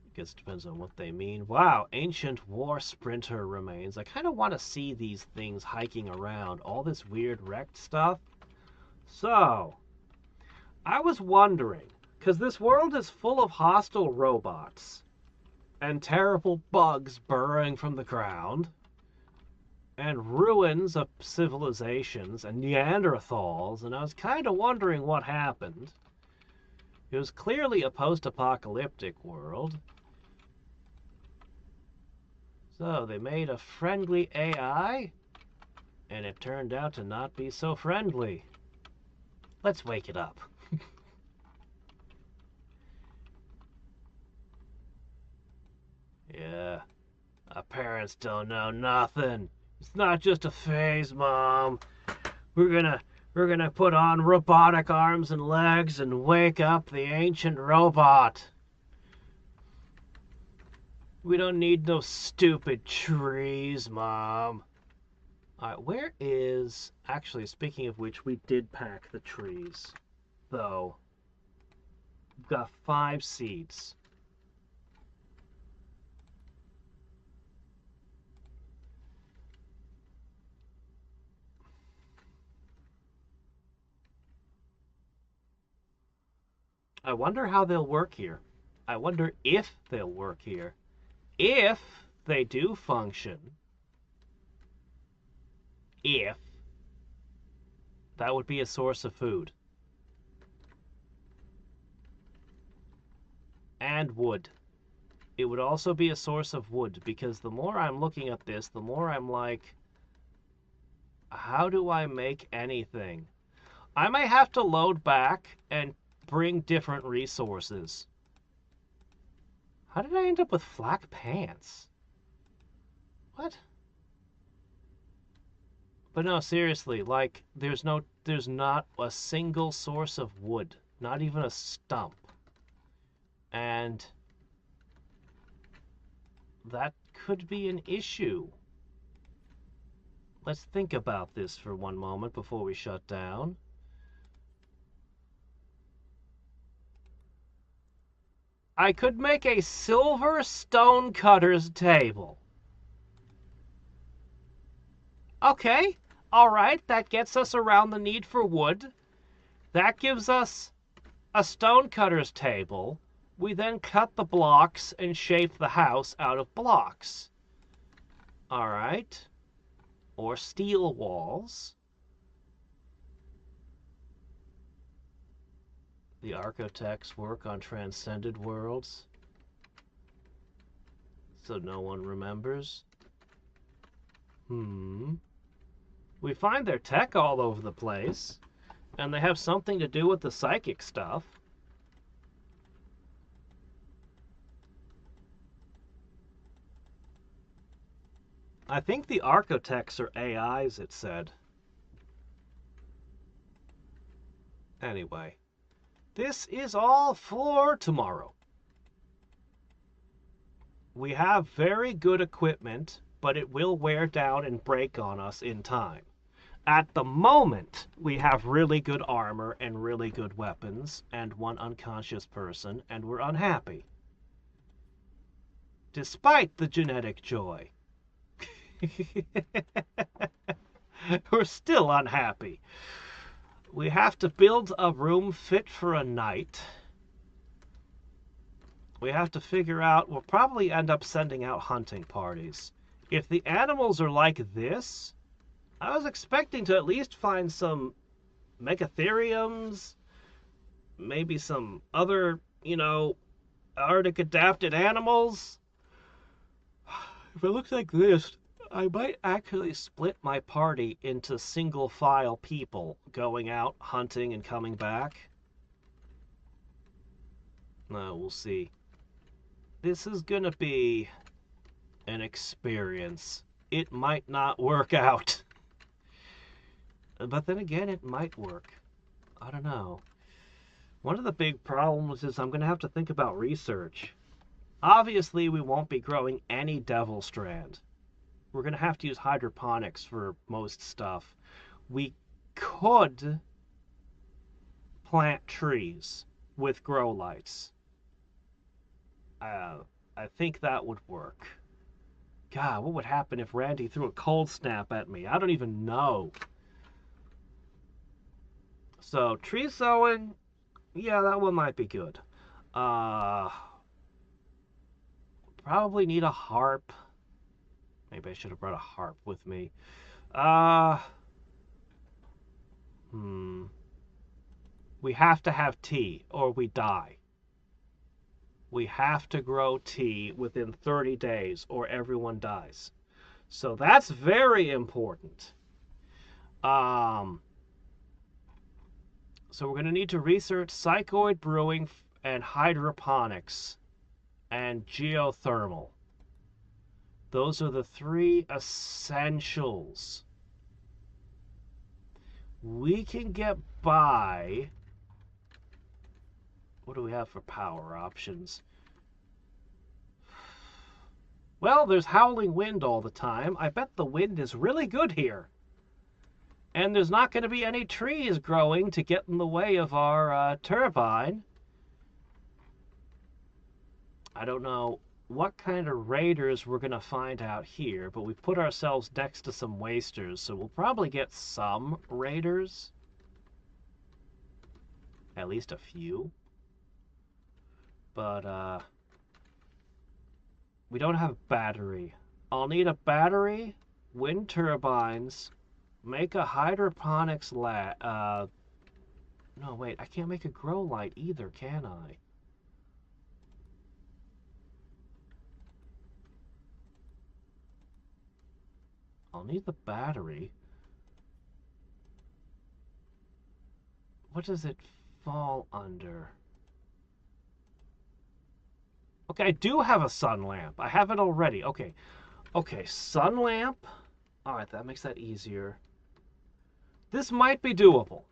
I guess it depends on what they mean. Wow, ancient war sprinter remains. I kind of want to see these things hiking around. All this weird wrecked stuff. So, I was wondering, because this world is full of hostile robots and terrible bugs burrowing from the ground and ruins of civilizations and Neanderthals, and I was kind of wondering what happened. It was clearly a post-apocalyptic world. So they made a friendly AI, and it turned out to not be so friendly. Let's wake it up. Yeah, our parents don't know nothing. It's not just a phase, Mom. We're gonna put on robotic arms and legs and wake up the ancient robot. We don't need no stupid trees, Mom. Alright, where is... Actually, speaking of which, we did pack the trees. Though. We've got 5 seeds. I wonder how they'll work here. I wonder if they'll work here. If they do function, if that would be a source of food. And wood. It would also be a source of wood, because the more I'm looking at this, the more I'm like, how do I make anything? I may have to load back and bring different resources. How did I end up with flak pants? What? But no, seriously, like, there's not a single source of wood. Not even a stump. And that could be an issue. Let's think about this for one moment before we shut down. I could make a silver stonecutter's table. Okay, all right, that gets us around the need for wood. That gives us a stonecutter's table. We then cut the blocks and shape the house out of blocks. All right. Or steel walls. The architects work on transcended worlds, so no one remembers. We find their tech all over the place, and they have something to do with the psychic stuff. I think the architects are AIs, it said. Anyway, this is all for tomorrow. We have very good equipment, but it will wear down and break on us in time. At the moment, we have really good armor and really good weapons, and one unconscious person, and we're unhappy. Despite the genetic joy. We're still unhappy. We have to build a room fit for a knight. We have to figure out, we'll probably end up sending out hunting parties. If the animals are like this, I was expecting to at least find some megatheriums, maybe some other, Arctic adapted animals. If it looks like this, I might actually split my party into single file people going out hunting and coming back. No, we'll see. This is gonna be an experience. It might not work out. But then again, it might work. I don't know. One of the big problems is I'm gonna have to think about research. Obviously, we won't be growing any devil strand. We're going to have to use hydroponics for most stuff. We could plant trees with grow lights. I think that would work. God, what would happen if Randy threw a cold snap at me? I don't even know. So, tree sowing, yeah, that one might be good. Probably need a harp. Maybe I should have brought a harp with me. We have to have tea or we die. We have to grow tea within 30 days or everyone dies. So that's very important. So we're going to need to research psychoid brewing and hydroponics and geothermal. Those are the 3 essentials. We can get by. What do we have for power options? Well, there's howling wind all the time. I bet the wind is really good here. And there's not going to be any trees growing to get in the way of our turbine. I don't know what kind of raiders we're going to find out here, but we put ourselves next to some wasters, so we'll probably get some raiders. At least a few. But, we don't have battery. I'll need a battery, wind turbines, make a hydroponics lab. No, wait, I can't make a grow light either, can I? I'll need the battery. What does it fall under? Okay, I do have a sun lamp. I have it already. Okay. Okay, sun lamp. Alright, that makes that easier. This might be doable.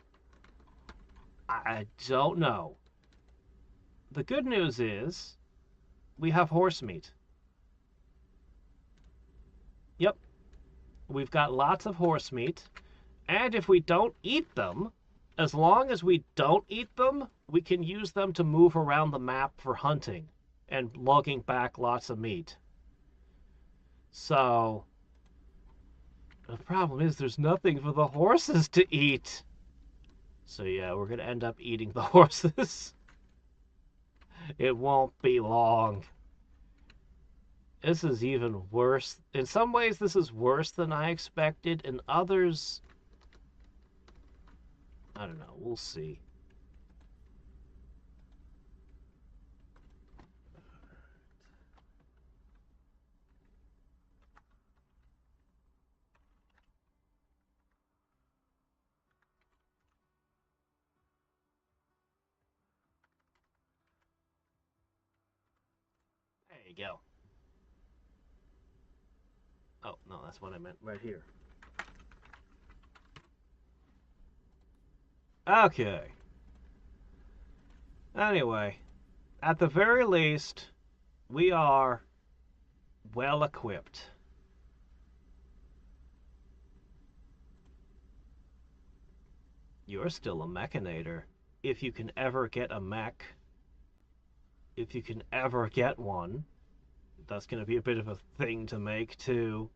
I don't know. The good news is we have horse meat. Yep. We've got lots of horse meat. And if we don't eat them, as long as we don't eat them, we can use them to move around the map for hunting and logging back lots of meat. So, the problem is there's nothing for the horses to eat. So yeah, we're going to end up eating the horses. It won't be long. This is even worse. In some ways, this is worse than I expected. In others, I don't know. We'll see. There you go. Oh, no, that's what I meant right here. Okay. Anyway, at the very least, we are well equipped. You're still a mechanator. If you can ever get a mech, if you can ever get one, that's going to be a bit of a thing to make, too.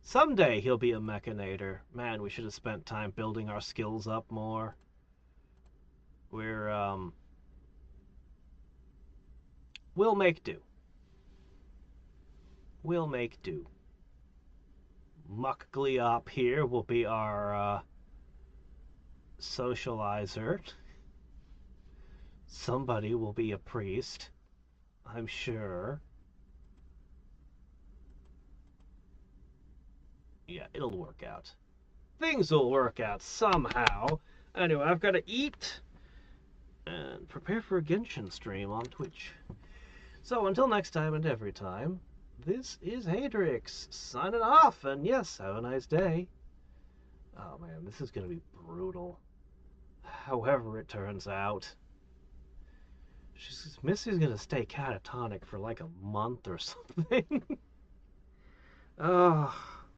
Someday he'll be a mechanator. Man, we should have spent time building our skills up more. We'll make do. We'll make do. Muckgleop here will be our socializer. Somebody will be a priest, I'm sure. Yeah, it'll work out. Things will work out somehow. Anyway, I've got to eat and prepare for a Genshin stream on Twitch. So until next time and every time, this is Hadriex signing off, and yes, have a nice day. Oh man, this is going to be brutal. However it turns out. Missy's going to stay catatonic for like a month or something. Oh.